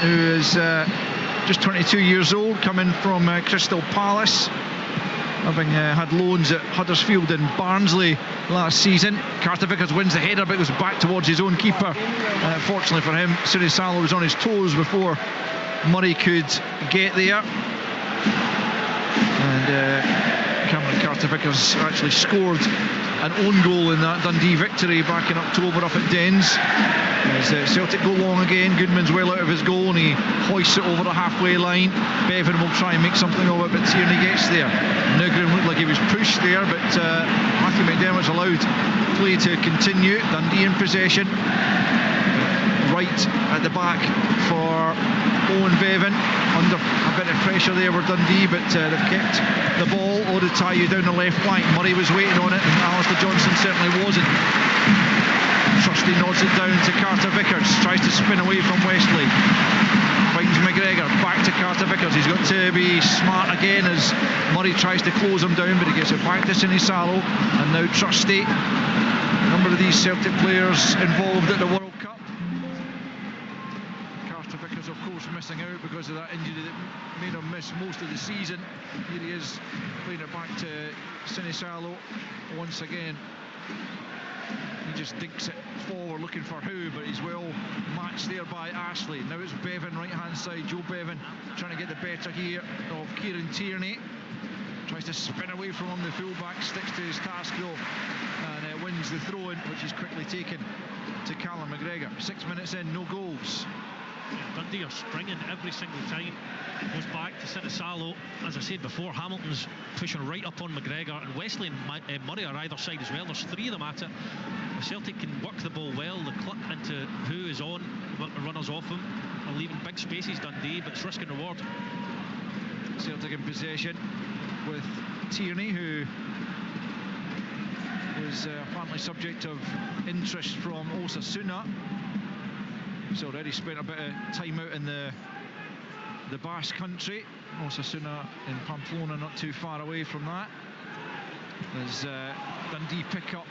who is just 22 years old, coming from Crystal Palace, having had loans at Huddersfield and Barnsley last season. Carter Vickers wins the header, but goes back towards his own keeper. Fortunately for him, Sinisalo was on his toes before Murray could get there. And Cameron Carter Vickers actually scored an own goal in that Dundee victory back in October up at Dens. As Celtic go long again, Goodman's well out of his goal and he hoists it over the halfway line. Bevan will try and make something of it, but Tierney gets there. Nugent looked like he was pushed there, but Matthew McDermott's allowed play to continue. Dundee in possession. Right at the back for Owen Bevan, under a bit of pressure there with Dundee, but they've kept the ball. Odutayu down the left flank. Murray was waiting on it and Alistair Johnson certainly wasn't. Trusty nods it down to Carter Vickers, tries to spin away from Wesley, finds McGregor, back to Carter Vickers. He's got to be smart again as Murray tries to close him down, but he gets it back to Sinisalo. And now Trusty, a number of these Celtic players involved at the World Cup. Carter Vickers of course missing out because of that injury that made him miss most of the season. Here he is playing it back to Sinisalo once again. He just dinks it forward looking for who, but he's well matched there by Ashley. Now it's Bevan right hand side. Joe Bevan trying to get the better here of Kieran Tierney. Tries to spin away from him. The fullback sticks to his task though and wins the throw-in, which is quickly taken to Callum McGregor. 6 minutes in, no goals. Dundee are springing every single time. Goes back to Sinisalo. As I said before, Hamilton's pushing right up on McGregor, and Wesley and Murray are either side as well. There's three of them at it. Celtic can work the ball well. The clip into who is on, runners off him, are leaving big spaces Dundee, but it's risk and reward. Celtic in possession with Tierney, who was apparently subject of interest from Osasuna. He's already spent a bit of time out in the Basque country. Osasuna in Pamplona, not too far away from that. As Dundee pick up.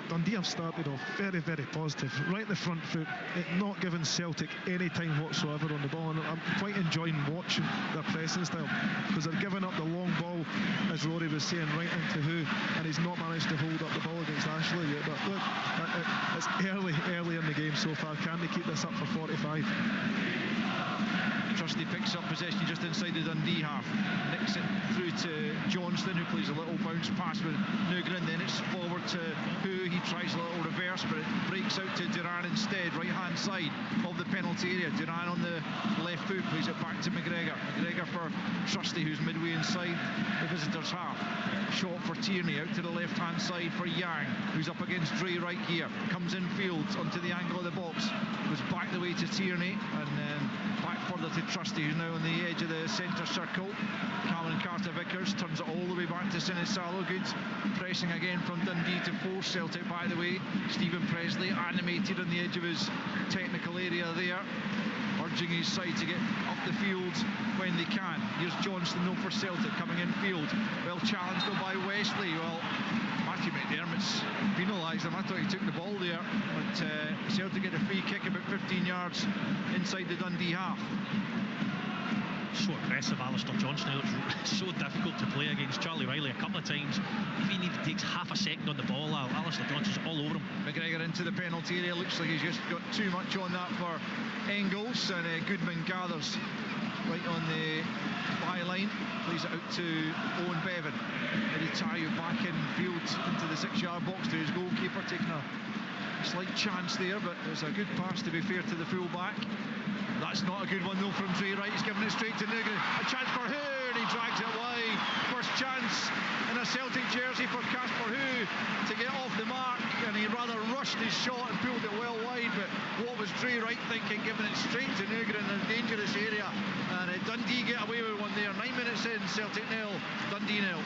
Dundee have started off very, very positive. Right at the front foot, not giving Celtic any time whatsoever on the ball. And I'm quite enjoying watching their pressing style, because they're giving up the long ball, as Rory was saying, right into who, and he's not managed to hold up the ball against Ashley yet. But look, it's early in the game so far. Can they keep this up for 45? Trusty picks up possession just inside the Dundee half, nicks it through to Johnston, who plays a little bounce pass with Nugent. Then it's forward to who, he tries a little reverse, but it breaks out to Duran instead, right hand side of the penalty area. Duran on the left foot plays it back to McGregor. McGregor for Trusty, who's midway inside the visitors half. Shot for Tierney out to the left hand side for Yang, who's up against Dre right here. Comes in field onto the angle of the box, goes back the way to Tierney, and then back further to Trusty, who's now on the edge of the centre circle. Cameron Carter Vickers turns it all the way back to Sinisalo. Good pressing again from Dundee to force Celtic, by the way. Stephen Presley animated on the edge of his technical area there, urging his side to get up the field when they can. Here's Johnston though for Celtic, coming in field. Well challenged though by Wesley. Well, Matthew McDermott's penalised him. I thought he took the ball there, but Celtic get a free kick about 15 yards inside the Dundee half. So aggressive, Alistair Johnson. It's so difficult to play against Charlie Riley a couple of times. Even if he takes half a second on the ball, Alistair Johnson's all over him. McGregor into the penalty area. Looks like he's just got too much on that for Engels, and Goodman gathers right on the byline, plays it out to Owen Bevan. Odutayu back in field into the 6-yard box to his goalkeeper, taking a slight chance there, but it was a good pass, to be fair, to the full-back. That's not a good one though from Dre Wright. He's giving it straight to Nugent. A chance for who, and he drags it wide. First chance in a Celtic jersey for Casper Who to get off the mark, and he rather rushed his shot and pulled it well wide. But what was Dre Wright thinking, giving it straight to Nugent in a dangerous area? And Dundee get away with one there. 9 minutes in, Celtic 0, Dundee 0.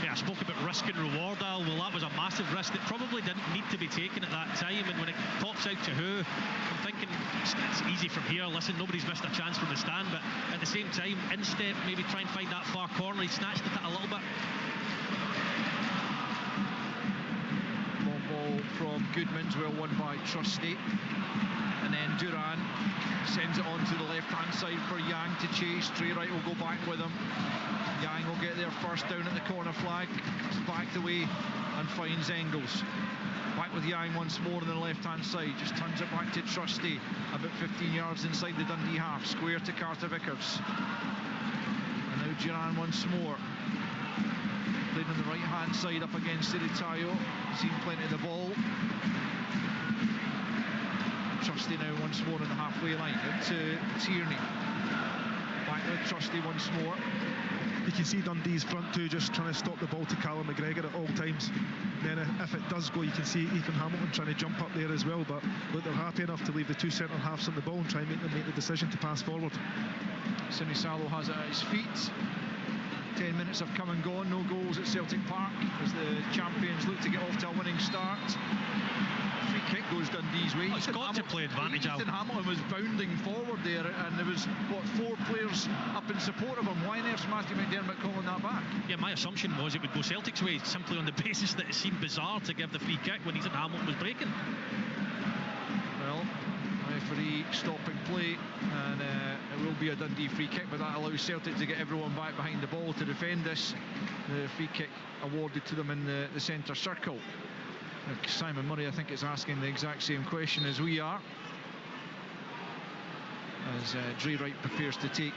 Yeah, I spoke about risk and reward, Al. Well, that was a massive risk that probably didn't need to be taken at that time. And when it pops out to Who, I'm thinking it's easy from here. Listen, nobody's missed a chance from the stand, but at the same time, instep, maybe try and find that far corner. He snatched at it a little bit. Long ball from Goodman's, well won by Trusty, and then Duran sends it on to the left-hand side for Yang to chase. Trey Wright will go back with him. Yang will get there first down at the corner flag. Back the way and finds Engels. Back with Yang once more on the left-hand side. Just turns it back to Trusty. About 15 yards inside the Dundee half. Square to Carter Vickers. And now Duran once more. Playing on the right-hand side up against Iritayo. Seen plenty of the ball. Trusty now once more on the halfway line. Into Tierney. Back with Trusty once more. You can see Dundee's front two just trying to stop the ball to Callum McGregor at all times. Then if it does go, you can see Ethan Hamilton trying to jump up there as well, but look, they're happy enough to leave the two centre halves on the ball and try and make them make the decision to pass forward. Sinisalo has it at his feet. 10 minutes have come and gone, no goals at Celtic Park as the champions look to get off to a winning start. Free kick goes Dundee's way. It's got to play advantage out. Ethan Hamilton was bounding forward there, and there was, what, 4 players up in support of him. Why on earth's Matthew McDermott calling that back? Yeah, my assumption was it would go Celtic's way, simply on the basis that it seemed bizarre to give the free kick when Ethan Hamilton was breaking. Well, referee stopping play, and it will be a Dundee free kick, but that allows Celtic to get everyone back behind the ball to defend this. The free kick awarded to them in the centre circle. Simon Murray, I think, is asking the exact same question as we are, as Dre Wright prepares to take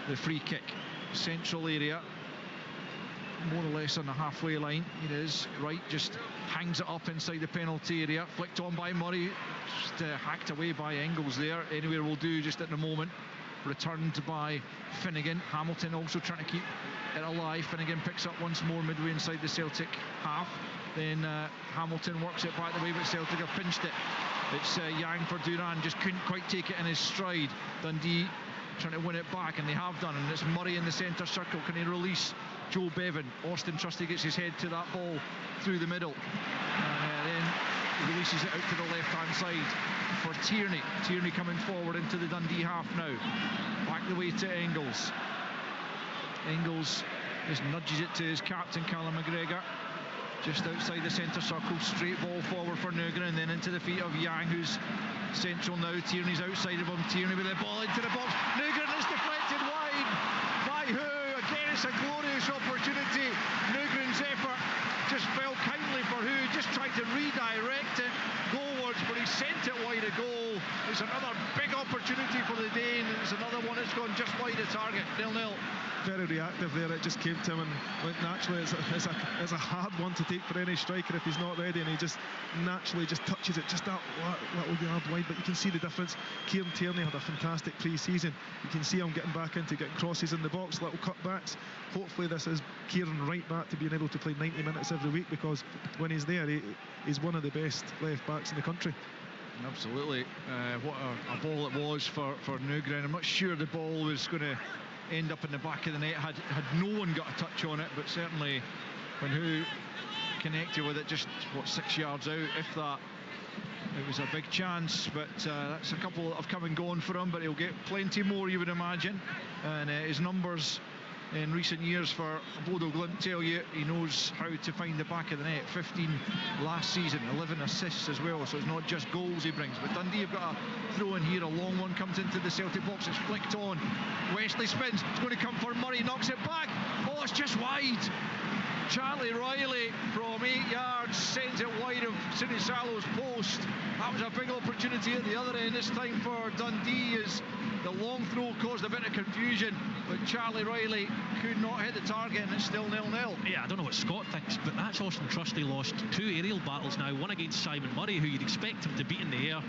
the free kick. Central area, more or less on the halfway line. It is. Wright just hangs it up inside the penalty area, flicked on by Murray, just hacked away by Engels there. Anywhere will do just at the moment. Returned by Finnegan. Hamilton also trying to keep it alive. Finnegan picks up once more midway inside the Celtic half. Then Hamilton works it back the way, but Celtic have pinched it. It's Yang for Duran, just couldn't quite take it in his stride. Dundee trying to win it back, and they have done, and it's Murray in the centre circle. Can he release Joe Bevan? Austin Trusty gets his head to that ball through the middle, and then he releases it out to the left-hand side for Tierney. Tierney coming forward into the Dundee half now. Back the way to Engels. Engels just nudges it to his captain, Callum McGregor. Just outside the centre circle, straight ball forward for Nugent, and then into the feet of Yang, who's central now. Tierney's outside of him. Tierney with the ball into the box. Nugent is deflected wide by who? Again, it's a glorious opportunity. Nugent's effort just fell kindly for who? Just tried to redirect it goalwards, but he sent it wide of goal. It's another big opportunity for the Dane. It's another one that's gone just wide of target. 0-0. Very reactive there. It just came to him, and went naturally. It's a hard one to take for any striker if he's not ready, and he just naturally just touches it just that little yard wide. But you can see the difference. Kieran Tierney had a fantastic pre-season. You can see him getting back into getting crosses in the box, little cutbacks. Hopefully this is Kieran right back to being able to play 90 minutes every week, because when he's there, he's one of the best left backs in the country. Absolutely. What a ball it was for Nugent. I'm not sure the ball was going to end up in the back of the net had no one got a touch on it, but certainly when who connected with it just 6 yards out, if that. It was a big chance, but that's a couple that have come and gone for him, but he'll get plenty more, you would imagine. And his numbers in recent years for Bodo Glimt tell you he knows how to find the back of the net. 15 last season, 11 assists as well, so it's not just goals he brings. But Dundee have got a throw in here, a long one comes into the Celtic box, it's flicked on. Wesley spins, it's going to come for Murray, knocks it back. Oh, it's just wide. Charlie Riley from 8 yards sends it wide of Sinisalo's post. That was a big opportunity at the other end this time for Dundee, as the long throw caused a bit of confusion, but Charlie Riley could not hit the target, and it's still 0-0. Yeah, I don't know what Scott thinks, but that's Austin Trusty lost 2 aerial battles now, one against Simon Murray, who you'd expect him to beat in the air,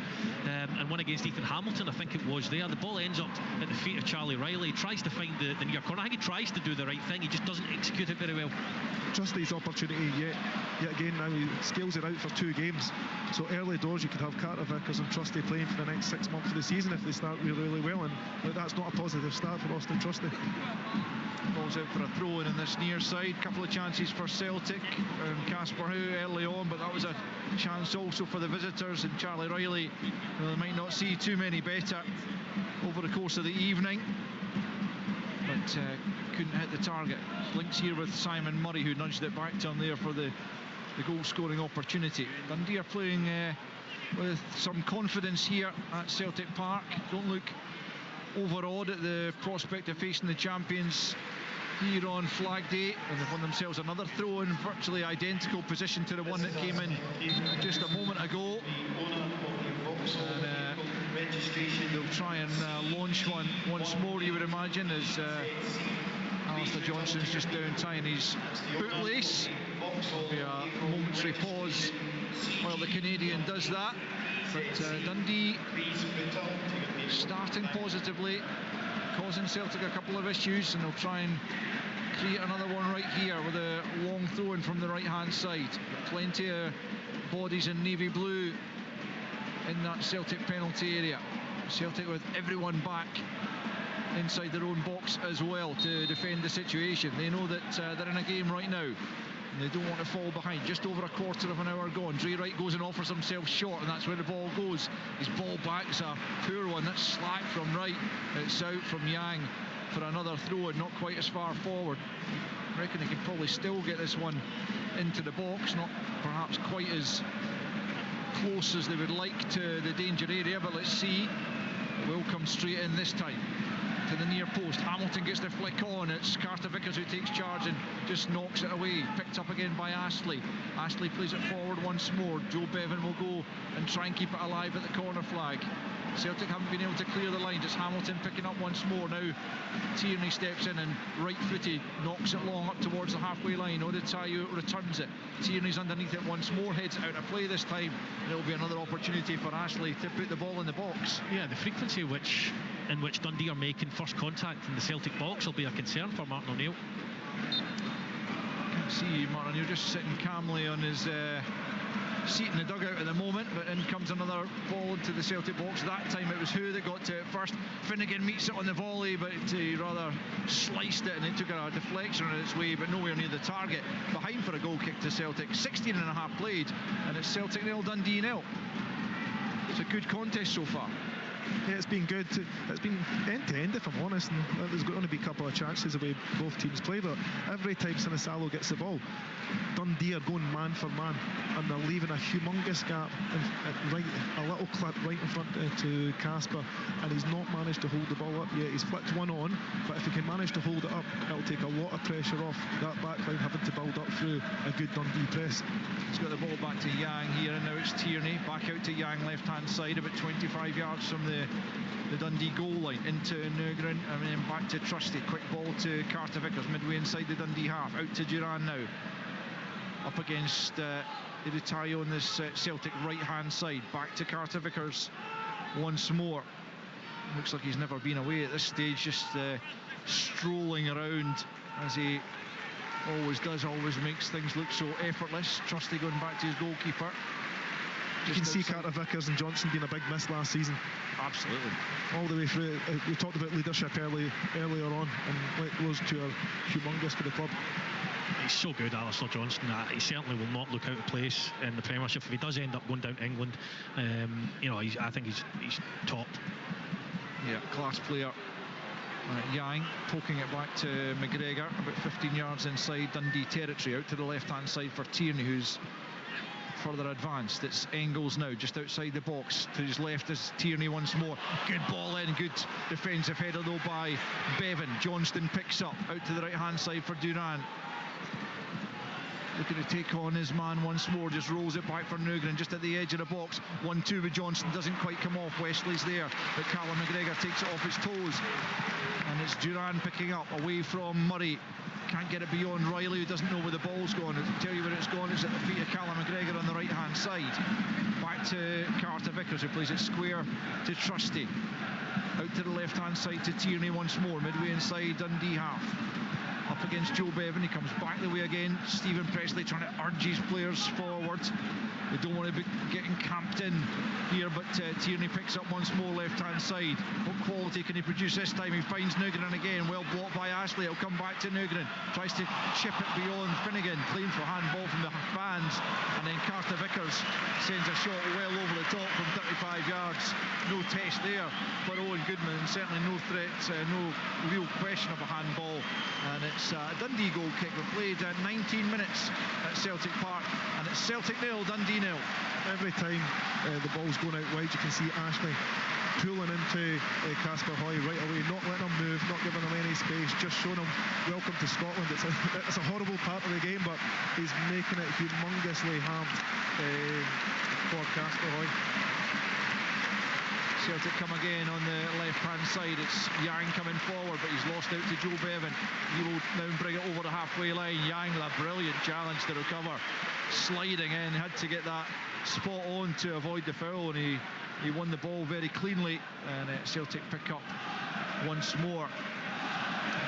and one against Ethan Hamilton, I think it was there. The ball ends up at the feet of Charlie Riley. He tries to find the near corner. I think he tries to do the right thing, he just doesn't execute it very well. Trusty's opportunity yet again now, he scales it out for 2 games, so early doors you could have Carter Vickers and Trusty playing for the next 6 months of the season if they start really well, and that's not a positive start for Austin Trusty. Ball's out for a throw in this near side. Couple of chances for Celtic, Casper Howe early on, but that was a chance also for the visitors, and Charlie Riley, well, they might not see too many better over the course of the evening, but couldn't hit the target. Links here with Simon Murray, who nudged it back to him there for the goal scoring opportunity. Dundee are playing with some confidence here at Celtic Park. Don't look overawed at the prospect of facing the champions here on Flag Day, and they've won themselves another throw in virtually identical position to the one that came in just a moment ago. And they'll try and launch one once more, you would imagine, as Alistair Johnston's just down tying his bootlace. There'll be a momentary pause while the Canadian does that, but Dundee starting positively, causing Celtic a couple of issues, and they'll try and create another one right here with a long throw in from the right hand side. Plenty of bodies in navy blue in that Celtic penalty area. Celtic with everyone back inside their own box as well to defend the situation. They know that they're in a game right now, and they don't want to fall behind. Just over a quarter of an hour gone. Dre Wright goes and offers himself short, and that's where the ball goes. His ball back is a poor one. That's slack from Wright. It's out from Yang for another throw, and not quite as far forward. I reckon they can probably still get this one into the box, not perhaps quite as close as they would like to the danger area, but let's see. It will come straight in this time to the near post. Hamilton gets the flick on. It's Carter Vickers who takes charge and just knocks it away. Picked up again by Astley. Astley plays it forward once more. Joe Bevan will go and try and keep it alive at the corner flag. Celtic haven't been able to clear the lines. It's Hamilton picking up once more. Now Tierney steps in and right-footed knocks it long up towards the halfway line. Odetayo returns it. Tierney's underneath it once more, heads it out of play this time, and it'll be another opportunity for Astley to put the ball in the box. Yeah, the frequency in which Dundee are making first contact in the Celtic box will be a concern for Martin O'Neill. Can't see Martin O'Neill just sitting calmly on his seat in the dugout at the moment, but in comes another ball into the Celtic box. That time it was who that got to it first. Finnegan meets it on the volley, but he rather sliced it, and it took a deflection on its way, but nowhere near the target. Behind for a goal kick to Celtic. 16 and a half played, and it's Celtic 0, Dundee 0. It's a good contest so far. Yeah, it's been good. It's been end to end, if I'm honest, and there's going to be a couple of chances the way both teams play, but every time Sinisalo gets the ball, Dundee are going man for man, and they're leaving a humongous gap, and right, a little clip right in front to Casper, and he's not managed to hold the ball up yet. He's flicked one on, but if he can manage to hold it up, it'll take a lot of pressure off that back line having to build up through a good Dundee press. He's got the ball back to Yang here, and now it's Tierney back out to Yang left hand side, about 25 yards from the Dundee goal line, into Nygren, and then back to Trusty. Quick ball to Carter Vickers midway inside the Dundee half, out to Duran now, up against Odetayo on this Celtic right hand side. Back to Carter Vickers once more. Looks like he's never been away at this stage, just strolling around as he always does, always makes things look so effortless. Trusty going back to his goalkeeper. You can see Carter Vickers and Johnson being a big miss last season. Absolutely. All the way through. We talked about leadership earlier on, and those two are humongous for the club. He's so good, Alistair Johnston. He certainly will not look out of place in the Premiership. If he does end up going down to England, I think he's top. Yeah, class player. Yang poking it back to McGregor, about 15 yards inside Dundee territory, out to the left hand side for Tierney, who's further advanced. It's Engels now, just outside the box. To his left is Tierney once more. Good ball in, good defensive header though by Bevan. Johnston picks up, out to the right hand side for Duran. Looking to take on his man once more, just rolls it back for Nygren, just at the edge of the box. 1-2 with Johnston, doesn't quite come off. Wesley's there, but Callum McGregor takes it off his toes. And it's Duran picking up, away from Murray. Can't get it beyond Riley, who doesn't know where the ball's gone. I'll tell you where it's gone. It's at the feet of Callum McGregor on the right hand side. Back to Carter Vickers, who plays it square to Trusty. Out to the left hand side to Tierney once more, midway inside Dundee half. Up against Joe Bevan, he comes back the way again. Stephen Presley trying to urge his players forward. They don't want to be getting camped in here, but Tierney picks up once more left hand side. What quality can he produce this time? He finds Nygren again, well blocked by Astley. It'll come back to Nygren, tries to chip it beyond Finnegan, claimed for handball from the fans, and then Carter Vickers sends a shot well over the top from 35 yards. No test there for Owen Goodman, certainly no threat, no real question of a handball, and it's a Dundee goal kick. We've played 19 minutes at Celtic Park, and it's Celtic 0, Dundee Dundee 0. Every time the ball's going out wide, you can see Ashley pulling into Casper Hoy right away, not letting him move, not giving him any space, just showing him welcome to Scotland. It's a horrible part of the game, but he's making it humongously hard for Casper Hoy. Celtic come again on the left-hand side. It's Yang coming forward, but he's lost out to Joe Bevan. He will now bring it over the halfway line. Yang with a brilliant challenge to recover, sliding in, had to get that spot on to avoid the foul, and he won the ball very cleanly, and Celtic pick up once more.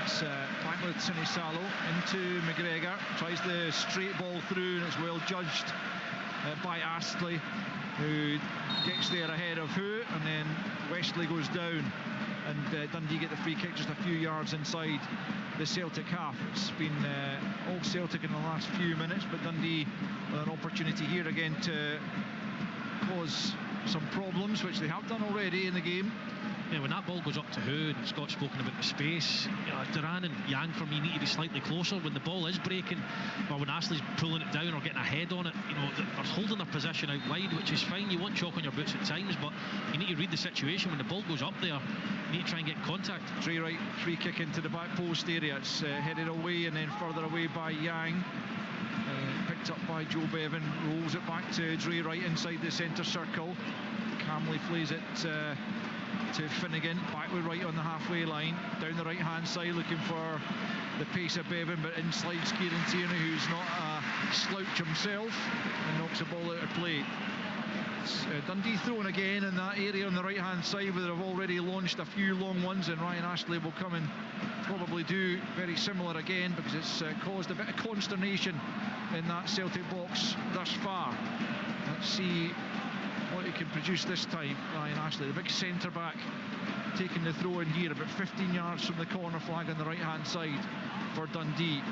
It's back with Sinisalo into McGregor, tries the straight ball through, and it's well judged by Astley, who gets there ahead of who, and then Wesley goes down, and Dundee get the free kick just a few yards inside the Celtic half. It's been all Celtic in the last few minutes, but Dundee with an opportunity here again to cause some problems, which they have done already in the game. Yeah, when that ball goes up to Who, and Scott's spoken about the space, Duran and Yang for me need to be slightly closer when the ball is breaking, or when Astley's pulling it down or getting a head on it. They're holding their position out wide, which is fine. You want chalk on your boots at times, but you need to read the situation. When the ball goes up there, you need to try and get contact. Dre Wright, free kick into the back post area. It's headed away and then further away by Yang. Picked up by Joe Bevan, rolls it back to Dre Wright inside the centre circle. Calmly plays it to Finnegan, back with Wright on the halfway line, down the right hand side looking for the pace of Bevan, but in slides Kieran Tierney, who's not a slouch himself, and knocks the ball out of play. It's Dundee throwing again in that area on the right hand side where they've already launched a few long ones, and Ryan Astley will come and probably do very similar again, because it's caused a bit of consternation in that Celtic box thus far. Let's see what he can produce this time. Ryan Astley, the big centre back, taking the throw in here about 15 yards from the corner flag on the right hand side for Dundee.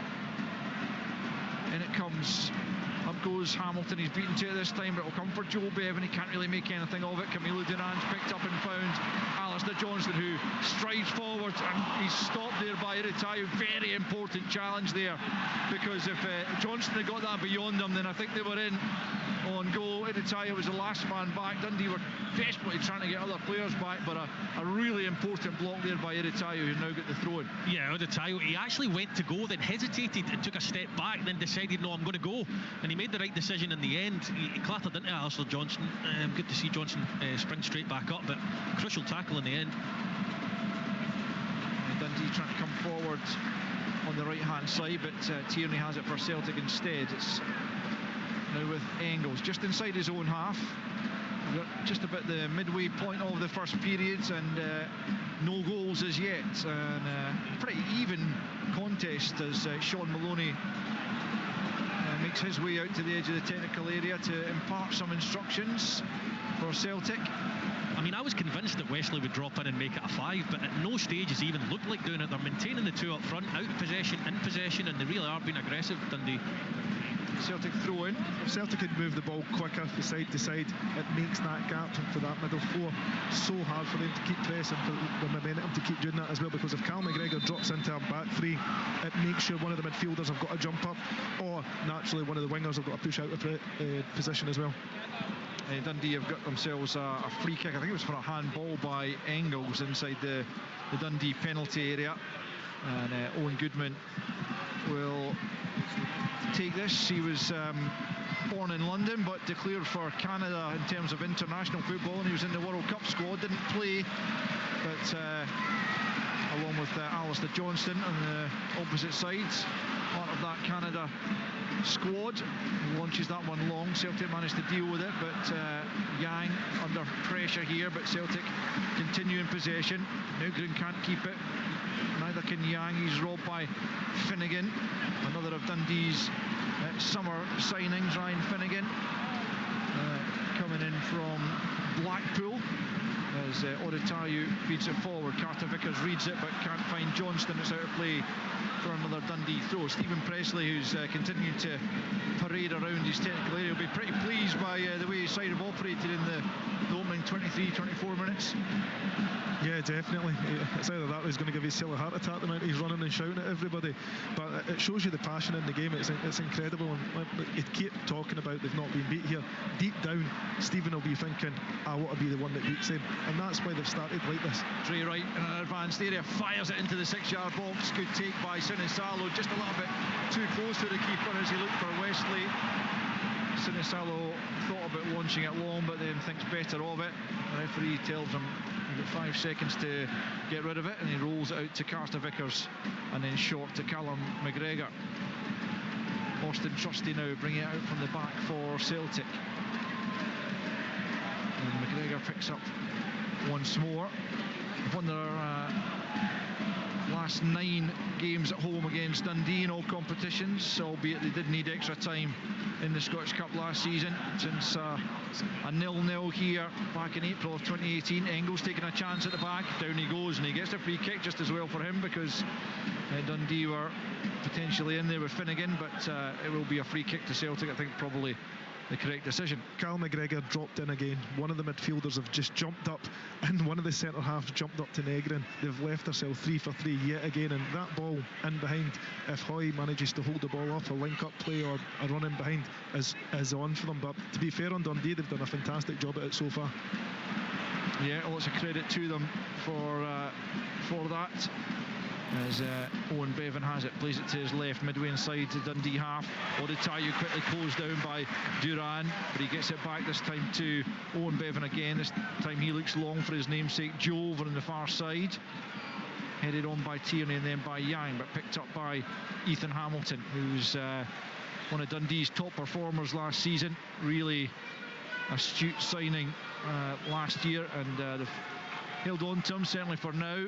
In it comes, up goes Hamilton. He's beaten to it this time, but it'll come for Joe Bevan. He can't really make anything of it. Camilo Duran's picked up and found Alistair Johnston, who strides forward, and he's stopped there by Iritayu. Very important challenge there, because if Johnston had got that beyond them, then I think they were in on goal. Iritayu was the last man back. Dundee were desperately trying to get other players back, but a really important block there by Iritayu, who now got the throw in. Yeah, Iritayu, he actually went to go, then hesitated and took a step back, then decided, no, I'm going to go, and he made the right decision in the end. He clattered into Alistair Johnston. Good to see Johnston spring straight back up, but crucial tackle in the end. Dundee trying to come forward on the right hand side, but Tierney has it for Celtic instead. It's now with Engels just inside his own half. We've got just about the midway point of the first period, and no goals as yet, and pretty even contest as Sean Maloney makes his way out to the edge of the technical area to impart some instructions for Celtic. I mean, I was convinced that Wesley would drop in and make it a 5, but at no stage has he even looked like doing it. They're maintaining the two up front, out of possession, in possession, and they really are being aggressive, Dundee. Celtic throw in. If Celtic could move the ball quicker from side to side, it makes that gap for that middle four so hard for them to keep pressing, for the momentum to keep doing that as well, because if Cal McGregor drops into a back three, it makes sure one of the midfielders have got to jump up, or naturally one of the wingers have got to push out of position as well. Dundee have got themselves a free kick. I think it was for a handball by Engels inside the Dundee penalty area, and Owen Goodman will take this. He was born in London but declared for Canada in terms of international football, and he was in the World Cup squad. Didn't play, but along with Alistair Johnston on the opposite sides, part of that Canada squad. Launches that one long. Celtic managed to deal with it, but Yang under pressure here, but Celtic continue in possession. Nugren can't keep it, neither can Yang. He's robbed by Finnegan, another of Dundee's summer signings, Ryan Finnegan, coming in from Blackpool, as Iritayu feeds it forward. Carter Vickers reads it but can't find Johnston. It's out of play for another Dundee throw. Stephen Pressley, who's continuing to parade around his technical area, will be pretty pleased by the way his side have operated in the opening 23-24 minutes. Yeah, definitely. It's either that or he's going to give himself a heart attack the amount he's running and shouting at everybody. But it shows you the passion in the game. It's incredible. And you keep talking about they've not been beat here. Deep down, Stephen will be thinking, I want to be the one that beats him. And that's why they've started like this. Dre Wright in an advanced area, fires it into the 6-yard box. Good take by Sinisalo, just a little bit too close to the keeper as he looked for Wesley. Sinisalo thought about launching it long, but then thinks better of it. The referee tells him you've got 5 seconds to get rid of it, and he rolls it out to Carter Vickers and then short to Callum McGregor. Austin Trusty now bringing it out from the back for Celtic. And McGregor picks up once more. Won their last 9 games at home against Dundee in all competitions, albeit they did need extra time in the Scottish Cup last season. Since a 0-0 here back in April of 2018. Engels taking a chance at the back, down he goes, and he gets a free kick just as well for him, because Dundee were potentially in there with Finnegan, but it will be a free kick to Celtic. I think probably the correct decision. Cal McGregor dropped in again. One of the midfielders have just jumped up, and one of the centre halves jumped up to Negrin. They've left themselves 3 for 3 yet again, and that ball in behind, if Hoy manages to hold the ball off, a link-up play or a run in behind is on for them. But to be fair on Dundee, they've done a fantastic job at it so far. Yeah, lots of credit to them for that. As Owen Bevan has it, plays it to his left, midway inside to Dundee half. Odetayu quickly closed down by Duran, but he gets it back this time to Owen Bevan again. This time he looks long for his namesake Joe over on the far side. Headed on by Tierney and then by Yang, but picked up by Ethan Hamilton, who's one of Dundee's top performers last season. Really astute signing last year, and they've held on to him, certainly for now.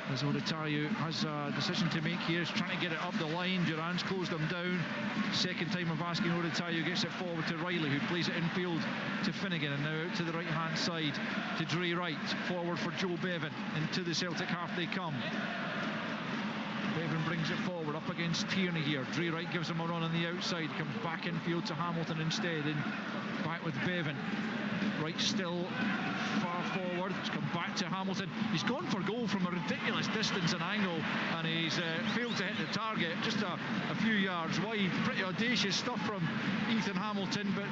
As Odetayu has a decision to make here. He's trying to get it up the line. Duran's closed him down. Second time of asking. Odetayu gets it forward to Riley, who plays it infield to Finnegan, and now out to the right hand side to Dre Wright. Forward for Joe Bevan. Into the Celtic half they come. Bevan brings it forward up against Tierney here. Dre Wright gives him a run on the outside. Comes back infield to Hamilton instead, and back with Bevan. Wright still far forward. It's come back to Hamilton. He's gone for goal from a ridiculous distance and angle, and he's failed to hit the target, just a few yards wide. Pretty audacious stuff from Ethan Hamilton, but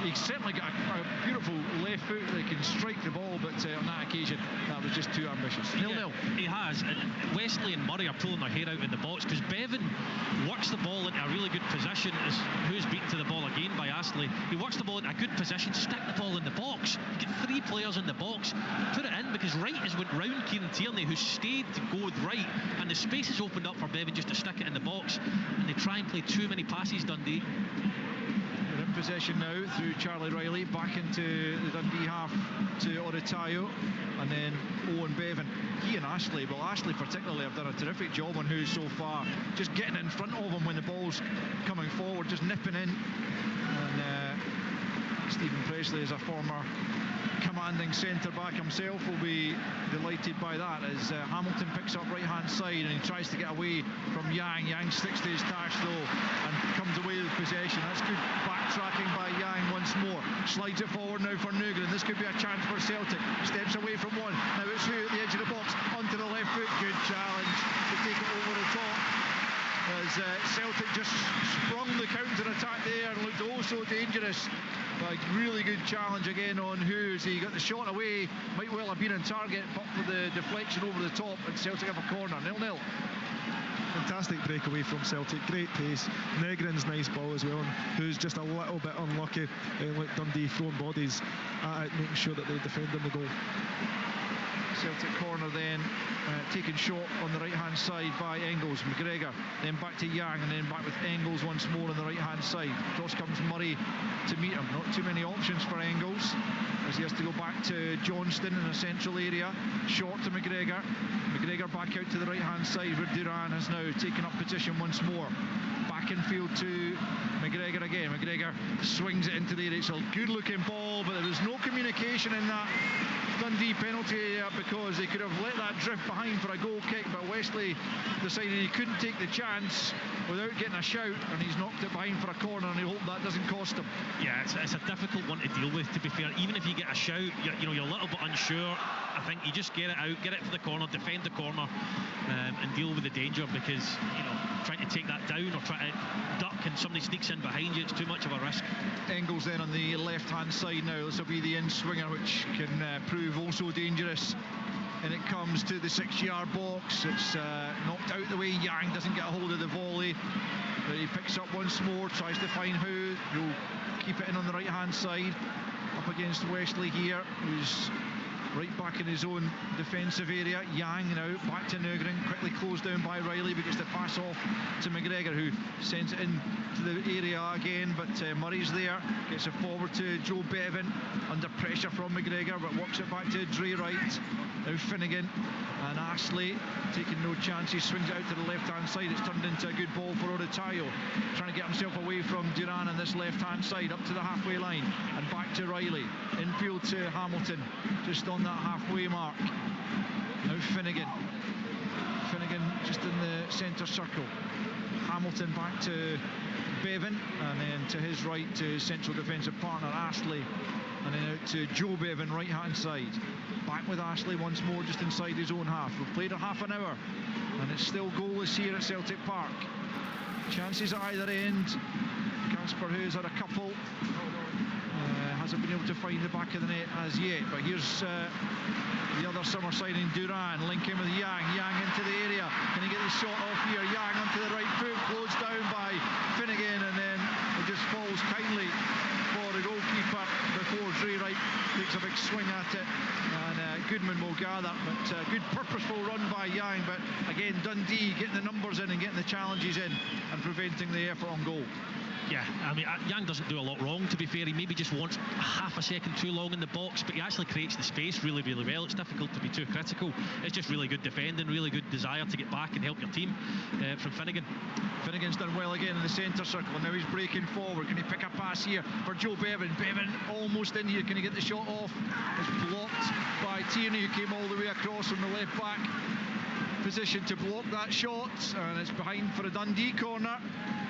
he's certainly got a beautiful left foot that can strike the ball, but on that occasion that was just too ambitious. 0-0. He has, and Wesley and Murray are pulling their hair out in the box, because Bevan works the ball into a really good position, as who's beaten to the ball again by Astley. He works the ball into a good position, stick the ball in the box. You get 3 players in the box, put it in, because Wright has went round Kieran Tierney, who stayed to go with Wright, and the space is opened up for Bevan just to stick it in the box, and they try and play too many passes, Dundee. They're in possession now through Charlie Riley, back into the Dundee half to Odetayu, and then Owen Bevan. He and Ashley, well, Ashley particularly, have done a terrific job on who so far, just getting in front of him when the ball's coming forward, just nipping in. And Stephen Presley, as a former commanding centre-back himself, will be delighted by that, as Hamilton picks up right-hand side and he tries to get away from Yang. Yang sticks to his tash though and comes away with possession. That's good backtracking by Yang once more. Slides it forward now for Nugent. This could be a chance for Celtic. Steps away from one. Now it's through at the edge of the box onto the left foot. Good challenge to take it over the top, as Celtic just sprung the counter-attack there and looked oh so dangerous. Like, really good challenge again on Hughes. He got the shot away, might well have been on target, but for the deflection over the top, and Celtic have a corner. 0-0. Fantastic breakaway from Celtic, great pace. Negrin's nice ball as well, and who's just a little bit unlucky. Like Dundee throwing bodies at it, making sure that they're defending the goal. Celtic corner then taken short on the right hand side by Engels. McGregor then back to Yang, and then back with Engels once more on the right hand side. Cross comes Murray to meet him. Not too many options for Engels, as he has to go back to Johnston in a central area. Short to McGregor. McGregor back out to the right hand side, where Duran has now taken up position once more. Back in field to McGregor again. McGregor swings it into the area. It's a good looking ball, but there was no communication in that Dundee penalty area, because they could have let that drift behind for a goal kick, but Wesley decided he couldn't take the chance without getting a shout, and he's knocked it behind for a corner, and he hoped that doesn't cost him. Yeah, it's a difficult one to deal with, to be fair. Even if you get a shout, you're a little bit unsure, I think you just get it out, get it for the corner, defend the corner, and deal with the danger, because trying to take that down or try to duck and somebody sneaks in behind you, it's too much of a risk. Engels then on the left hand side now. This will be the in swinger, which can prove also dangerous. And it comes to the 6-yard box. It's knocked out the way. Yang doesn't get a hold of the volley, but he picks up once more, tries to find who. He'll keep it in on the right hand side, up against Wesley here, who's right back in his own defensive area. Yang now back to Nugren, quickly closed down by Riley, but gets the pass off to McGregor, who sends it in to the area again, but Murray's there, gets it forward to Joe Bevan, under pressure from McGregor, but works it back to Dre Wright. Now Finnegan and Ashley taking no chances, swings it out to the left hand side. It's turned into a good ball for Odatayo, trying to get himself away from Duran on this left hand side, up to the halfway line and back to Riley, infield to Hamilton, just on that halfway mark. Now Finnegan just in the centre circle. Hamilton back to Bevan, and then to his right to central defensive partner Ashley, and then out to Joe Bevan, right hand side. Back with Ashley once more, just inside his own half. We've played a half an hour and it's still goalless here at Celtic Park. Chances at either end. Casper, who's had a couple, hasn't been able to find the back of the net as yet, but here's the other summer signing, Duran, linking with Yang into the area. Can he get the shot off here? Yang onto the right foot, closed down by Finnegan, and then it just falls kindly for the goalkeeper before Dre Wright takes a big swing at it, and Goodman will gather, but good purposeful run by Yang, but again Dundee getting the numbers in and getting the challenges in and preventing the effort on goal. Yeah, I mean, Yang doesn't do a lot wrong, to be fair. He maybe just wants half a second too long in the box, but he actually creates the space really, really well. It's difficult to be too critical. It's just really good defending, really good desire to get back and help your team from Finnegan. Finnegan's done well again in the centre circle, and now he's breaking forward. Can he pick a pass here for Joe Bevan? Bevan almost in here. Can he get the shot off? It's blocked by Tierney, who came all the way across from the left back position to block that shot, and it's behind for a Dundee corner.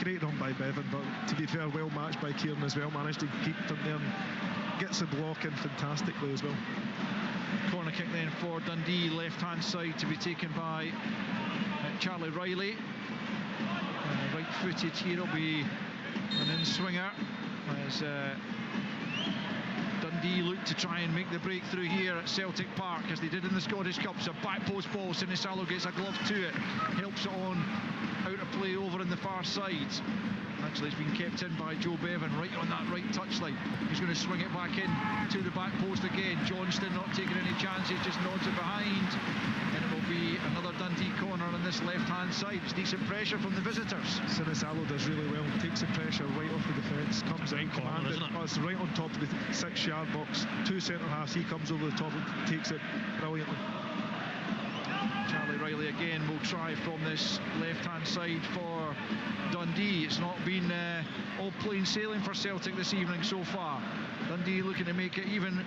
Great run by Bevan, but to be fair, well matched by Kieran as well. Managed to keep them there and gets the block in fantastically as well. Corner kick then for Dundee, left hand side, to be taken by Charlie Riley. Right footed here, will be an in swinger as Dundee look to try and make the breakthrough here at Celtic Park, as they did in the Scottish Cup. So back post ball, Sinisalo gets a glove to it, helps it on out of play over in the far side. Actually, it's been kept in by Joe Bevan right on that right touchline. He's going to swing it back in to the back post again. Johnston not taking any chances, just nods it behind, and it will be another Dundee corner on this left hand side. It's decent pressure from the visitors. Sinisalo does really well, takes the pressure right off the defence, comes in commanded. It's right on top of the 6-yard box, two centre halves. He comes over the top and takes it brilliantly. Charlie Riley again will try from this left hand side for Dundee. It's not been all plain sailing for Celtic this evening so far. Dundee looking to make it even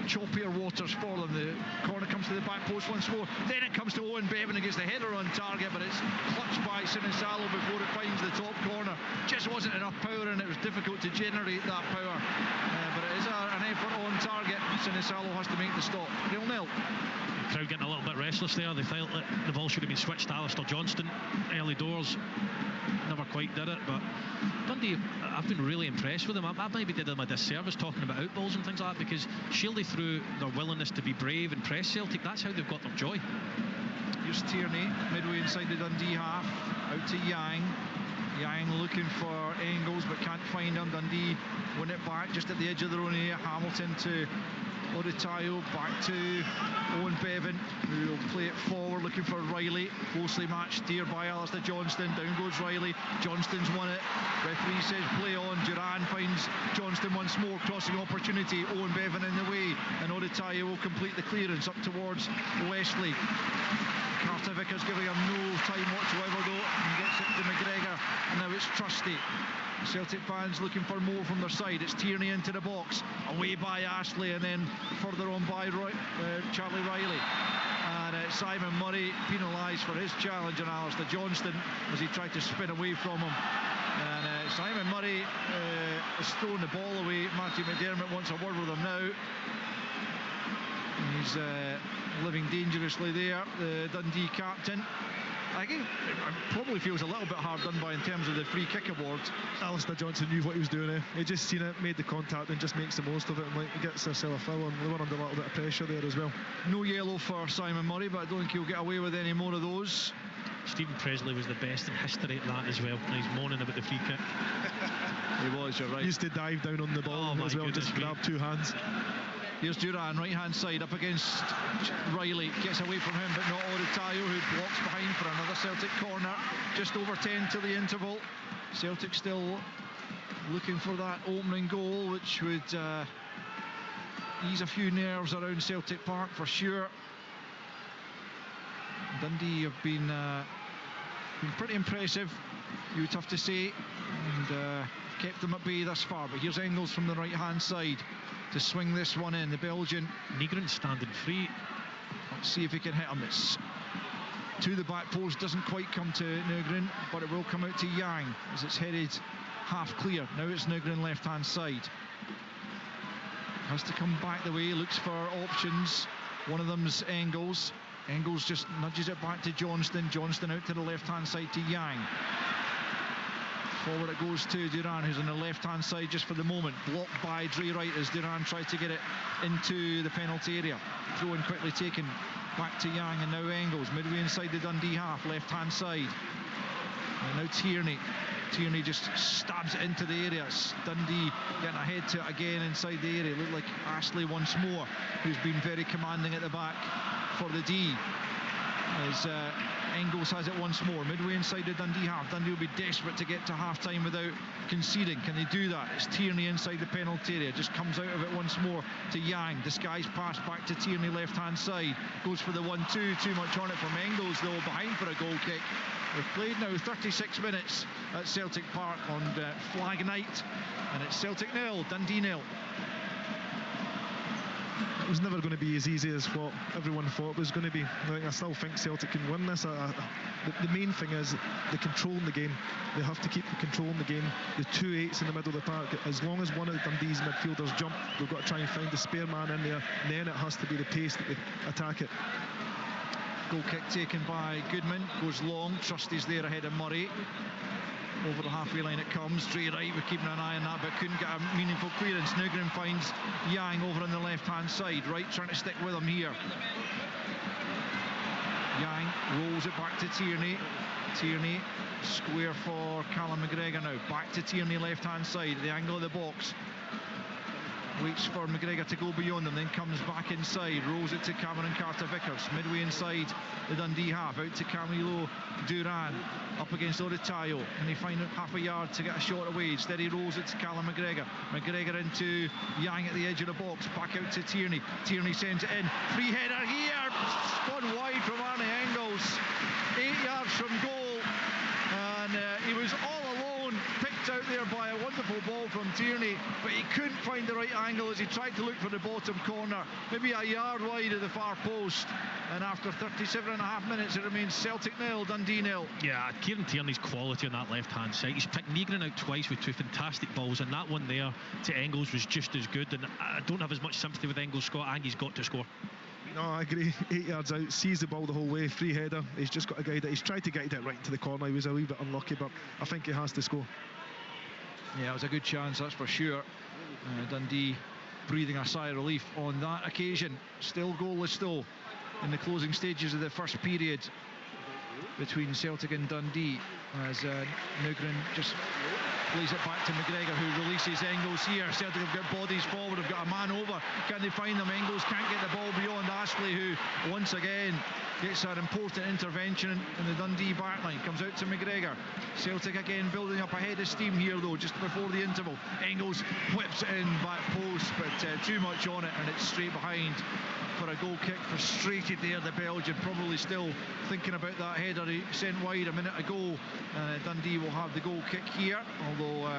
choppier waters for them. The corner comes to the back post once more, then it comes to Owen Bevan, against the header on target, but it's clutched by Sinisalo before it finds the top corner. Just wasn't enough power, and it was difficult to generate that power, but it is an effort on target. Sinisalo has to make the stop. 0-0. Crowd getting a little bit restless there. They felt that the ball should have been switched to Alistair Johnston early doors. Never quite did it, but Dundee, I've been really impressed with them. I maybe did them a disservice talking about outballs and things like that, because surely through their willingness to be brave and press Celtic, that's how they've got their joy. Here's Tierney, midway inside the Dundee half, out to Yang. Yang looking for Engels, but can't find him. Dundee win it back just at the edge of their own area. Hamilton to Odatayo, back to Owen Bevan, who will play it forward, looking for Riley. Closely matched here by Alistair Johnston. Down goes Riley. Johnston's won it. Referee says play on. Duran finds Johnston once more. Crossing opportunity. Owen Bevan in the way, and Odatayo will complete the clearance up towards Wesley. Carter Vickers giving him no time whatsoever though, and gets it to McGregor, and now it's Trusty. Celtic fans looking for more from their side. It's Tierney into the box, away by Ashley, and then further on by Charlie Riley. And Simon Murray penalised for his challenge on Alistair Johnston as he tried to spin away from him. And Simon Murray has thrown the ball away. Matthew McDermott wants a word with him now. He's living dangerously there, the Dundee captain. I think it probably feels a little bit hard done by in terms of the free kick award. Alistair Johnson knew what he was doing there. He just seen it, made the contact and just makes the most of it, and gets himself a foul, and they were under a little bit of pressure there as well. No yellow for Simon Murray, but I don't think he'll get away with any more of those. Stephen Presley was the best in history at that as well, and he's moaning about the free kick. He was, you're right. He used to dive down on the ball as well, just grab two hands. Here's Duran, right hand side, up against Riley, gets away from him, but not Oritayo, who blocks behind for another Celtic corner. Just over 10 to the interval. Celtic still looking for that opening goal, which would ease a few nerves around Celtic Park for sure. Dundee have been pretty impressive, you would have to say, and kept them at bay thus far. But here's Engels from the right hand side to swing this one in. The Belgian Nygren standing free. Let's see if he can hit him. It's to the back post, doesn't quite come to Nygren, but it will come out to Yang as it's headed half clear. Now it's Nygren left hand side. Has to come back the way, looks for options. One of them's Engels. Engels just nudges it back to Johnston. Johnston out to the left hand side to Yang. Forward it goes to Duran, who's on the left hand side just for the moment. Blocked by Dre Wright as Duran tries to get it into the penalty area. Throw in quickly taken back to Yang, and now Engels midway inside the Dundee half, left hand side. And now Tierney. Tierney just stabs it into the area. It's Dundee getting ahead to it again inside the area. Look like Ashley once more, who's been very commanding at the back for the D. As Engels has it once more, midway inside the Dundee half. Dundee will be desperate to get to half-time without conceding. Can they do that? It's Tierney inside the penalty area, just comes out of it once more to Yang. Disguised pass back to Tierney left-hand side. Goes for the 1-2, too much on it from Engels though, behind for a goal kick. We've played now 36 minutes at Celtic Park on flag night, and it's Celtic 0, Dundee 0. It was never going to be as easy as what everyone thought it was going to be. I still think Celtic can win this. The main thing is the control in the game. They have to keep the control in the game. The 2-8s in the middle of the park, as long as one of Dundee's midfielders jump, they've got to try and find the spare man in there, and then it has to be the pace that they attack it. Goal kick taken by Goodman, goes long. Trusty's there ahead of Murray. Over the halfway line it comes. Dre Wright, we're keeping an eye on that, but couldn't get a meaningful clearance. Nygren finds Yang over on the left hand side. Wright trying to stick with him here. Yang rolls it back to Tierney. Tierney square for Callum McGregor now. Back to Tierney left hand side, the angle of the box. Waits for McGregor to go beyond them, then comes back inside, rolls it to Cameron Carter-Vickers, midway inside the Dundee half, out to Camilo Duran, up against Oritayo, and they find half a yard to get a shot away. Instead he rolls it to Callum McGregor. McGregor into Yang at the edge of the box, back out to Tierney. Tierney sends it in, free header here, spun wide from Arne Engels, 8 yards from goal, and he was all alone, picked out there by a wonderful ball from Tierney, but he couldn't find the right angle as he tried to look for the bottom corner, maybe a yard wide of the far post. And after 37.5 minutes it remains Celtic 0, Dundee 0. Yeah, Kieran Tierney's quality on that left hand side. He's picked Nygren out twice with two fantastic balls, and that one there to Engels was just as good. And I don't have as much sympathy with Engels, Scott. I think he's got to score. No, I agree. 8 yards out, sees the ball the whole way, free header. He's just got to guide it. He's tried to guide it right into the corner. He was a wee bit unlucky, but I think he has to score. Yeah, it was a good chance, that's for sure. Dundee breathing a sigh of relief on that occasion. Still goalless though in the closing stages of the first period between Celtic and Dundee, as Nygren just plays it back to McGregor, who releases Engels here. Celtic have got bodies forward, have got a man over. Can they find them? Engels can't get the ball beyond Ashley, who once again gets an important intervention in the Dundee backline. Comes out to McGregor. Celtic again building up a head of steam here though, just before the interval. Engels whips it in back post, but too much on it, and it's straight behind for a goal kick. Frustrated there, the Belgian, probably still thinking about that header he sent wide a minute ago. Dundee will have the goal kick here, although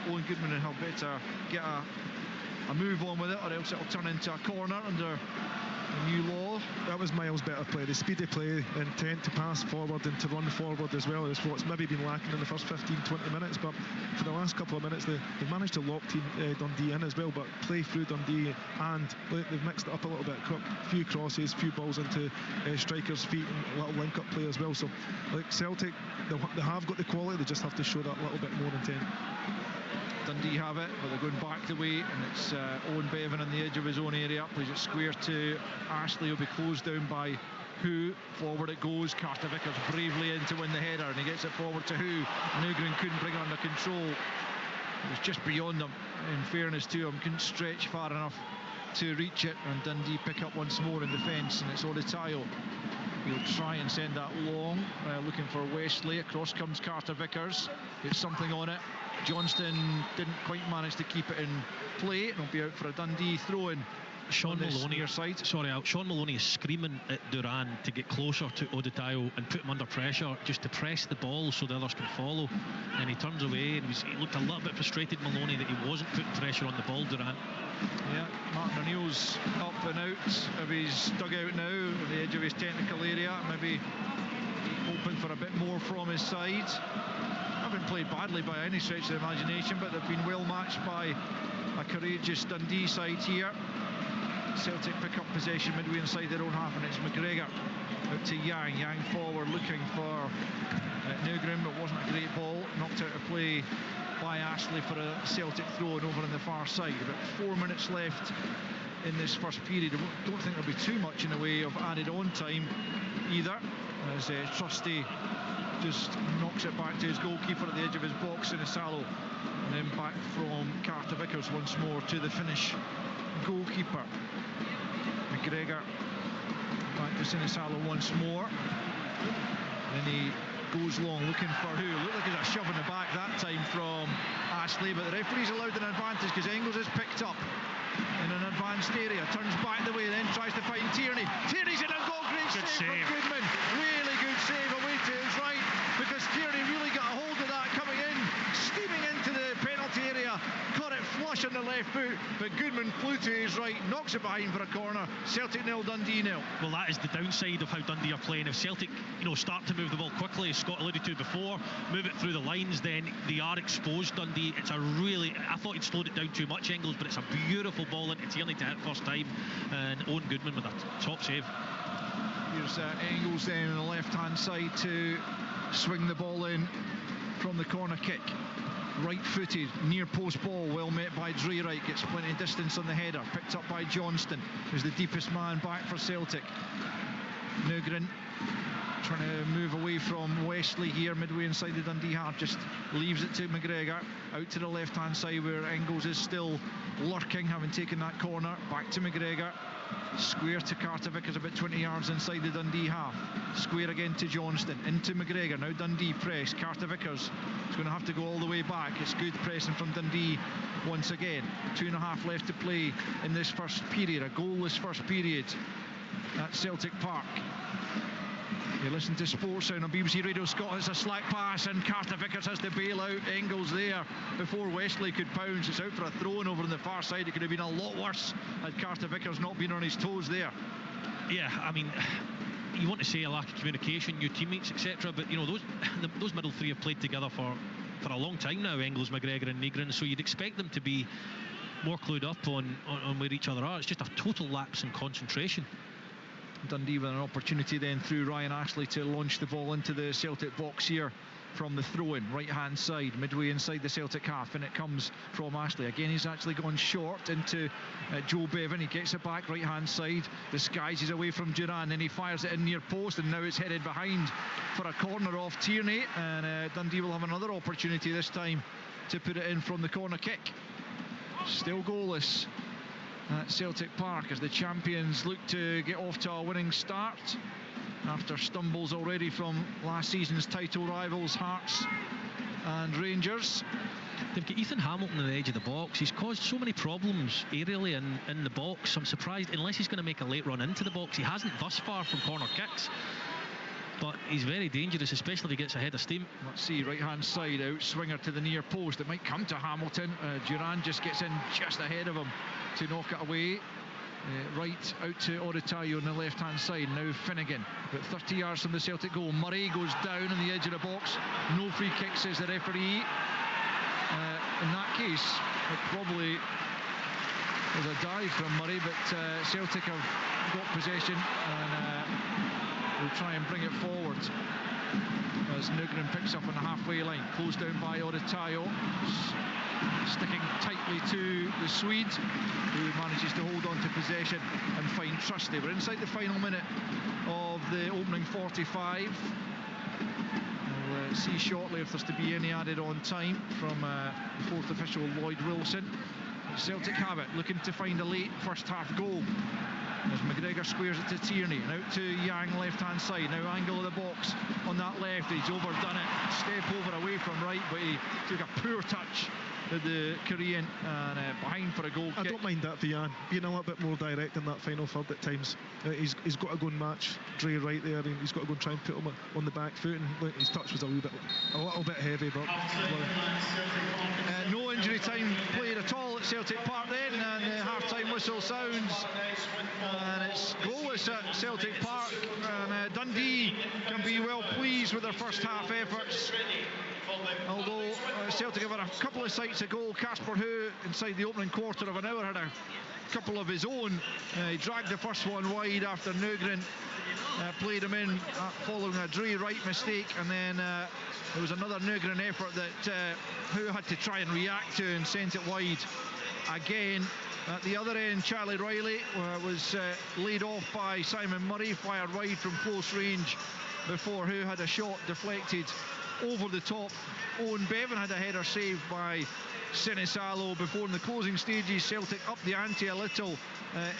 Owen Goodman will have better get a move on with it, or else it'll turn into a corner under the new law. that was Miles' better play, the speedy play, intent to pass forward and to run forward as well, is what's maybe been lacking in the first 15-20 minutes. But for the last couple of minutes they managed to lock Dundee in as well, but play through Dundee, and they've mixed it up a little bit. A few crosses, few balls into strikers' feet, and a little link-up play as well. So like Celtic, they have got the quality, they just have to show that little bit more intent. Dundee have it, but they're going back the way, and it's Owen Bevan on the edge of his own area, plays it square to Ashley. Will be closed down by Who. Forward it goes. Carter Vickers bravely in to win the header, and he gets it forward to Who. Nugren couldn't bring it under control. It was just beyond them, in fairness to him, couldn't stretch far enough to reach it, and Dundee pick up once more in defence, and it's Odetayo. He'll try and send that long, looking for Wesley. Across comes Carter Vickers, gets something on it. Johnston didn't quite manage to keep it in play, and will be out for a Dundee throw-in. Sean Maloney is screaming at Duran to get closer to Odetayo and put him under pressure, just to press the ball so the others can follow, and he turns away, and he looked a little bit frustrated, Maloney, that he wasn't putting pressure on the ball, Duran. Yeah, Martin O'Neill's up and out of his dugout now, at the edge of his technical area, maybe hoping for a bit more from his side. Haven't played badly by any stretch of the imagination, but they've been well matched by a courageous Dundee side here. Celtic pick up possession midway inside their own half, and it's McGregor out to Yang forward looking for Nugren, but wasn't a great ball, knocked out of play by Ashley for a Celtic throw-in over on the far side. About 4 minutes left in this first period. I don't think there'll be too much in the way of added on time either, as Trusty just knocks it back to his goalkeeper at the edge of his box, Sinisalo, and then back from Carter Vickers once more to the Finnish goalkeeper. McGregor back to Sinisalo once more, and he goes long looking for Who. Looked like he's a shove in the back that time from Ashley, but the referee's allowed an advantage because Engels is picked up in an advanced area, turns back the way, then tries to find Tierney. Tierney's in a goal. Great save from Goodman. Really good save away to his right, because Tierney really got a hold of that coming in, steaming into the penalty area, caught it flush on the left foot, but Goodman flew to his right, knocks it behind for a corner. Celtic 0, Dundee 0. Well, that is the downside of how Dundee are playing. If Celtic, start to move the ball quickly, as Scott alluded to before, move it through the lines, then they are exposed. Dundee, I thought he'd slowed it down too much, Engels, but it's a beautiful ball into Tierney to hit first time, and Owen Goodman with a top save. Here's Engels then on the left hand side to swing the ball in from the corner kick. Right footed, near post ball, well met by Dreyright, gets plenty of distance on the header, picked up by Johnston, who's the deepest man back for Celtic. Nugren trying to move away from Wesley here midway inside the Dundee half, just leaves it to McGregor out to the left hand side where Engels is still lurking, having taken that corner. Back to McGregor, square to Carter Vickers about 20 yards inside the Dundee half, square again to Johnston, into McGregor. Now Dundee press, Carter Vickers is going to have to go all the way back. It's good pressing from Dundee once again. 2.5 left to play in this first period, a goalless first period at Celtic Park. You listen to Sports Sound on BBC Radio Scotland. It's a slack pass, and Carter Vickers has to bail out Engels there before Wesley could pounce. It's out for a throw-in over on the far side. It could have been a lot worse had Carter Vickers not been on his toes there. Yeah, I mean, you want to say a lack of communication, new teammates, etc., but those middle three have played together for a long time now, Engels, McGregor and Nugren, so you'd expect them to be more clued up on where each other are. It's just a total lapse in concentration. Dundee with an opportunity then through Ryan Ashley to launch the ball into the Celtic box here from the throw-in, right hand side, midway inside the Celtic half, and it comes from Ashley. Again, he's actually gone short into Joe Bevan. He gets it back right hand side, disguises away from Duran, then he fires it in near post, and now it's headed behind for a corner off Tierney, and Dundee will have another opportunity this time to put it in from the corner kick. Still goalless at Celtic Park as the champions look to get off to a winning start after stumbles already from last season's title rivals Hearts and Rangers. They've got Ethan Hamilton on the edge of the box. He's caused so many problems aerially in the box. I'm surprised, unless he's going to make a late run into the box. He hasn't thus far from corner kicks, but he's very dangerous, especially if he gets ahead of steam. Let's see, right hand side out, swinger to the near post. It might come to Hamilton. Duran just gets in just ahead of him to knock it away. right out to Oratayo on the left hand side. Now Finnegan, about 30 yards from the Celtic goal. Murray goes down on the edge of the box. No free kick, says the referee. In that case, it probably was a dive from Murray, but Celtic have got possession and will try and bring it forward as Nugren picks up on the halfway line, closed down by Oratayo, sticking tightly to the Swede, who manages to hold on to possession and find Trusty. We're inside the final minute of the opening 45. We'll see shortly if there's to be any added on time from the fourth official, Lloyd Wilson. Celtic have it, looking to find a late first half goal as McGregor squares it to Tierney and out to Yang, left hand side. Now angle of the box on that left, he's overdone it, step over away from right, but he took a poor touch with the Korean and behind for a goal kick. I don't mind that for Jan, being a little bit more direct in that final third at times. He's got to go and match Dre right there, and he's got to go and try and put him on the back foot, and his touch was a little bit heavy, but no injury time played at all at Celtic Park then, and the half-time whistle sounds and it's goalless at Celtic Park, and Dundee can be well pleased with their first half efforts. Although Celtic have had a couple of sights of goal. Casper, who inside the opening quarter of an hour had a couple of his own, he dragged the first one wide after Nugren played him in following a Dre Wright mistake, and then there was another Nugren effort that who had to try and react to and sent it wide again. At the other end, Charlie Riley was laid off by Simon Murray, fired wide from close range before who had a shot deflected over the top. Owen Bevan had a header saved by Sinisalo before. In the closing stages, Celtic up the ante a little.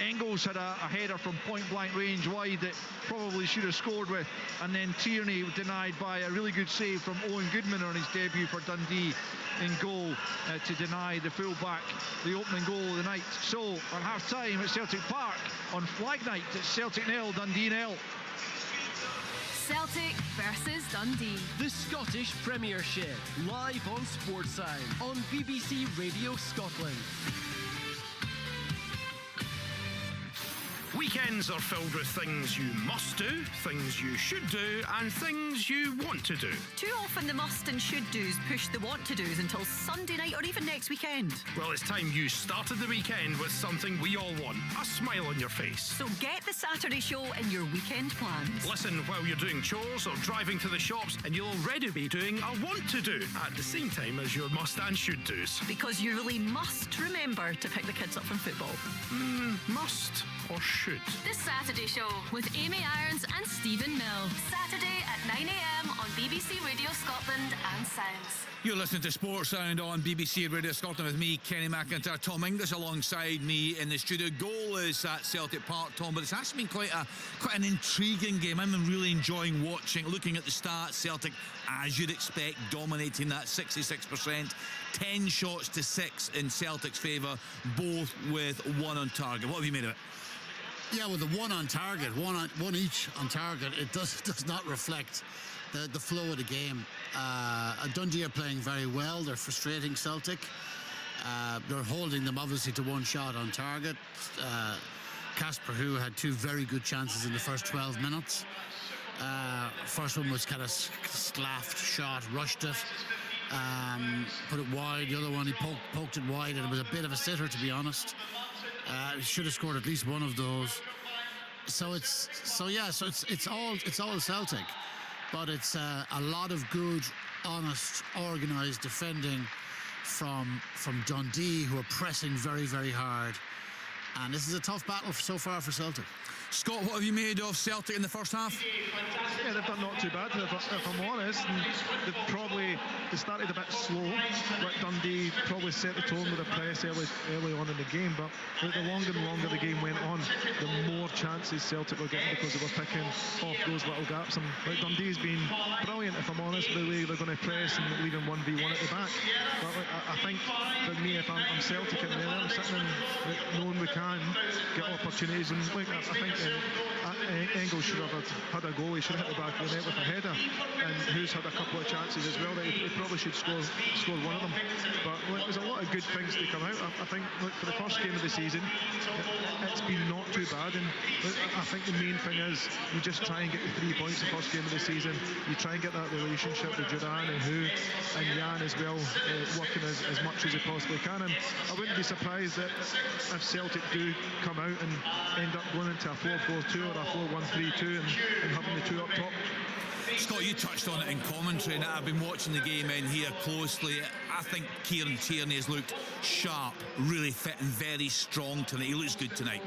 Engels had a header from point blank range wide that probably should have scored with, and then Tierney denied by a really good save from Owen Goodman on his debut for Dundee in goal to deny the full-back the opening goal of the night. So on half-time at Celtic Park on flag night, it's Celtic 0, Dundee 0. Celtic versus Dundee. The Scottish Premiership, live on Sportsound on BBC Radio Scotland. Weekends are filled with things you must do, things you should do, and things you want to do. Too often the must and should do's push the want to do's until Sunday night or even next weekend. Well, it's time you started the weekend with something we all want, a smile on your face. So get the Saturday show in your weekend plans. Listen while you're doing chores or driving to the shops, and you'll already be doing a want to do at the same time as your must and should do's. Because you really must remember to pick the kids up from football. Must or should? The Saturday Show with Amy Irons and Stephen Mill. Saturday at 9 a.m. on BBC Radio Scotland and Sounds. You're listening to Sports Sound on BBC Radio Scotland with me, Kenny McIntyre. Tom Inglis alongside me in the studio. Goal is at Celtic Park, Tom, but it's actually been quite an intriguing game. I'm really enjoying looking at the stats. Celtic, as you'd expect, dominating that 66%. 10 shots to 6 in Celtic's favour, both with one on target. What have you made of it? Yeah, with the one on target, one each on target, it does not reflect the flow of the game. Dundee are playing very well. They're frustrating Celtic. They're holding them obviously to one shot on target. Casper, who had two very good chances in the first 12 minutes. First one was kind of sclaffed shot, rushed it, put it wide. The other one, he poked it wide, and it was a bit of a sitter, to be honest. He should have scored at least one of those. So it's all Celtic, but it's a lot of good, honest, organised defending from Dundee, who are pressing very, very hard. And this is a tough battle so far for Celtic. Scott, what have you made of Celtic in the first half? Yeah, they've done not too bad, if I'm honest. And they started a bit slow, but Dundee probably set the tone with a press early on in the game. But the longer and longer the game went on, the more chances Celtic were getting because they were picking off those little gaps. And Dundee's been brilliant, if I'm honest, the way they're going to press and leaving 1v1 at the back. But I think for me, if I'm Celtic in there, I'm sitting in knowing we can get opportunities. And I think Engels should have had a goal. He should have hit the back of the net with a header, and who's had a couple of chances as well that he probably should score one of them. But look, there's a lot of good things to come out. I think, look, for the first game of the season, it's been not too bad, and look, I think the main thing is you just try and get the 3 points the first game of the season. You try and get that relationship with Duran and Jan as well, working as much as you possibly can. And I wouldn't be surprised that if Celtic do come out and end up going into a 4-4-2 or a 4-1-3-2 and having the two up top. Scott, you touched on it in commentary, and I've been watching the game in here closely. I think Kieran Tierney has looked sharp, really fit and very strong tonight. He looks good tonight.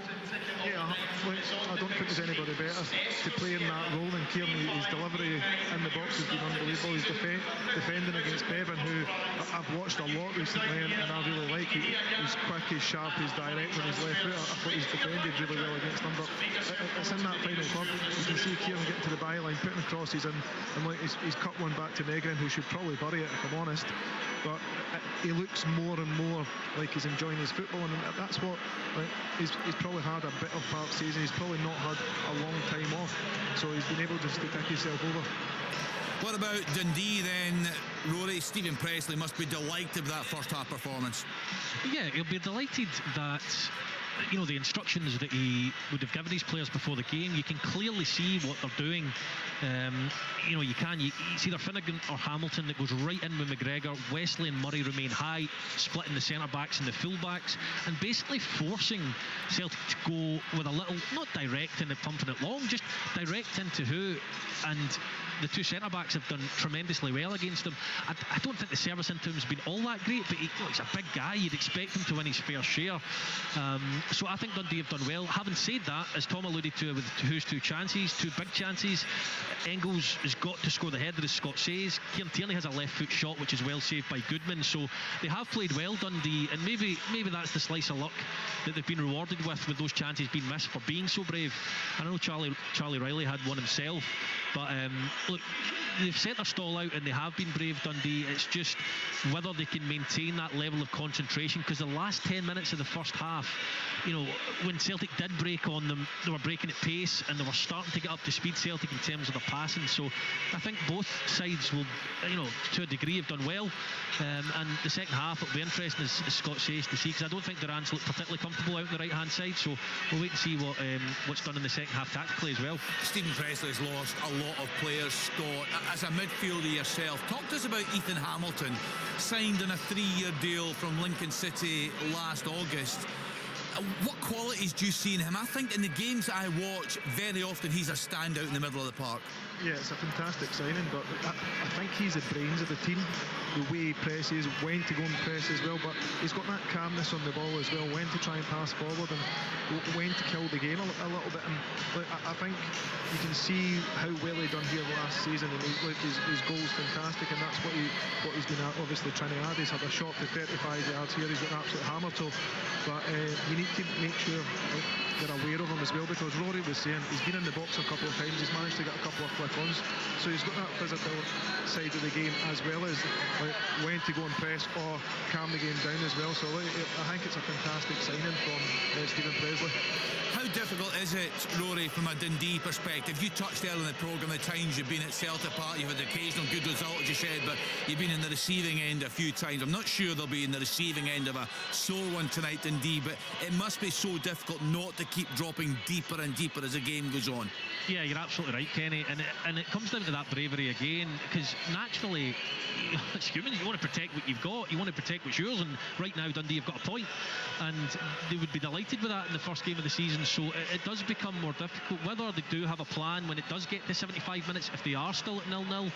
Yeah, I don't think there's anybody better to play in that role than Kieran. His delivery in the box has been unbelievable. He's defending against Bevan, who I've watched a lot recently, and I really like. He's quick, he's sharp, he's direct on his left foot. I thought he's defended really well against them, but it's in that final club. You can see Kieran getting to the byline, putting crosses in, and like he's cut one back to Negrin, who should probably bury it, if I'm honest. But he looks more and more like he's enjoying his football, and that's what, like, he's probably had a bit of part season. He's probably not had a long time off, so he's been able just to pick himself over. What about Dundee then, Rory? Stephen Pressley must be delighted with that first half performance. Yeah, he'll be delighted that, you know, the instructions that he would have given his players before the game, you can clearly see what they're doing. You know, you see either Finnegan or Hamilton that goes right in with McGregor. Wesley and Murray remain high, splitting the centre backs and the full backs, and basically forcing Celtic to go with a little, not direct and pumping it long, just direct into who. And the two centre backs have done tremendously well against him. I don't think the service into him has been all that great, but he's a big guy. You'd expect him to win his fair share. So I think Dundee have done well. Having said that, as Tom alluded to with who's two chances, two big chances, Engels has got to score the header, as Scott says. Kieran Tierney has a left foot shot which is well saved by Goodman, so they have played well, Dundee, and maybe that's the slice of luck that they've been rewarded with those chances being missed for being so brave. I know Charlie Riley had one himself, but look, they've set their stall out and they have been brave, Dundee. It's just whether they can maintain that level of concentration, because the last 10 minutes of the first half, you know, when Celtic did break on them, they were breaking at pace and they were starting to get up to speed, Celtic, in terms of the passing. So I think both sides will, you know, to a degree have done well, and the second half it'll be interesting, as Scott says, to see, because I don't think Duran's looked particularly comfortable out on the right hand side, so we'll wait and see what's done in the second half tactically as well. Stephen Presley's lost a lot of players, Scott. As a midfielder yourself, talk to us about Ethan Hamilton, signed on a 3-year deal from Lincoln City last August. What qualities do you see in him? I think in the games that I watch, very often he's a standout in the middle of the park. Yeah, it's a fantastic signing, but I think he's the brains of the team. The way he presses, when to go and press as well, but he's got that calmness on the ball as well, when to try and pass forward and when to kill the game a little bit. And I think you can see how well he done here last season, and his goal's fantastic, and that's what he's been obviously trying to add. He's had a shot to 35 yards here, he's got an absolute hammer toe, but you need to make sure they're aware of him as well, because Rory was saying he's been in the box a couple of times, he's managed to get a couple of flick-ons, so he's got that physical side of the game as well as when to go and press or calm the game down as well. So I think it's a fantastic signing from Stephen Presley. How difficult is it, Rory, from a Dundee perspective? You touched earlier in the programme the times you've been at Celtic Park, you've had occasional good results, you said, but you've been in the receiving end a few times. I'm not sure they'll be in the receiving end of a sore one tonight, Dundee, but it must be so difficult not to keep dropping deeper and deeper as the game goes on. Yeah, you're absolutely right, Kenny, and it comes down to that bravery again, because naturally, as humans, you want to protect what you've got, you want to protect what's yours, and right now Dundee have got a point, and they would be delighted with that in the first game of the season. So it does become more difficult, whether they do have a plan when it does get to 75 minutes, if they are still at 0-0,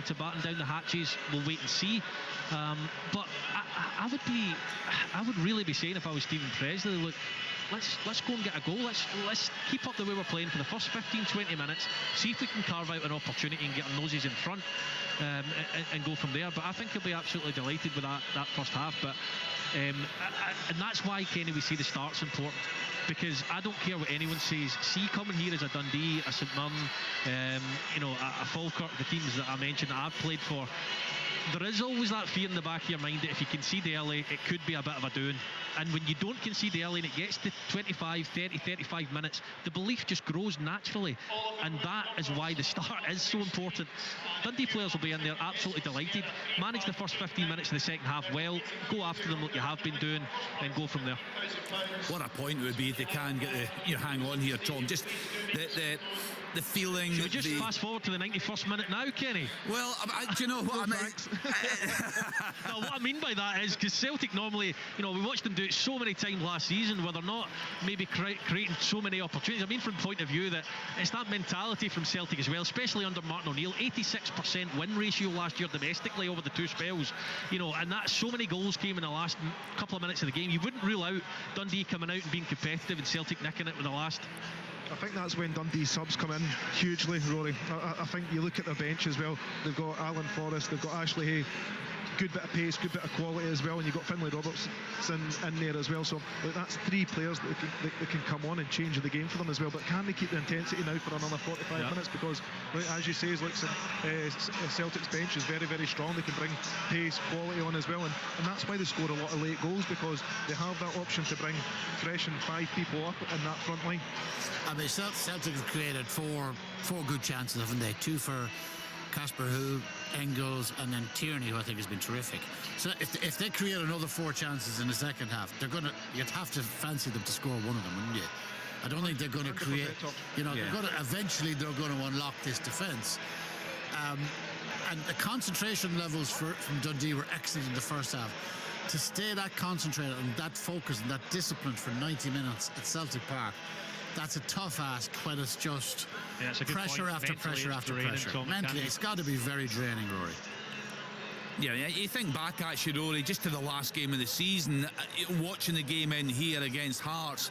to batten down the hatches. We'll wait and see, but I would really be saying, if I was Stephen Presley, look, let's go and get a goal. Let's keep up the way we're playing for the first 15-20 minutes, see if we can carve out an opportunity and get our noses in front, and go from there. But I think he'll be absolutely delighted with that first half. But and that's why, Kenny, we see the start's important, because I don't care what anyone says. See, coming here as a Dundee, a St Mirren, you know, a Falkirk, the teams that I mentioned that I've played for, there is always that fear in the back of your mind that if you concede early, it could be a bit of a doing. And when you don't concede early and it gets to 25, 30, 35 minutes, the belief just grows naturally. And that is why the start is so important. Dundee players will be in there absolutely delighted. Manage the first 15 minutes of the second half well, go after them like you have been doing, and go from there. What a point it would be if they can get the hang on here, Tom. Just the feeling. Should we just fast forward to the 91st minute now, Kenny? Well, do you know what I mean? No, what I mean by that is because Celtic normally, we watched them do it so many times last season where they're not maybe creating so many opportunities. I mean, from the point of view that it's that mentality from Celtic as well, especially under Martin O'Neill. 86% win ratio last year domestically over the two spells, and that so many goals came in the last couple of minutes of the game. You wouldn't rule out Dundee coming out and being competitive and Celtic nicking it with the last. I think that's when Dundee subs come in hugely, Rory. I think you look at their bench as well. They've got Alan Forrest, they've got Ashley Hay, good bit of pace, good bit of quality as well, and you've got Finlay Robertson in there as well. So that's three players that can come on and change the game for them as well. But can they keep the intensity now for another 45 minutes? Because, as you say, Celtic's bench is very, very strong. They can bring pace, quality on as well, and that's why they score a lot of late goals, because they have that option to bring fresh and 5 people up in that front line. I mean, Celtic have created four good chances, haven't they? 2 for Casper Hu, Engels, and then Tierney, who I think has been terrific. So if they create another 4 chances in the second half, you'd have to fancy them to score one of them, wouldn't you? I don't think they're going to create. Eventually they're going to unlock this defence. And the concentration levels from Dundee were excellent in the first half. To stay that concentrated and that focused and that disciplined for 90 minutes at Celtic Park, that's a tough ask when it's just pressure after pressure after pressure. Mentally, it's got to be very draining, Rory. Yeah, you think back actually, Rory, just to the last game of the season, watching the game in here against Hearts,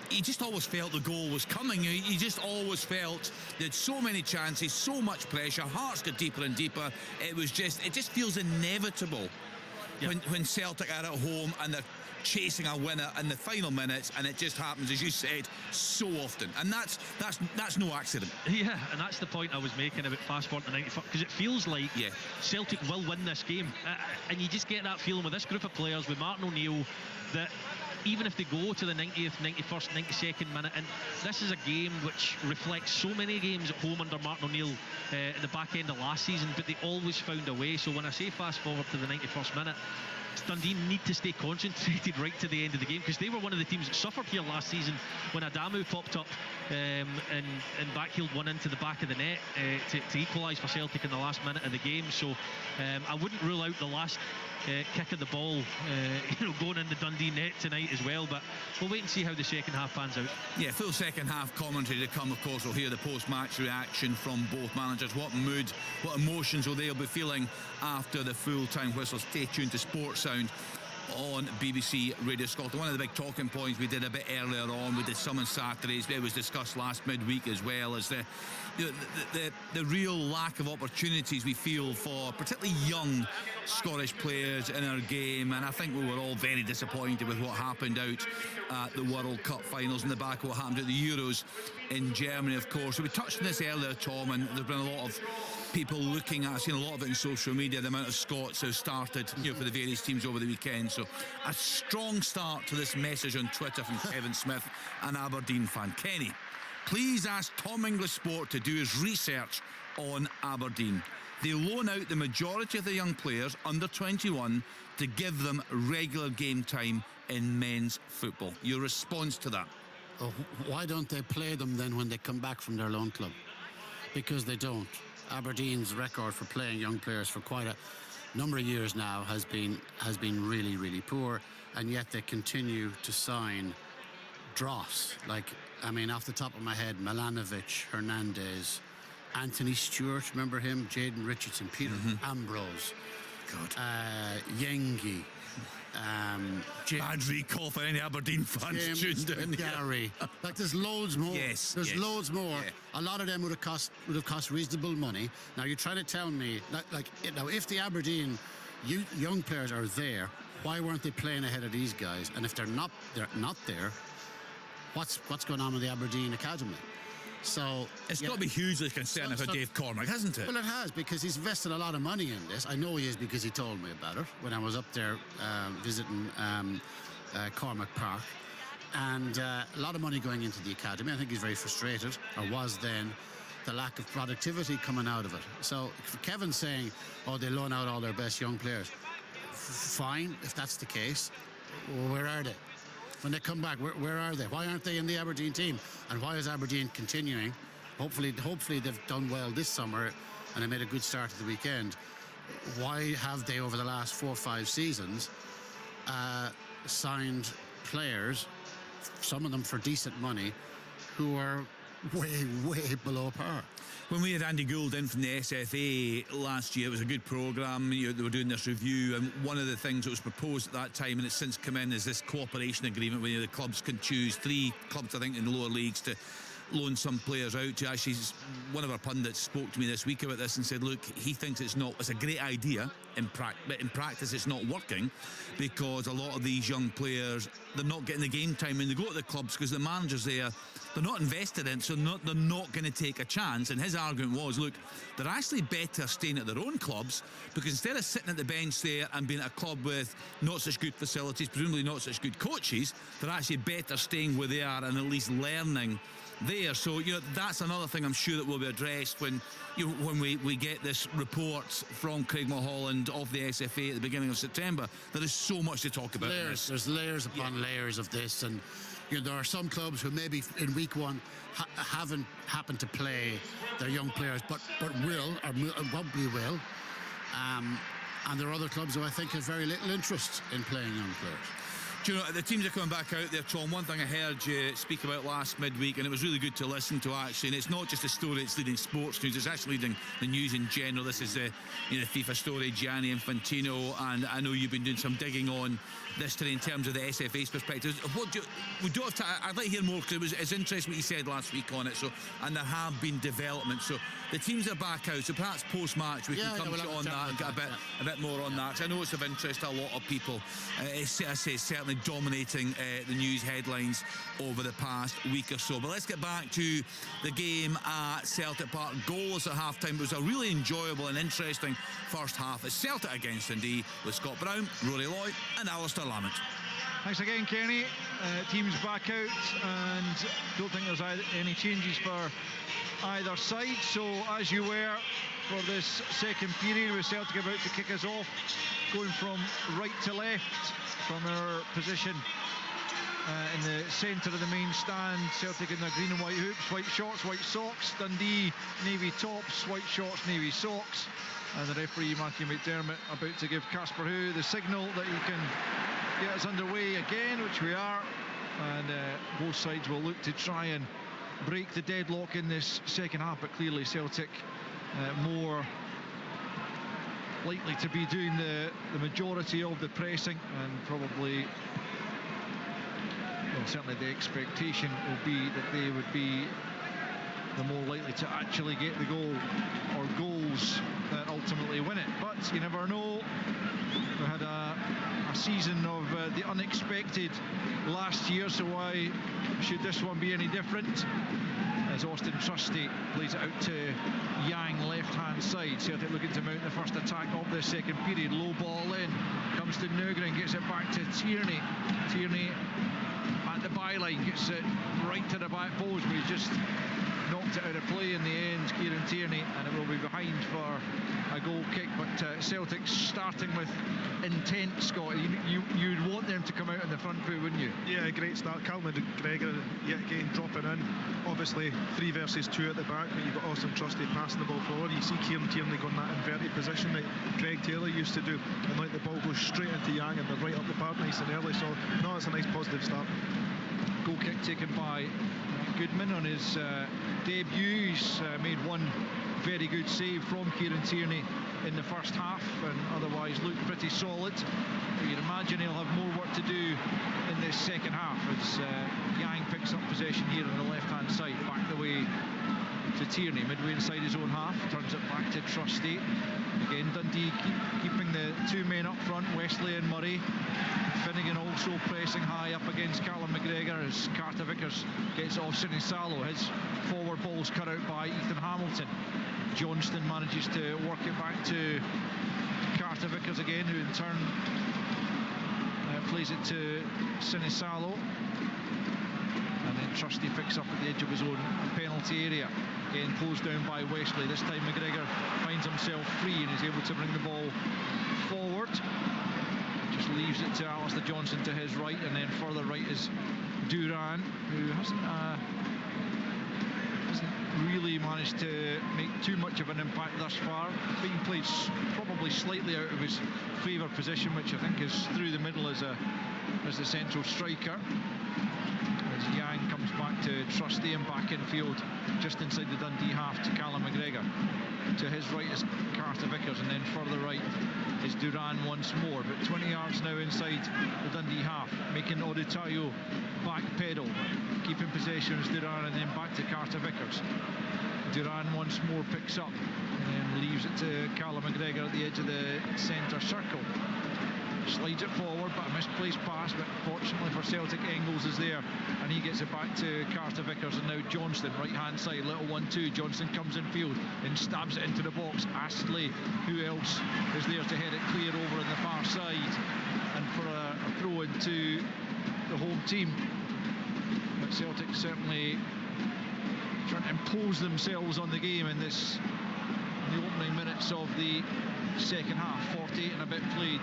you just always felt the goal was coming. You just always felt they had so many chances, so much pressure. Hearts got deeper and deeper. It just feels inevitable when Celtic are at home and they're chasing a winner in the final minutes, and it just happens, as you said, so often, and that's no accident. Yeah, and that's the point I was making about fast forward to 94, because it feels like Celtic will win this game, and you just get that feeling with this group of players, with Martin O'Neill, that even if they go to the 90th, 91st, 92nd minute, and this is a game which reflects so many games at home under Martin O'Neill in the back end of last season, but they always found a way. So when I say fast forward to the 91st minute, Dundee need to stay concentrated right to the end of the game, because they were one of the teams that suffered here last season when Adamu popped up and backheeled one into the back of the net to equalise for Celtic in the last minute of the game. So I wouldn't rule out the last kick of the ball going in the Dundee net tonight as well, but we'll wait and see how the second half pans out. Yeah, full second half commentary to come. Of course, we'll hear the post-match reaction from both managers. What mood, what emotions will they be feeling after the full-time whistle? Stay tuned to Sports Sound on BBC Radio Scotland. One of the big talking points we did a bit earlier on, we did some on Saturdays, it was discussed last midweek as well, as the real lack of opportunities we feel for particularly young Scottish players in our game, and I think we were all very disappointed with what happened out at the World Cup finals in the back of what happened at the Euros in Germany, of course. So we touched on this earlier, Tom, and there's been a lot of people looking at, I've seen a lot of it in social media, the amount of Scots who started for the various teams over the weekend. So a strong start to this message on Twitter from Kevin Smith, an Aberdeen fan. Kenny, please ask Tom English Sport to do his research on Aberdeen. They loan out the majority of the young players under 21 to give them regular game time in men's football. Your response to that? Oh, why don't they play them then when they come back from their loan club? Because they don't. Aberdeen's record for playing young players for quite a number of years now has been really, really poor, and yet they continue to sign dross. Like, I mean, off the top of my head, Milanovic, Hernandez, Anthony Stewart, remember him? Jaden Richardson, Peter Ambrose, Yengi, bad recall for any Aberdeen fans tuned in. Gary. Like, there's loads more. There's loads more. Yeah. A lot of them would have cost reasonable money. Now you're trying to tell me now if the Aberdeen young players are there, why weren't they playing ahead of these guys? And if they're not there, what's going on with the Aberdeen academy? So it's got to be hugely concerning for Dave Cormack, hasn't it? Well, it has, because he's invested a lot of money in this. I know he is, because he told me about it when I was up there visiting Cormack Park. And a lot of money going into the academy. I think he's very frustrated, or was then, the lack of productivity coming out of it. So for Kevin saying, oh, they loan out all their best young players, fine, if that's the case. Where are they? When they come back, where are they? Why aren't they in the Aberdeen team? And why is Aberdeen continuing? Hopefully they've done well this summer and they made a good start to the weekend. Why have they, over the last 4 or 5 seasons, signed players, some of them for decent money, who are way below par? When we had Andy Gould in from the SFA last year, it was a good programme. They were doing this review, and one of the things that was proposed at that time, and it's since come in, is this cooperation agreement where the clubs can choose 3 clubs, I think, in the lower leagues to loan some players out to. Actually, one of our pundits spoke to me this week about this and said, look, he thinks it's a great idea but in practice it's not working, because a lot of these young players, they're not getting the game time when they go to the clubs, because the managers there, they're not invested in, so they're not going to take a chance. And his argument was, look, they're actually better staying at their own clubs, because instead of sitting at the bench there and being at a club with not such good facilities, presumably not such good coaches, they're actually better staying where they are and at least learning there. So that's another thing I'm sure that will be addressed when we get this report from Craig Mulholland of the SFA at the beginning of September. There is so much to talk about. There's layers upon layers of this, and there are some clubs who maybe in week 1 haven't happened to play their young players, but will, or probably will, and there are other clubs who I think have very little interest in playing young players. Do you know, the teams are coming back out there, Tom. One thing I heard you speak about last midweek, and it was really good to listen to, actually, and it's not just a story that's leading sports news, it's actually leading the news in general. This is the FIFA story, Gianni Infantino, and I know you've been doing some digging on this today in terms of the SFA's perspective. We don't have to, I'd like to hear more, because it's interesting what you said last week on it, and there have been developments. So the teams are back out, so perhaps post-match we can come on that and get a bit more on that, because I know it's of interest to a lot of people. It's certainly dominating the news headlines over the past week or so. But let's get back to the game at Celtic Park. Goalless at half-time. It was a really enjoyable and interesting first half. It's Celtic against Dundee with Scott Brown, Rory Lloyd and Alistair Lamont. Thanks again, Kenny. Teams back out, and don't think there's any changes for either side. So as you were for this second period, with Celtic about to kick us off, going from right to left from our position in the centre of the main stand. Celtic in their green and white hoops, white shorts, white socks. Dundee navy tops, white shorts, navy socks. And the referee, Matthew McDermott, about to give Casper Hu the signal that he can get us underway again, which we are. And both sides will look to try and break the deadlock in this second half, but clearly Celtic more likely to be doing the majority of the pressing, and probably, well, certainly the expectation will be that they would be the more likely to actually get the goal or goals that ultimately win it. But you never know. We had a season of the unexpected last year, so why should this one be any different? As Austin Trusty plays it out to Yang, left-hand side. Celtic looking to mount the first attack of the second period. Low ball in, comes to Nugren, gets it back to Tierney. Tierney at the byline, gets it right to the back post, but he's just knocked it out of play in the end, Kieran Tierney, and it will be behind for a goal kick. But Celtic starting with intent, Scott. You'd want them to come out on the front foot, wouldn't you? Yeah, great start. Calvin McGregor yet again dropping in. Obviously 3 versus 2 at the back, but you've got Austin Trusty passing the ball forward. You see Kieran Tierney going that inverted position that Greg Taylor used to do, and like the ball goes straight into Yang and they're right up the park nice and early. So no, it's a nice positive start. Goal kick taken by Goodman on his debut. He's made one very good save from Kieran Tierney in the first half, and otherwise looked pretty solid. But you'd imagine he'll have more work to do in this second half as Yang picks up possession here on the left-hand side, back the way to Tierney, midway inside his own half, turns it back to Trusty. Again, Dundee keeping the two men up front, Wesley and Murray. Finnegan also pressing high up against Callum McGregor as Carter Vickers gets off Sinisalo. His forward ball's cut out by Ethan Hamilton. Johnston manages to work it back to Carter Vickers again, who in turn plays it to Sinisalo. And then Trusty picks up at the edge of his own penalty area. Again closed down by Wesley. This time McGregor finds himself free and is able to bring the ball forward. Just leaves it to Alistair Johnson to his right, and then further right is Duran, who hasn't really managed to make too much of an impact thus far. Being played probably slightly out of his favourite position, which I think is through the middle as the central striker. As Yang comes back to Trusty and back in field just inside the Dundee half to Callum McGregor. To his right is Carter Vickers, and then further right is Duran once more. But 20 yards now inside the Dundee half, making Odutayo back pedal, keeping possession is Duran, and then back to Carter Vickers. Duran once more picks up and then leaves it to Callum McGregor at the edge of the centre circle. Slides it forward, but a misplaced pass, but fortunately for Celtic, Engels is there and he gets it back to Carter Vickers. And now Johnston, right hand side, little 1-2. Johnston comes in field and stabs it into the box. Astley, who else is there to head it clear over on the far side, and for a throw into the home team. But Celtic certainly trying to impose themselves on the game in the opening minutes of the second half. 48 and a bit played,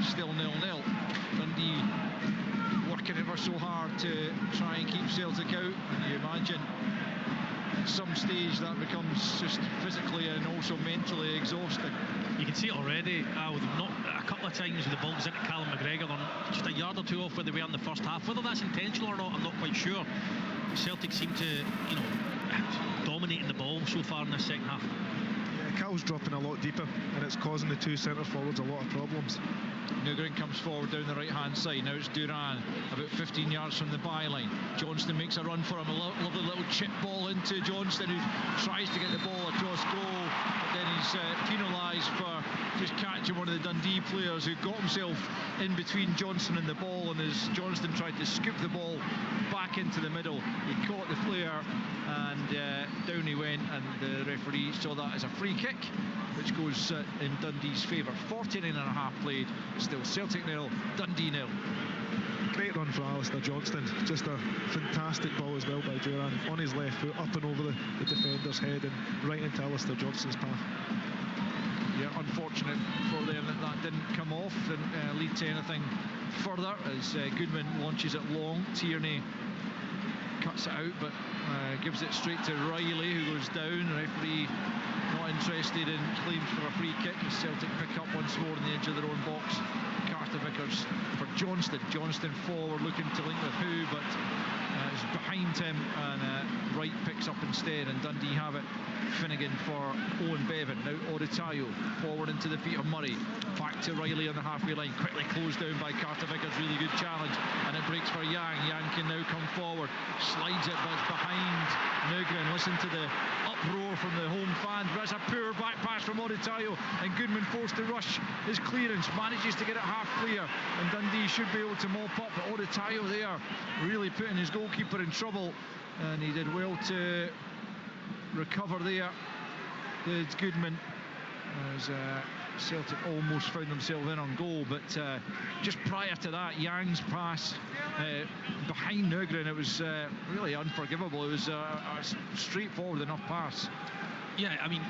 still 0-0. Dundee working ever so hard to try and keep Celtic out, and you imagine at some stage that becomes just physically and also mentally exhausting. You can see it already. With not a couple of times with the ball goes into Callum McGregor, they're just a yard or two off where they were in the first half. Whether that's intentional or not, I'm not quite sure. Celtic seem to, dominating the ball so far in this second half. Cal's dropping a lot deeper, and it's causing the two centre forwards a lot of problems. Nugent comes forward down the right hand side. Now it's Duran about 15 yards from the byline. Johnston makes a run for him, a lovely little chip ball into Johnston, who tries to get the ball across goal, but then he's penalised for just catching one of the Dundee players who got himself in between Johnston and the ball, and as Johnston tried to scoop the ball back into the middle, he caught the player and down he went, and the referee saw that as a free kick, which goes in Dundee's favour. 49 and a half played, still Celtic 0, Dundee 0. Great run for Alistair Johnston, just a fantastic ball as well by Duran, on his left foot, up and over the defender's head and right into Alistair Johnston's path. Yeah, unfortunate for them that didn't come off, didn't lead to anything further, as Goodman launches it long. Tierney cuts it out, but gives it straight to Riley, who goes down. The referee not interested in claims for a free kick, as Celtic pick up once more on the edge of their own box. Carter Vickers for Johnston. Johnston forward looking to link with who, but is behind him, and Wright picks up instead, and Dundee have it. Finnegan for Owen Bevan. Now Odutayo forward into the feet of Murray. Back to Riley on the halfway line. Quickly closed down by Carter Vickers. Really good challenge, and it breaks for Yang. Yang can now come forward. Slides it, but it's behind Nugent. Listen to the uproar from the home fans. That's a poor back pass from Odutayo, and Goodman forced to rush his clearance. Manages to get it half clear, and Dundee should be able to mop up. But Odutayo there really putting his goalkeeper in trouble, and he did well to recover there. Did Goodman, as Celtic almost found themselves in on goal, but just prior to that, Yang's pass behind Nugent, it was really unforgivable. It was a straightforward enough pass. Yeah, I mean,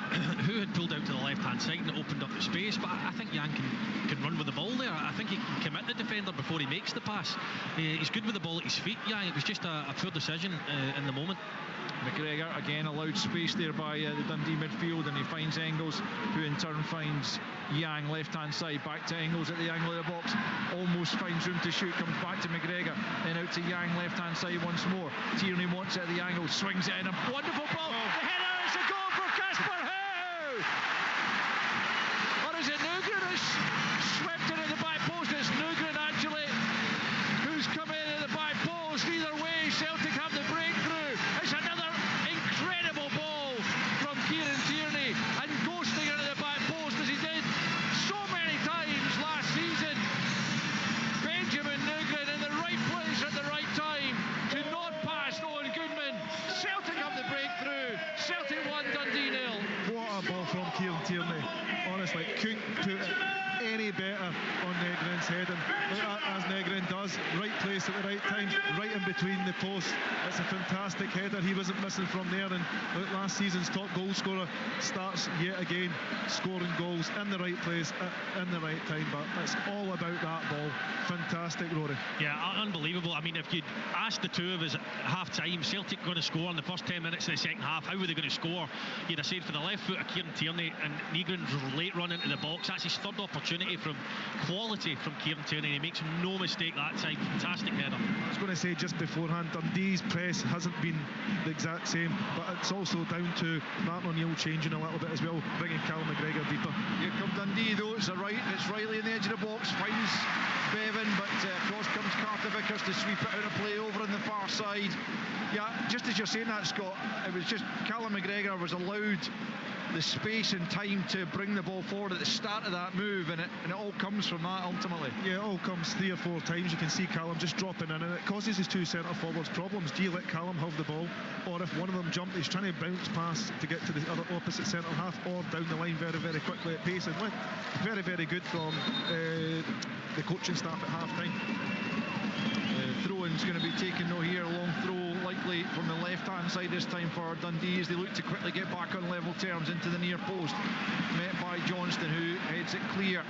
who had pulled out to the left-hand side and opened up the space, but I think Yang can run with the ball there. I think he can commit the defender before he makes the pass. He's good with the ball at his feet, Yang. It was just a poor decision in the moment. McGregor again allowed space there by the Dundee midfield, and he finds Engels, who in turn finds Yang left-hand side. Back to Engels at the angle of the box, almost finds room to shoot, comes back to McGregor, then out to Yang left-hand side once more. Tierney wants it at the angle, swings it in, a wonderful ball. The header is a goal for Casper Howe! Or is it Nugent who's swept into the back post? It's Nugent actually who's come in at the back post. Either way, Celtic have the breakthrough. It's another incredible ball 1, Dundee 0. What a ball from Kieran Tierney. Honestly, couldn't put it any better on Negrin's head, and as Negrin does, right place at the right time, right in between the posts. It's a fantastic header. He wasn't missing from there, and last season's top goal scorer starts yet again scoring goals in the right place in the right time. But it's all about that ball. Fantastic, Rory. Yeah, unbelievable. I mean, if you'd asked the two of us at half time, Celtic going to score in the first 10 minutes of the second half, how were they going to score? You'd have said for the left foot of Kieran Tierney, and Negrin's late run into the box. That's his third opportunity from quality from Kieran Tierney. He makes no mistake that time. Fantastic header. I was going to say just beforehand, Dundee's press hasn't been the exact same, but it's also down to Martin O'Neill changing a little bit as well, bringing Callum McGregor deeper. Here come Dundee though. It's Riley in the edge of the box, finds Bevan, but across comes Carter Vickers to sweep it out of play over on the far side. Yeah, just as you're saying that, Scott, it was just Callum McGregor was allowed the space and time to bring the ball forward at the start of that move, and it all comes from that ultimately. Yeah, it all comes 3 or 4 times. You can see Callum just dropping in, and it causes his two centre forwards problems. Do you let Callum have the ball, or if one of them jump, he's trying to bounce past to get to the other opposite centre half or down the line very, very quickly at pace, and went very, very good from the coaching staff at half time. Throw-in's going to be taken though here, a long throw likely from the left hand side this time for Dundee as they look to quickly get back on level terms into the near post, met by Johnston, who heads it clear,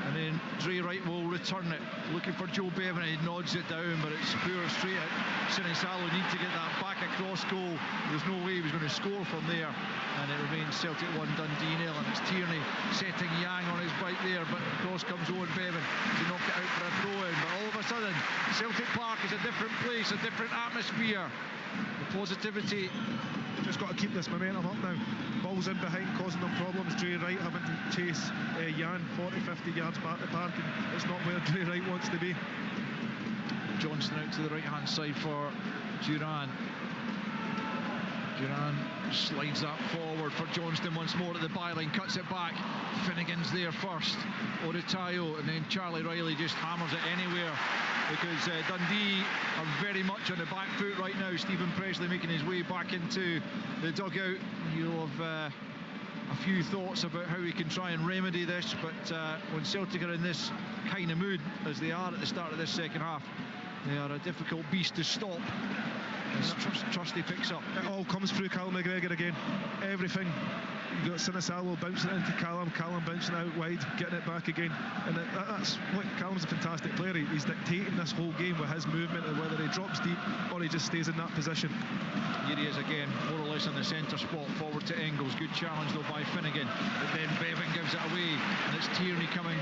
and then Dre Wright will return it, looking for Joe Bevan. He nods it down, but it's poor straight at Sinisalo. Need to get that back across goal. There's no way he was going to score from there, and it remains Celtic 1, Dundee 0, and it's Tierney setting Yang on his bike there, but across comes Owen Bevan to knock it out for a throw-in. But all of a sudden Celtic Park is a different place, a different atmosphere. The positivity, just got to keep this momentum up now. Balls in behind causing them problems. Dre Wright having to chase Jan 40-50 yards back to Park, and it's not where Dre Wright wants to be. Johnston out to the right hand side for Duran. Duran slides that forward for Johnston once more at the byline, cuts it back. Finnegan's there first, Oritayo, and then Charlie Riley just hammers it anywhere, because Dundee are very much on the back foot right now. Stephen Presley making his way back into the dugout. You'll have a few thoughts about how we can try and remedy this, but when Celtic are in this kind of mood as they are at the start of this second half, they are a difficult beast to stop. Trusty picks up. It all comes through Callum McGregor again. Everything. You've got Sinisalo bouncing it into Callum bouncing out wide, getting it back again. And that's what Callum's a fantastic player. He's dictating this whole game with his movement, and whether he drops deep or he just stays in that position. Here he is again, more or less in the centre spot, forward to Engels. Good challenge though by Finnegan, but then Bevan gives it away, and it's Tierney coming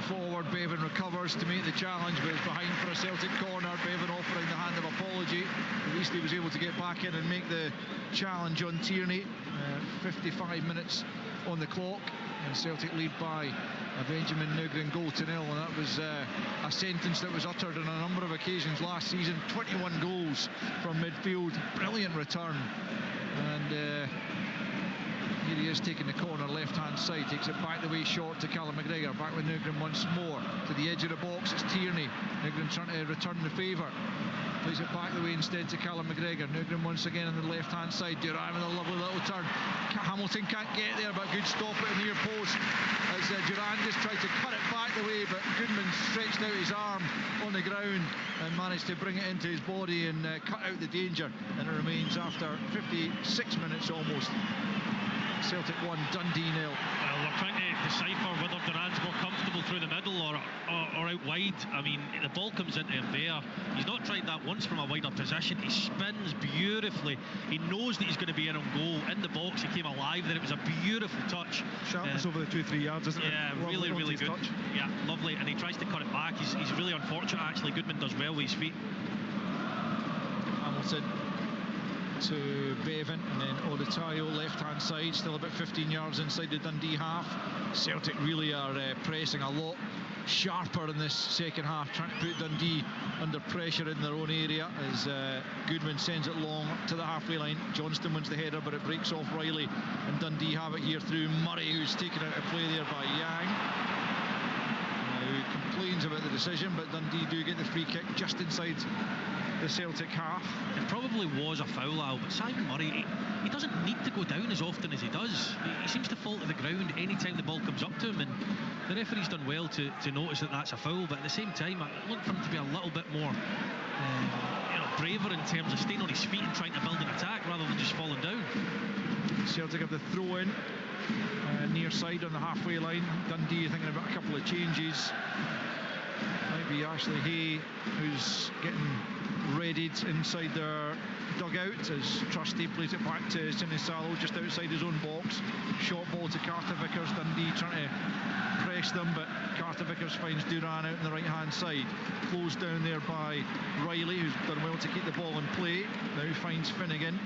forward. Bevan recovers to make the challenge, but it's behind for a Celtic corner. Bevan offering the hand of apology. At least he was able to get back in and make the challenge on Tierney. 55 minutes on the clock, and Celtic lead by a Benjamin Nugren goal to 0, and that was a sentence that was uttered on a number of occasions last season. 21 goals from midfield, brilliant return, and here he is taking the corner left hand side, takes it back the way short to Callum McGregor, back with Nugren once more to the edge of the box. It's Tierney. Nugren trying to return the favour, plays it back the way instead to Callum McGregor. Nugren once again on the left hand side. Duran with a lovely little turn. Hamilton can't get there, but good stop at the near post as Duran just tried to cut it back the way, but Goodman stretched out his arm on the ground and managed to bring it into his body and cut out the danger, and it remains after 56 minutes almost. Celtic 1, Dundee 0. Well, we're trying to decipher whether Duran's more comfortable through the middle or out wide. I mean, the ball comes into him there. He's not tried that once from a wider position. He spins beautifully. He knows that he's going to be in on goal. In the box, he came alive there. It was a beautiful touch. Sharpness over the 2-3 yards, isn't it? Yeah, really good. Touch. Yeah, lovely. And he tries to cut it back. He's really unfortunate, actually. Goodman does well with his feet. Hamilton to Bevan, and then Oritayo left hand side, still about 15 yards inside the Dundee half. Celtic really are pressing a lot sharper in this second half, trying to put Dundee under pressure in their own area as Goodman sends it long to the halfway line. Johnston wins the header, but it breaks off Riley, and Dundee have it here through Murray, who's taken out of play there by Yang. Now, he complains about the decision, but Dundee do get the free kick just inside the Celtic half. It probably was a foul, Al, but Simon Murray, he doesn't need to go down as often as he does. He seems to fall to the ground any time the ball comes up to him, and the referee's done well to notice that that's a foul, but at the same time, I look for him to be a little bit more braver in terms of staying on his feet and trying to build an attack rather than just falling down. Celtic have the throw in near side on the halfway line. Dundee thinking about a couple of changes. Might be Ashley Hay who's getting readied inside their dugout as Trusty plays it back to Sinisalo just outside his own box. Short ball to Carter Vickers. Dundee trying to press them, but Carter Vickers finds Duran out on the right hand side. Closed down there by Riley, who's done well to keep the ball in play. Now finds Finnegan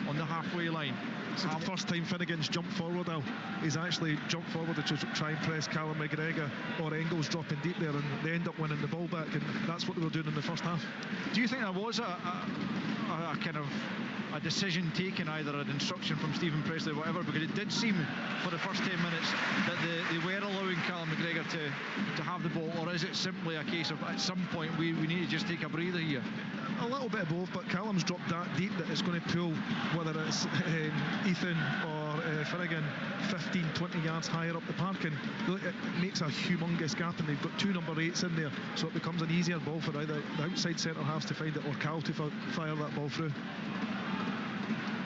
on the halfway line. It's the first time Finnegan's jumped forward now. He's actually jumped forward to try and press Callum McGregor or Engels dropping deep there, and they end up winning the ball back, and that's what they were doing in the first half. Do you think there was a kind of a decision taken, either an instruction from Stephen Presley or whatever, because it did seem for the first 10 minutes that they were allowing Callum McGregor to have the ball, or is it simply a case of at some point we need to just take a breather here? A little bit of both, but Callum's dropped that deep that it's going to pull, whether it's Ethan or Finnegan 15-20 yards higher up the park, and it makes a humongous gap, and they've got 2 number 8s in there, so it becomes an easier ball for either the outside centre halves to find it or Cal to fire that ball through.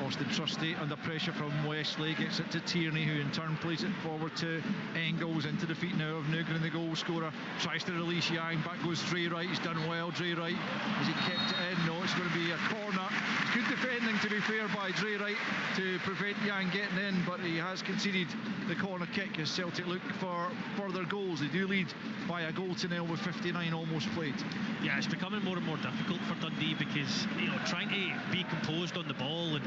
Austin Trusty under pressure from Wesley, gets it to Tierney, who in turn plays it forward to Engels, into the feet now of Nugent, the goal scorer. Tries to release Yang, back goes Dre Wright. He's done well, Dre Wright. Has he kept it in? No, it's going to be a corner. It's good defending, to be fair, by Dre Wright to prevent Yang getting in, but he has conceded the corner kick as Celtic look for further goals. They do lead by a goal to nil with 59 almost played. Yeah, it's becoming more and more difficult for Dundee because, trying to be composed on the ball and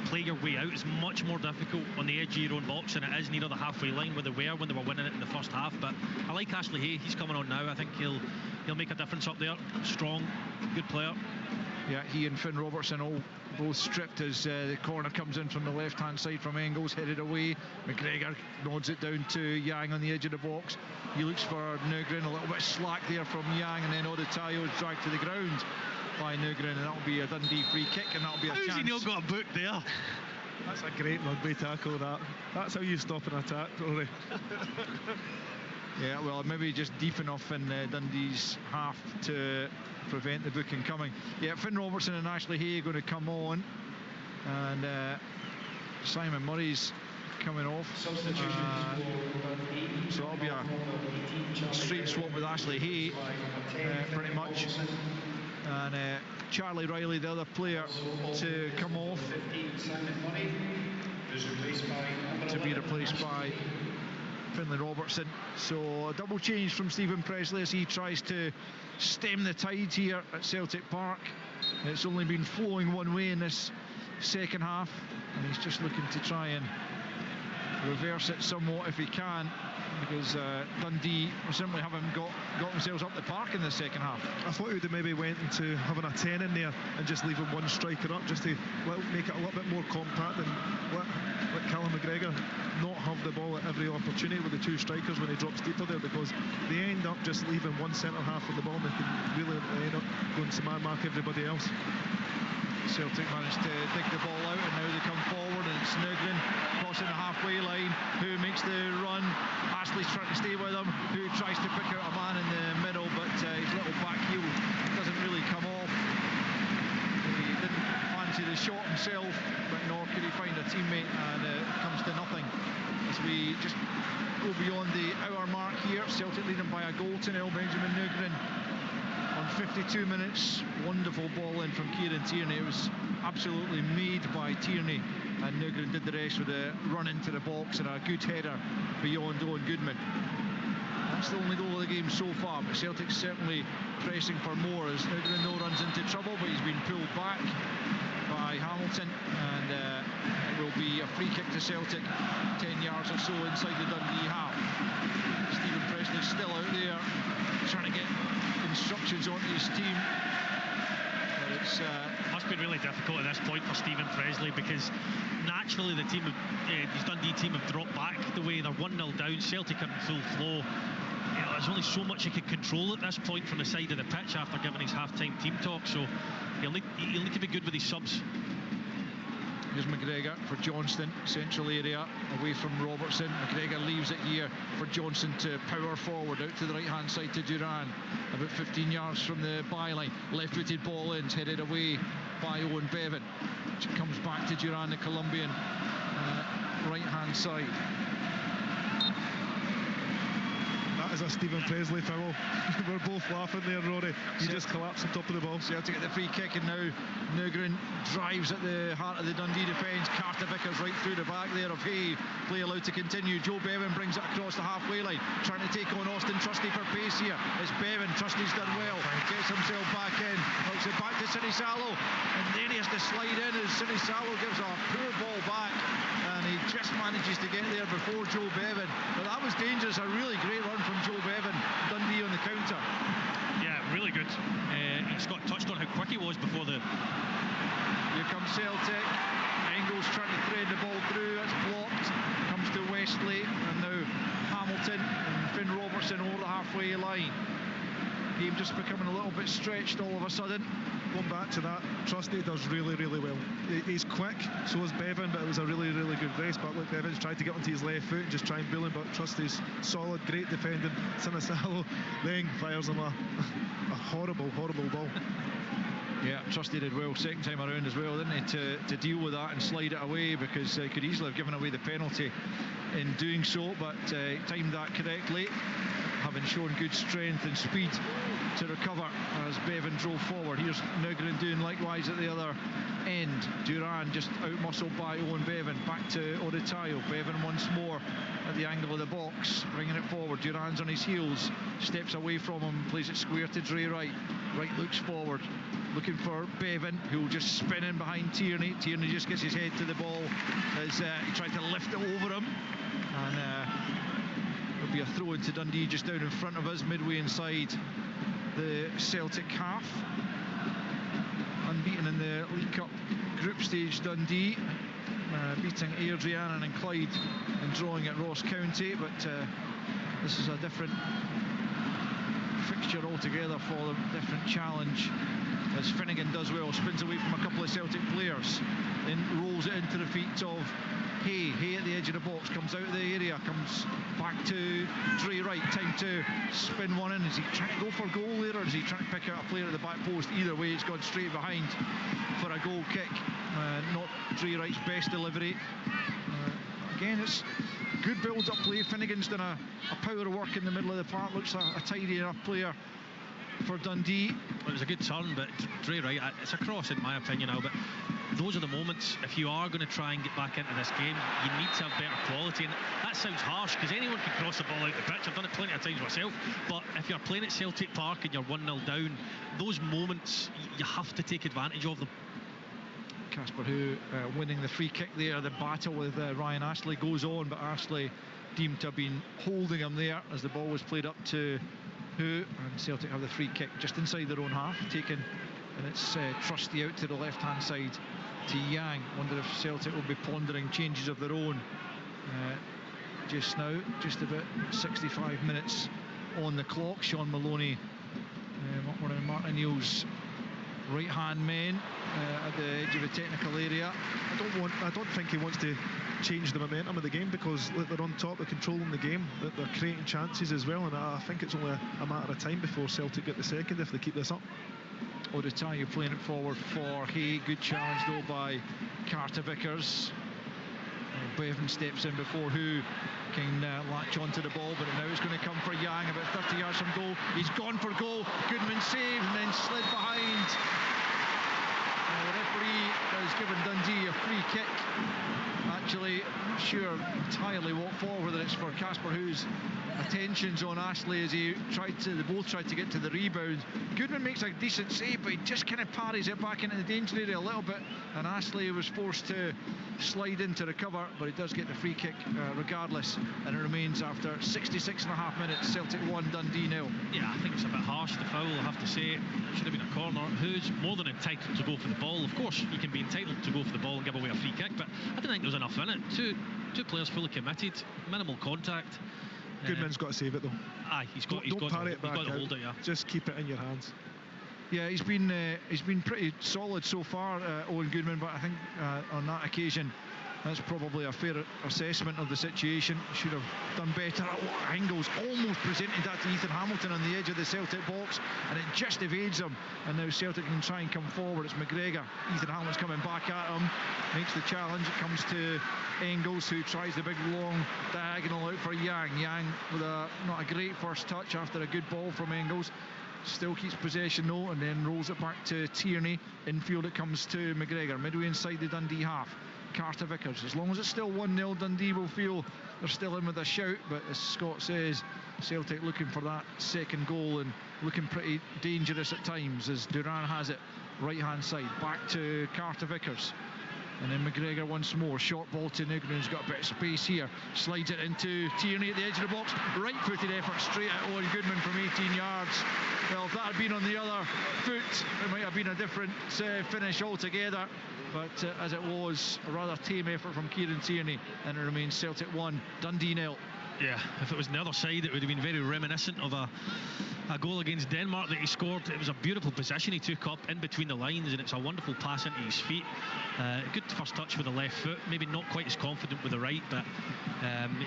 play your way out is much more difficult on the edge of your own box than it is near the halfway line where they were when they were winning it in the first half. But I like Ashley Hay. He's coming on now. I think he'll make a difference up there. Strong, good player. Yeah, he and Finn Robertson both stripped as the corner comes in from the left hand side from Engels, headed away. McGregor nods it down to Yang on the edge of the box. He looks for Nugren, a little bit slack there from Yang, and then Odetayo is dragged to the ground by Nugren, and that'll be a Dundee free kick, and that'll be a chance. How's he not got a book there? That's a great rugby tackle, that. That's how you stop an attack, Rory. Yeah, well, maybe just deep enough in Dundee's half to prevent the booking coming. Yeah, Finn Robertson and Ashley Hay are going to come on, and Simon Murray's coming off. So that'll be a straight swap with Ashley Hay, pretty much. And Charlie Riley, the other player, to come off, to be replaced by Finlay Robertson. So a double change from Stephen Presley as he tries to stem the tide here at Celtic Park. It's only been flowing one way in this second half, and he's just looking to try and reverse it somewhat if he can, because Dundee simply haven't got themselves up the park in the second half. I thought he would have maybe went into having a 10 in there and just leaving one striker up, just to make it a little bit more compact and let Callum McGregor not have the ball at every opportunity with the 2 strikers when he drops deeper there, because they end up just leaving one centre half with the ball and they can really end up going to man mark everybody else. Celtic managed to dig the ball out, and now they come forward, and it's Nugren crossing the halfway line, who makes the run. Ashley's trying to stay with him, who tries to pick out a man in the middle, but his little back heel doesn't really come off. He didn't fancy the shot himself, but nor could he find a teammate, and it comes to nothing as we just go beyond the hour mark here. Celtic leading by a goal to nil. Benjamin Nugren on 52 minutes, wonderful ball in from Kieran Tierney. It was absolutely made by Tierney, and Nugren did the rest with a run into the box and a good header beyond Owen Goodman. That's the only goal of the game so far, but Celtic's certainly pressing for more as Nugren though runs into trouble, but he's been pulled back by Hamilton, and it will be a free kick to Celtic 10 yards or so inside the Dundee half. Stephen Presley's still out there trying to get instructions onto his team, but it's must be really difficult at this point for Stephen Presley, because naturally the team, his Dundee team, have dropped back the way they're 1-0 down. Celtic are in full flow. There's only so much he can control at this point from the side of the pitch after giving his half-time team talk, so he'll need to be good with his subs. Here's McGregor for Johnston, central area, away from Robertson. McGregor leaves it here for Johnson to power forward, out to the right-hand side to Duran, about 15 yards from the byline. Left-footed ball in, headed away by Owen Bevan, which comes back to Duran, the Colombian, right-hand side. That is a Stephen Presley foul. We're both laughing there, Rory. He just collapsed on top of the ball. Celtic get the free kick, and now Nugren drives at the heart of the Dundee defence. Carter Vickers right through the back there of Hay. Play allowed to continue. Joe Bevan brings it across the halfway line, trying to take on Austin Trusty for pace here. It's Bevan. Trusty's done well. Gets himself back in. Knocks it back to City Sallow, and then he has to slide in as City Sallow gives a poor ball back, and he just manages to get there before Joe Bevan. But that was dangerous. A really great run from Joe Bevan. Dundee on the counter. Yeah, really good. Scott touched on how quick he was before the... Here comes Celtic. Engels trying to thread the ball through. It's blocked. Comes to Westley, and now Hamilton and Finn Robertson over the halfway line. Game just becoming a little bit stretched all of a sudden. Going back to that, Trusty does really, really well. He's quick, so is Bevan, but it was a really, really good race. But look, Bevan's tried to get onto his left foot and just try and bull him, but Trusty's solid, great defending. Sinisalo then fires him a horrible, horrible ball. Yeah, Trusty did well second time around as well, didn't he, to deal with that and slide it away, because he could easily have given away the penalty in doing so, but timed that correctly, having shown good strength and speed to recover as Bevan drove forward. Here's Nugren doing likewise at the other end. Duran just out-muscled by Owen Bevan. Back to Odetayo. Bevan once more at the angle of the box, bringing it forward. Duran's on his heels, steps away from him, plays it square to Dre Wright. Wright looks forward, looking for Bevan, who will just spin in behind Tierney. Tierney just gets his head to the ball as he tried to lift it over him, and there'll be a throw into Dundee just down in front of us, midway inside the Celtic half. Unbeaten in the League Cup group stage, Dundee, beating Airdrieannan and Clyde and drawing at Ross County, but this is a different fixture altogether for them, different challenge, as Finnegan does well, spins away from a couple of Celtic players, then rolls it into the feet of Hay. Hay at the edge of the box, comes out of the area, comes back to Dre Wright. Time to spin one in. Is he trying to go for goal there, or is he trying to pick out a player at the back post? Either way, it's gone straight behind for a goal kick. Not Dre Wright's best delivery. Again, it's good build-up play. Finnegan's done a power of work in the middle of the park. Looks like a tidy enough player for Dundee. Well, it was a good turn, but Dre Wright, it's a cross in my opinion now, but those are the moments, if you are going to try and get back into this game, you need to have better quality. And that sounds harsh, because anyone can cross the ball out the pitch. I've done it plenty of times myself, but if you're playing at Celtic Park and you're 1-0 down, those moments, you have to take advantage of them. Casper, who winning the free kick there. The battle with Ryan Astley goes on, but Astley deemed to have been holding him there as the ball was played up to and Celtic have the free kick just inside their own half, taken, and it's Trusty out to the left hand side to Yang. Wonder if Celtic will be pondering changes of their own just now. Just about 65 minutes on the clock. Sean Maloney, one of Martin Neal's right hand men at the edge of the technical area. I don't think he wants to change the momentum of the game, because they're on top, they're controlling the game, they're creating chances as well, and I think it's only a matter of time before Celtic get the second if they keep this up. Odetayo playing it forward for Hay. Good challenge though by Carter Vickers. Bevan steps in before who can latch onto the ball, but now it's going to come for Yang about 30 yards from goal. He's gone for goal. Goodman saved and then slid behind. The referee has given Dundee a free kick. Actually, I'm not sure entirely what for, whether it's for Casper, whose attention's on Astley as they both tried to get to the rebound. Goodman makes a decent save, but he just kind of parries it back into the danger area a little bit, and Astley was forced to slide in to recover, but he does get the free kick regardless, and it remains after 66.5 minutes. Celtic 1, Dundee 0. Yeah, I think it's a bit harsh, the foul, I have to say. It should have been a corner. Who's more than entitled to go for the ball? Of course, you can be entitled to go for the ball and give away a free kick, but I didn't think there was enough in it. Two players fully committed, minimal contact. Goodman's got to save it though. Aye, he's got parry it back to out. hold it, yeah. Just keep it in your hands. Yeah, he's been pretty solid so far, Owen Goodman, but I think on that occasion that's probably a fair assessment of the situation. Should have done better. Engels almost presented that to Ethan Hamilton on the edge of the Celtic box, and it just evades him, and now Celtic can try and come forward. It's McGregor. Ethan Hamilton's coming back at him, makes the challenge. It comes to Engels, who tries the big long diagonal out for Yang. Yang with not a great first touch after a good ball from Engels. Still keeps possession though, and then rolls it back to Tierney. Infield it comes to McGregor, midway inside the Dundee half. Carter Vickers. As long as it's still 1-0, Dundee will feel they're still in with a shout, but as Scott says, Celtic looking for that second goal and looking pretty dangerous at times, as Duran has it right hand side, back to Carter Vickers, and then McGregor once more. Short ball to Nugent, who's got a bit of space here, slides it into Tierney at the edge of the box. Right footed effort straight at Owen Goodman from 18 yards. Well, if that had been on the other foot, it might have been a different finish altogether, but as it was, a rather tame effort from Kieran Tierney, and it remains Celtic 1, Dundee 0. Yeah, if it was the other side, it would have been very reminiscent of a goal against Denmark that he scored. It was a beautiful possession he took up in between the lines, and it's a wonderful pass into his feet. Good first touch with the left foot, maybe not quite as confident with the right, but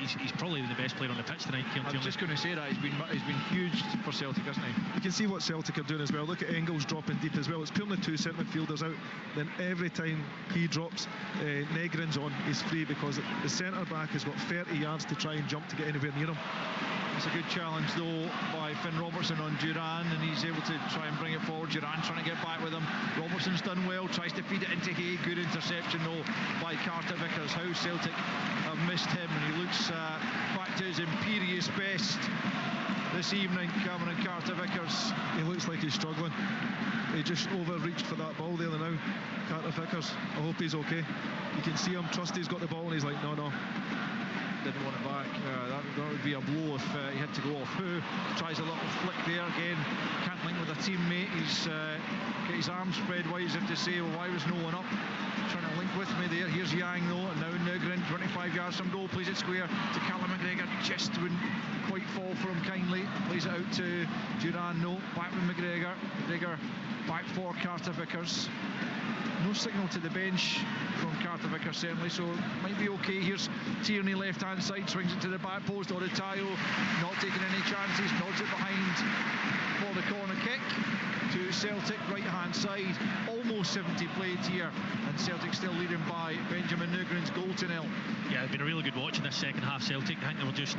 he's probably the best player on the pitch tonight. I was just going to say that he's been huge for Celtic, hasn't he? You can see what Celtic are doing as well. Look at Engels dropping deep as well. It's pulling the two centre midfielders out. Then every time he drops, Negrin's on. He's free because the centre back has got 30 yards to try and jump to get anywhere near him. It's a good challenge though by Finn Robertson on Duran, and he's able to try and bring it forward. Duran trying to get back with him. Robertson's done well, tries to feed it into Hay. Good interception though by Carter Vickers. How Celtic have missed him, and he looks back to his imperious best this evening, Cameron Carter Vickers. He looks like he's struggling. He just overreached for that ball there now, Carter Vickers. I hope he's okay. You can see him, Trusty's got the ball, and he's like, no. Didn't want it back. That would be a blow if he had to go off. Who tries a little flick there again, can't link with a teammate. He's got his arms spread wide as if to say, well, why was no one up trying to link with me there? Here's Yang though, and now Nugent, 25 yards from goal, plays it square to Callum McGregor, just wouldn't quite fall for him kindly, plays it out to Duran. No, back with McGregor back for Carter Vickers. No signal to the bench from Carter Vickers certainly, so it might be okay. Here's Tierney left hand side, swings it to the back post. Oritayo not taking any chances, nods it behind for the corner kick to Celtic right hand side. Almost 70 played here, and Celtic still leading by Benjamin Nugent's goal to 0. Yeah, it's been a really good watch in this second half. Celtic, I think they were just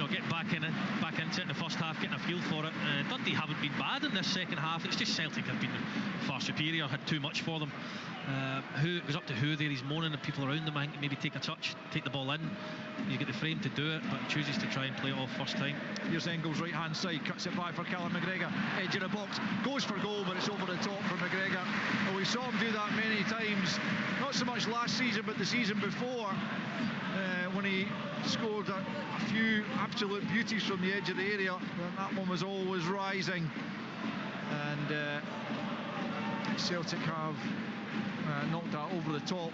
getting back into it in the first half, getting a feel for it. Dundee haven't been bad in this second half. It's just Celtic have been far superior, had too much for them. It was up to Who there, he's moaning at people around him. I think maybe take a touch, take the ball in. You get the frame to do it, but he chooses to try and play it off first time. Here's Engels right hand side, cuts it back for Callum McGregor, edge of the box, goes for goal, but it's over the top for McGregor. Well, we saw him do that many times, not so much last season but the season before, when he scored a few absolute beauties from the edge of the area. That one was always rising, and Celtic have knocked that over the top,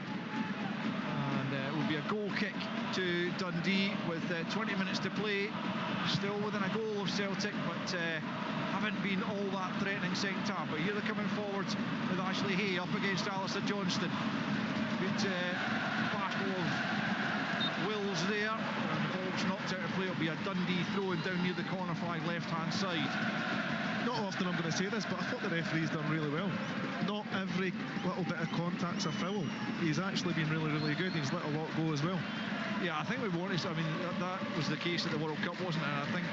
and it will be a goal kick to Dundee with 20 minutes to play. Still within a goal of Celtic, but haven't been all that threatening second half. But here they're coming forward with Ashley Hay up against Alistair Johnston. Good battle of wills there, and the ball's knocked out of play. It'll be a Dundee throw in down near the corner flag left hand side. Not often I'm going to say this, but I thought the referee's done really well. Not every little bit of contact's a foul. He's actually been really, really good. He's let a lot go as well. Yeah, I think we wanted. I mean, that was the case at the World Cup, wasn't it? And I think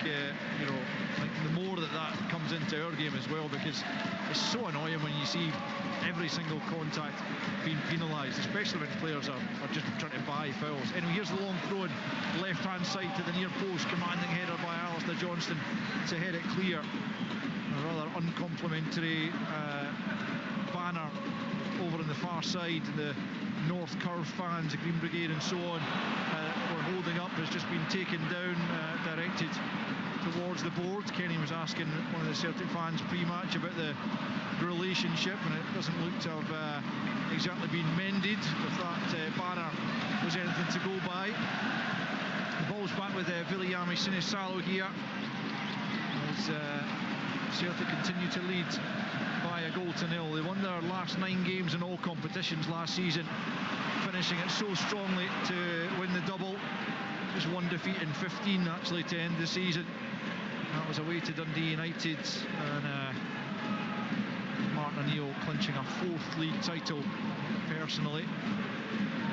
like the more that comes into our game as well, because it's so annoying when you see every single contact being penalised, especially when players are just trying to buy fouls. Anyway, here's the long throw in left hand side to the near post, commanding header by Alistair Johnston to head it clear. A rather uncomplimentary banner over on the far side. The North Curve fans, the Green Brigade and so on, were holding up, has just been taken down, directed towards the board. Kenny was asking one of the Celtic fans pre-match about the relationship, and it doesn't look to have exactly been mended if that banner was anything to go by. The ball's back with Viliami Sinisalo here as Celtic continue to lead 1-0. They won their last 9 games in all competitions last season, finishing it so strongly to win the double. Just one defeat in 15 actually to end the season. That was away to Dundee United, and Martin O'Neill clinching a 4th league title personally.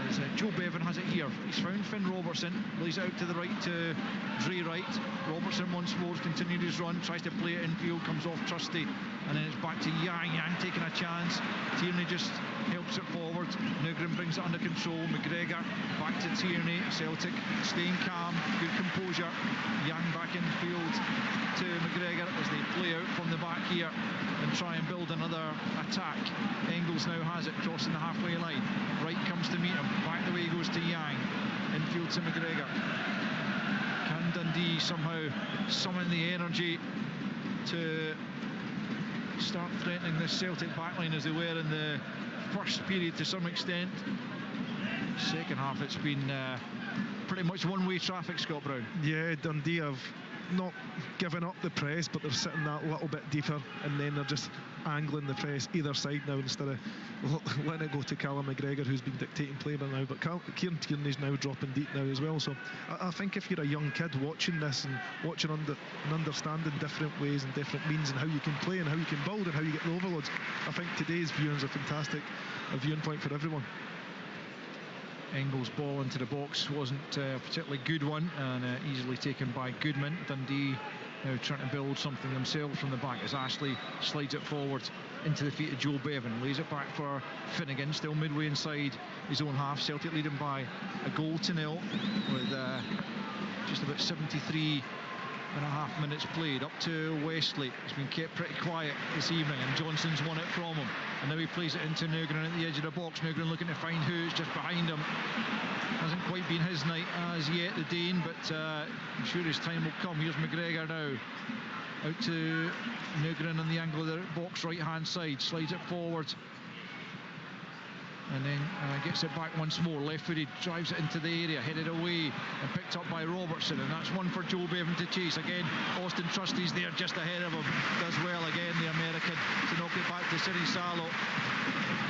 As Joe Bevan has it here. He's found Finn Robertson, lays it out to the right to Dre Wright. Robertson once more continued his run, tries to play it infield, comes off Trusty, and then it's back to Yang. Yang taking a chance. Tierney just helps it forward. Nugren brings it under control. McGregor back to Tierney. Celtic staying calm, good composure. Yang back in field to McGregor as they play out from the back here and try and build another attack. Engels now has it, crossing the halfway line. Wright comes to meet him. Back the way goes to Yang. Infield to McGregor. Can Dundee somehow summon the energy to start threatening this Celtic backline as they were in the first period to some extent? Second half it's been pretty much one-way traffic, Scott Brown. Yeah, Dundee have not given up the press, but they're sitting that little bit deeper, and then they're just angling the press either side now instead of letting it go to Callum McGregor, who's been dictating play by now. But Kieran Tierney's now dropping deep now as well. So I think if you're a young kid watching this and watching and understanding different ways and different means and how you can play and how you can build and how you get the overloads, I think today's viewing's a fantastic viewing point for everyone. Engels' ball into the box wasn't a particularly good one, and easily taken by Goodman. Dundee now trying to build something themselves from the back as Ashley slides it forward into the feet of Joe Bevan, lays it back for Finnegan, still midway inside his own half. Celtic leading by a 1-0 with just about 73.5 minutes played. Up to Wesley. He's been kept pretty quiet this evening, and Johnson's won it from him, and now he plays it into Nugren at the edge of the box. Nugren looking to find who's just behind him. Hasn't quite been his night as yet, the Dane, but I'm sure his time will come. Here's McGregor now, out to Nugren on the angle of the box right hand side, slides it forward and then gets it back once more, left-footed, drives it into the area, headed away and picked up by Robertson, and that's one for Joe Bevan to chase. Again, Austin Trusty's there just ahead of him, does well again, the American, to knock it back to Sinisalo.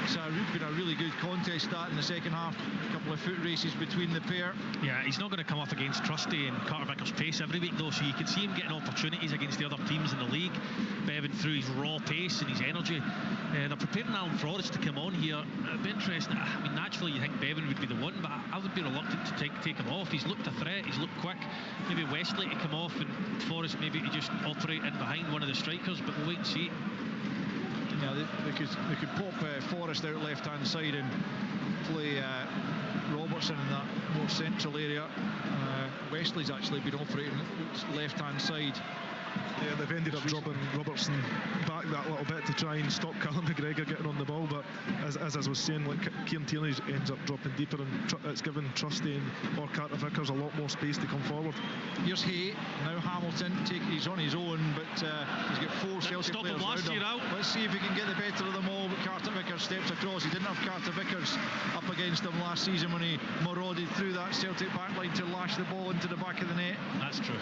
It's been a really good contest that in the second half. A couple of foot races between the pair. Yeah, he's not going to come up against Trusty and Carter Vickers' pace every week though, so you can see him getting opportunities against the other teams in the league. Bevan through his raw pace and his energy. They're preparing Alan Flores to come on here. It'd be interesting. I mean, naturally you think Bevan would be the one, but I would be reluctant to take him off. He's looked a threat, he's looked quick. Maybe Wesley to come off and Forrest maybe to just operate in behind one of the strikers, but we'll wait and see. Yeah, they could pop Forrest out left hand side and play Robertson in that more central area. Wesley's actually been operating left hand side. Yeah, they've ended up dropping Robertson back that little bit to try and stop Callum McGregor getting on the ball, but as I was saying, like, Kieran Tierney ends up dropping deeper, and it's given Trusty or Carter Vickers a lot more space to come forward. Here's Hay, now Hamilton, he's on his own, but he's got 4 Celtic players around him. Let's see if he can get the better of them all, but Carter Vickers steps across. He didn't have Carter Vickers up against him last season when he marauded through that Celtic backline to lash the ball into the back of the net. That's true.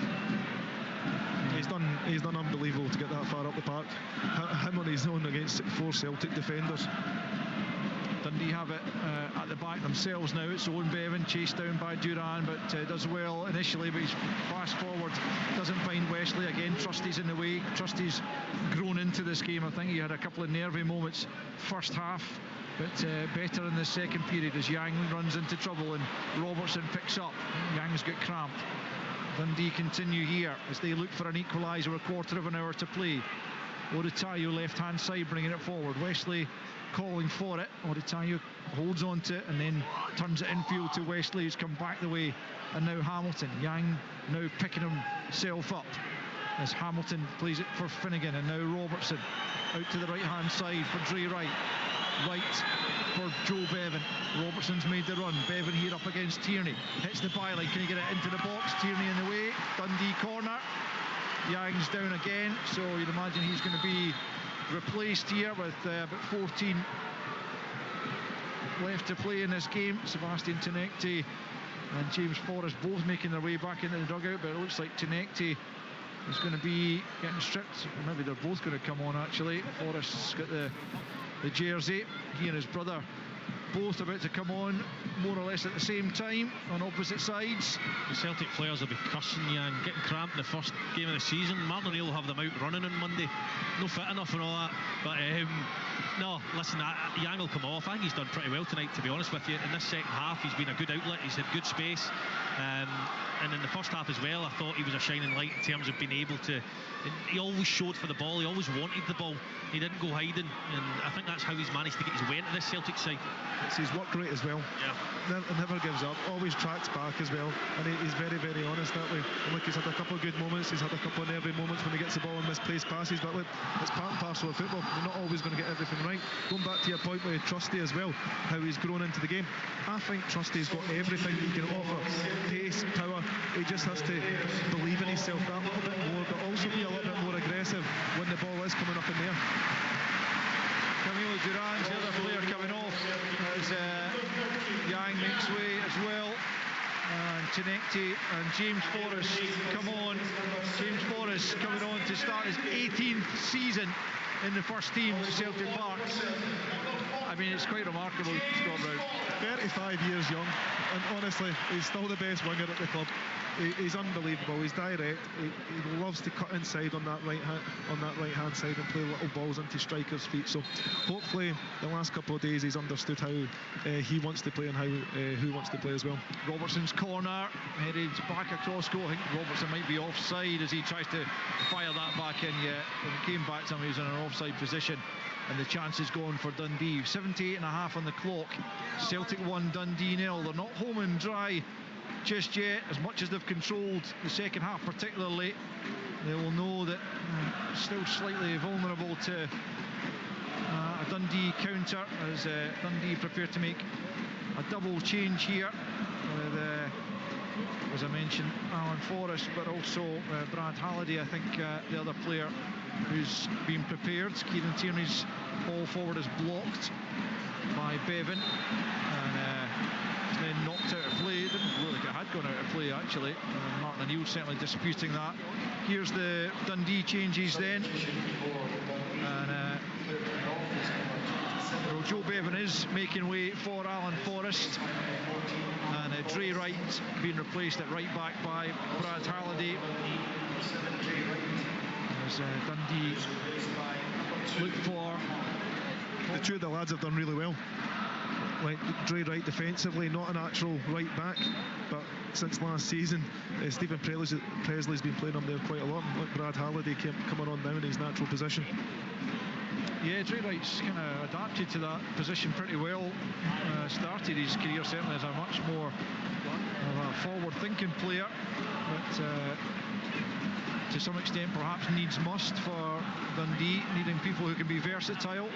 He's done unbelievable to get that far up the park. Him on his own against 4 Celtic defenders. Dundee have it at the back themselves now. It's Owen Bevan, chased down by Duran, but does well initially, but he's fast forward, doesn't find Wesley. Again, Trusty's in the way. Trusty's grown into this game. I think he had a couple of nervy moments first half, but better in the second period as Yang runs into trouble and Robertson picks up. Yang's got cramped. Dundee continue here as they look for an equaliser with a quarter of an hour to play. Odetayo left hand side bringing it forward. Wesley calling for it. Odetayo holds on to it and then turns it infield to Wesley, who's come back the way, and now Hamilton. Yang now picking himself up as Hamilton plays it for Finnegan, and now Robertson out to the right hand side for Dre Wright. Right for Joe Bevan. Robertson's made the run. Bevan here up against Tierney. Hits the byline. Can he get it into the box? Tierney in the way. Dundee corner. Yang's down again, so you'd imagine he's going to be replaced here with about 14 left to play in this game. Sebastian Tinekti and James Forrest both making their way back into the dugout, but it looks like Tinekti is going to be getting stripped. Maybe they're both going to come on actually. Forrest's got the jersey. He and his brother both about to come on more or less at the same time on opposite sides. The Celtic players will be cursing Yang, getting cramped in the first game of the season. Martin O'Neill will have them out running on Monday. No fit enough and all that. But no, listen, Yang will come off. I think he's done pretty well tonight, to be honest with you. In this second half, he's been a good outlet. He's had good space. And in the first half as well, I thought he was a shining light in terms of being able to. He always showed for the ball. He always wanted the ball. He didn't go hiding, and I think that's how he's managed to get his way into this Celtic side. It's his work rate as well. Yeah. Never gives up. Always tracks back as well, and he's very, very honest that way. And look, he's had a couple of good moments. He's had a couple of nervy moments when he gets the ball in misplaced passes. But look, it's part and parcel of football. You're not always going to get everything right. Going back to your point with Trusty as well, how he's grown into the game. I think Trusty's got everything he can offer. Pace, power. He just has to believe in himself that little bit more, but also be a little bit more aggressive when the ball is coming up in there. Camilo Duran's the other player coming off as Yang makes way as well. And Tinekti and James Forrest come on. James Forrest coming on to start his 18th season in the first team at Celtic Park. I mean, it's quite remarkable, Scott Brown. 35 years young, and honestly, he's still the best winger at the club. He's unbelievable. He's direct. He loves to cut inside on that right hand side and play little balls into strikers' feet. So hopefully, the last couple of days he's understood how he wants to play and how who wants to play as well. Robertson's corner headed back across goal. I think Robertson might be offside as he tries to fire that back in. Yet when it came back to him, he was in an offside position. And the chance is gone for Dundee. 78.5 on the clock. Celtic 1, Dundee 0. They're not home and dry just yet. As much as they've controlled the second half particularly, they will know that still slightly vulnerable to a Dundee counter as Dundee prepare to make a double change here with, as I mentioned, Alan Forrest, but also Brad Halliday, I think the other player who's been prepared. Kieran Tierney's ball forward is blocked by Bevan and is then knocked out of play. Didn't look like it had gone out of play actually. Martin O'Neill certainly disputing that. Here's the Dundee changes then, and well, Joe Bevan is making way for Alan Forrest, and Dre Wright being replaced at right back by Brad Halliday. As Dundee look for. The two of the lads have done really well. Like Dre Wright defensively, not a natural right back, but since last season, Stephen Presley's been playing him there quite a lot. Like Brad Halliday coming on now in his natural position. Yeah, Dre Wright's kind of adapted to that position pretty well. Started his career certainly as a much more of a forward-thinking player, but to some extent perhaps needs must for Dundee, needing people who can be versatile,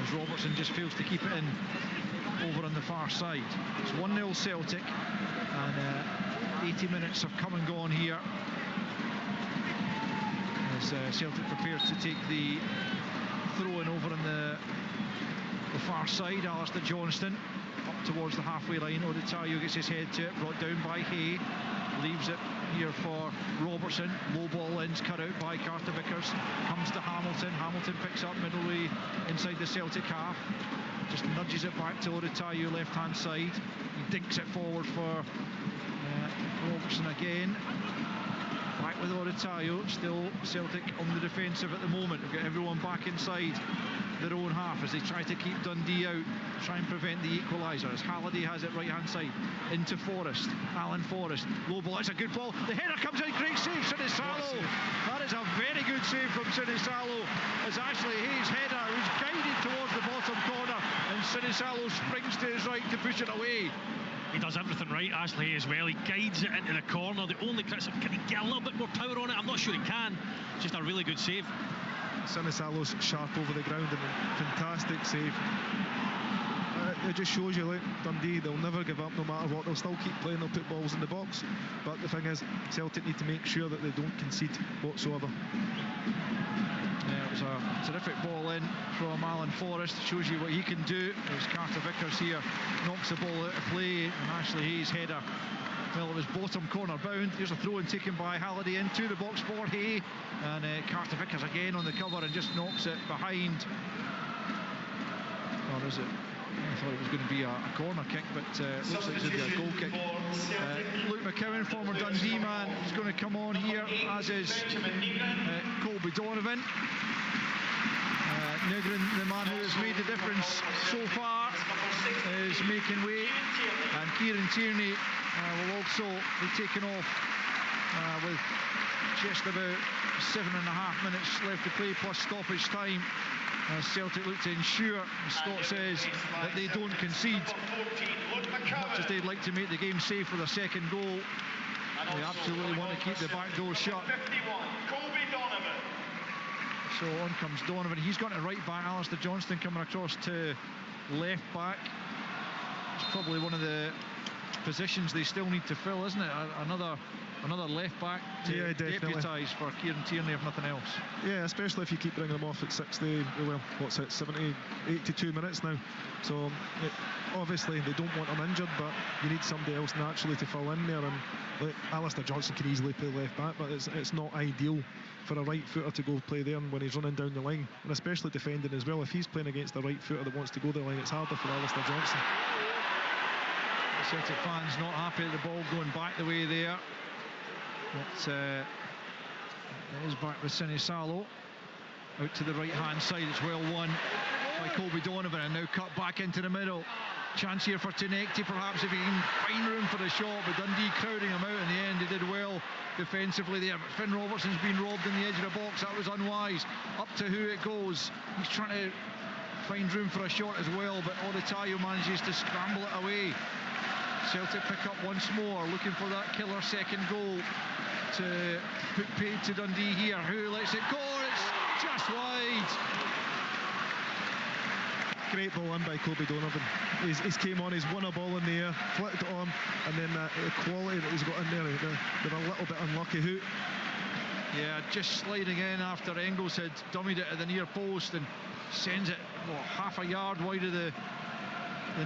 as Robertson just fails to keep it in over on the far side. It's 1-0 Celtic, and 80 minutes have come and gone here as Celtic prepares to take the throw-in over on the far side. Alistair Johnston up towards the halfway line. Odetayo gets his head to it, brought down by Hay, leaves it here for Robertson. Low ball ends cut out by Carter Vickers, comes to Hamilton. Hamilton picks up middle way inside the Celtic half, just nudges it back to Odetayo left hand side. He dinks it forward for Robertson again. Back with Odetayo, still Celtic on the defensive at the moment. We've got everyone back inside their own half as they try to keep Dundee out, try and prevent the equaliser, as Halliday has it right hand side into Forrest. Alan Forrest, low ball, it's a good ball, the header comes in, great save, Sinisalo. That is a very good save from Sinisalo, as Ashley Hayes' header was guided towards the bottom corner and Sinisalo springs to his right to push it away. He does everything right, Ashley, as well. He guides it into the corner. The only criticism, can he get a little bit more power on it? I'm not sure he can. Just a really good save. Sinisalo's sharp over the ground and a fantastic save. It just shows you, look, Dundee, they'll never give up no matter what. They'll still keep playing, they'll put balls in the box. But the thing is, Celtic need to make sure that they don't concede whatsoever. Yeah, it was a terrific ball in from Alan Forrest. Shows you what he can do as Carter Vickers here knocks the ball out of play, and Ashley Hayes' header Well, it was bottom corner bound. Here's a throw-in taken by Halliday into the box for Hay, and Carter Vickers again on the cover and just knocks it behind. Or is it? I thought it was going to be a corner kick, but looks like it's going to be a goal kick. Luke McCowan, former Dundee man, is going to come on here, as is Colby Donovan. Nugren, the man who has made the difference so far, is making way, and Kieran Tierney will also be taken off with just about 7.5 minutes left to play plus stoppage time, as Celtic look to ensure, Scott says, that they don't concede. Much as they'd like to make the game safe for their second goal, they absolutely want to keep the back door shut. So on comes Donovan. He's got it right back. Alistair Johnston coming across to left back. It's probably one of the positions they still need to fill, isn't it? Another left back to deputise for Kieran Tierney, if nothing else. Yeah, especially if you keep bringing them off at 60, well, what's it, 70, 82 minutes now. So obviously they don't want them injured, but you need somebody else naturally to fill in there. And like, Alistair Johnson can easily play left back, but it's not ideal for a right footer to go play there when he's running down the line, and especially defending as well. If he's playing against a right footer that wants to go the line, it's harder for Alistair Johnson. The Celtic fans not happy at the ball going back the way there. But it is back with Sinisalo out to the right hand side. It's well won by Colby Donovan, and now cut back into the middle. Chance here for Tinekti, perhaps, if he can find room for the shot, but Dundee crowding him out in the end. They did well defensively there, but Finn Robertson's been robbed in the edge of the box. That was unwise. Up to who it goes. He's trying to find room for a shot as well, but Odetayo manages to scramble it away. Celtic pick up once more, looking for that killer second goal to put paid to Dundee here. Who lets it go? It's just wide. Great ball in by Colby Donovan. He's came on, he's won a ball in the air, flicked it on, and then the quality that he's got in there, they're a little bit unlucky. Yeah, just sliding in after Engels had dummied it at the near post and sends it half a yard wide of the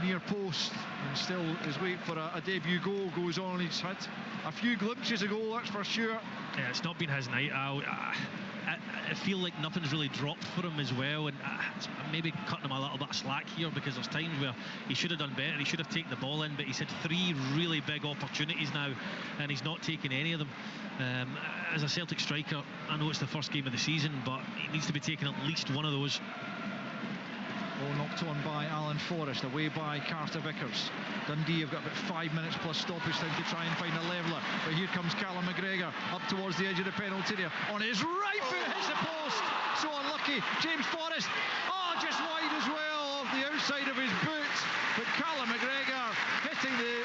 near post, and still is waiting for a debut goal. Goes on, he's had a few glimpses of goal, that's for sure. Yeah, it's not been his night. I feel like nothing's really dropped for him as well, and maybe cutting him a little bit of slack here, because there's times where he should have done better. He should have taken the ball in, but he's had 3 really big opportunities now, and he's not taking any of them. As a Celtic striker, I know it's the first game of the season, but he needs to be taking at least one of those. Ball knocked on by Alan Forrest, away by Carter Vickers. Dundee have got about 5 minutes plus stoppage time to try and find a leveller, but here comes Callum McGregor up towards the edge of the penalty area. On his right foot, hits the post. So unlucky. James Forrest, just wide as well, off the outside of his boot. But Callum McGregor hitting the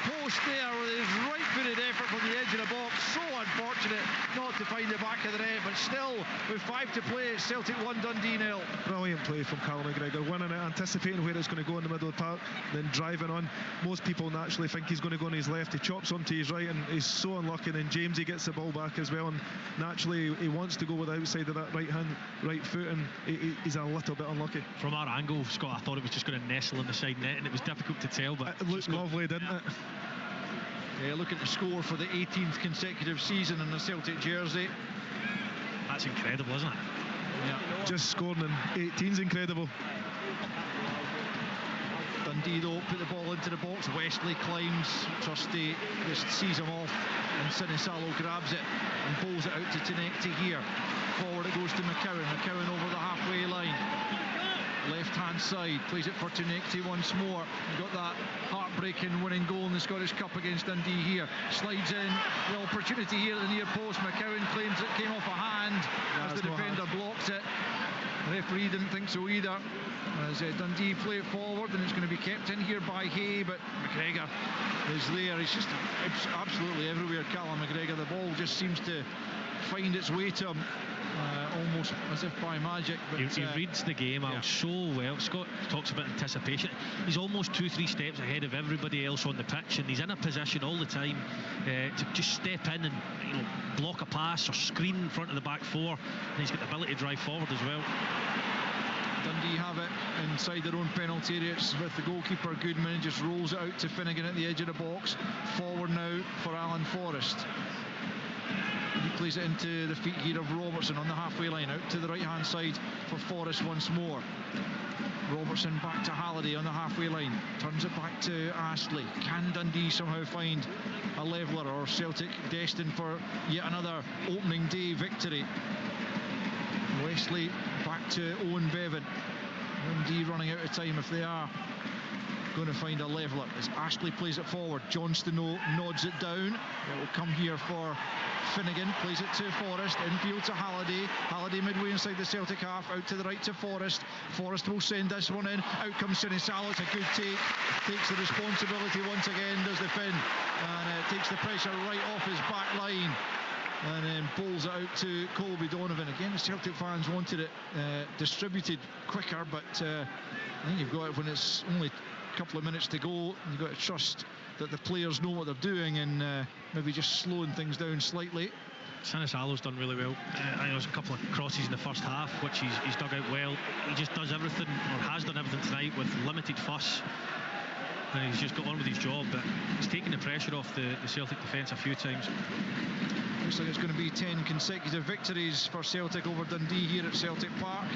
post there with his right-footed effort from the edge of the box. So unfortunate not to find the back of the net, but still, with 5 to play, it's Celtic 1, Dundee 0. Brilliant play from Callum McGregor, winning it, anticipating where it's going to go in the middle of the park, then driving on. Most people naturally think he's going to go on his left. He chops onto his right, and he's so unlucky. Then James, he gets the ball back as well, and naturally he wants to go with the outside of that right foot, and he's a little bit unlucky. From our angle, Scott, I thought it was just going to nestle in the side net, and it was difficult to tell, but it looked lovely, didn't it? Yeah, look at the score for the 18th consecutive season in the Celtic jersey. That's incredible, isn't it? Yeah. Just scoring in 18's incredible. Dundee, though, put the ball into the box. Wesley climbs. Trusty just sees him off, and Sinisalo grabs it and bowls it out to Tinekti here. Forward it goes to McCowan. McCowan over the halfway line. Left hand side, plays it for Tinekti once more. Got that heartbreaking winning goal in the Scottish Cup against Dundee here. Slides in, the opportunity here at the near post. McCowan claims it came off a hand as the defender blocks it. The referee didn't think so either, as Dundee play it forward, and it's going to be kept in here by Hay, but McGregor is there. He's just absolutely everywhere, Callum McGregor. The ball just seems to find its way to him. Almost as if by magic. But he reads the game out so well. Scott talks about anticipation. He's almost 2-3 steps ahead of everybody else on the pitch, and he's in a position all the time to just step in and block a pass or screen in front of the back four, and he's got the ability to drive forward as well. Dundee have it inside their own penalty area. It's with the goalkeeper Goodman, just rolls it out to Finnegan at the edge of the box. Forward now Alan Forrest. He plays it into the feet here of Robertson on the halfway line, out to the right hand side for Forrest once more. Robertson back to Halliday on the halfway line, turns it back to Astley. Can Dundee somehow find a leveller, or Celtic destined for yet another opening day victory? Wesley back to Owen Bevan. Dundee running out of time if they are going to find a leveller, as Astley plays it forward. Johnston nods it down. It will come here for Finnegan, plays it to Forrest, infield to Halliday. Halliday midway inside the Celtic half, out to the right to Forrest. Forrest will send this one in. Out comes Sinisalo. It's a good take. Takes the responsibility once again, does the Finn, and takes the pressure right off his back line, and then bowls it out to Colby Donovan. Again, the Celtic fans wanted it distributed quicker, but I think you've got it when it's only a couple of minutes to go. You've got to trust that the players know what they're doing, and maybe just slowing things down slightly. Sinisalo's done really well. I think there's a couple of crosses in the first half which he's dug out well. He just does everything, or has done everything tonight, with limited fuss, and he's just got on with his job. But he's taken the pressure off the Celtic defence a few times. Looks like it's going to be 10 consecutive victories for Celtic over Dundee here at Celtic Park,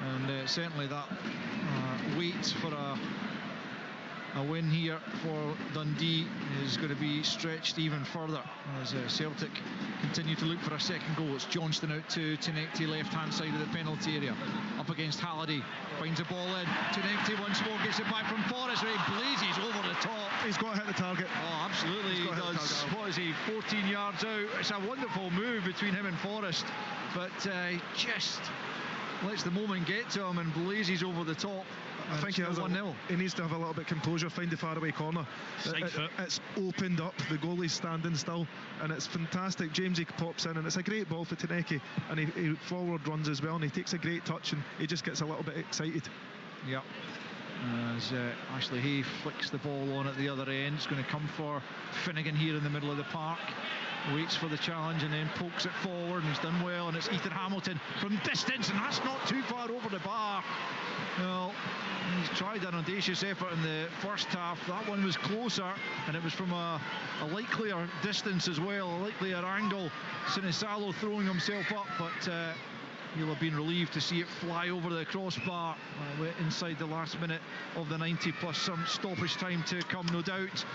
and certainly that wait for a win here for Dundee is going to be stretched even further as Celtic continue to look for a second goal. It's Johnston out to Tinekti, left hand side of the penalty area, up against Halliday, finds the ball in. Tinekti once more gets it back from Forrest, right, blazes over the top. He's got to hit the target. Oh, absolutely he does. What is he, 14 yards out? It's a wonderful move between him and Forrest, but he just lets the moment get to him and blazes over the top. I think he needs to have a little bit of composure, find the faraway corner. It's opened up, the goalie's standing still, and it's fantastic. Jamesy pops in, and it's a great ball for Tineke, and he forward runs as well, and he takes a great touch, and he just gets a little bit excited. Yeah. As Ashley Hay flicks the ball on at the other end. It's going to come for Finnegan here in the middle of the park. Waits for the challenge and then pokes it forward, and he's done well, and it's Ethan Hamilton from distance, and that's not too far over the bar. Well, he's tried an audacious effort in the first half. That one was closer, and it was from a likelier distance as well, a likelier angle. Sinisalo throwing himself up, but he'll have been relieved to see it fly over the crossbar inside the last minute of the 90, plus some stoppage time to come, no doubt.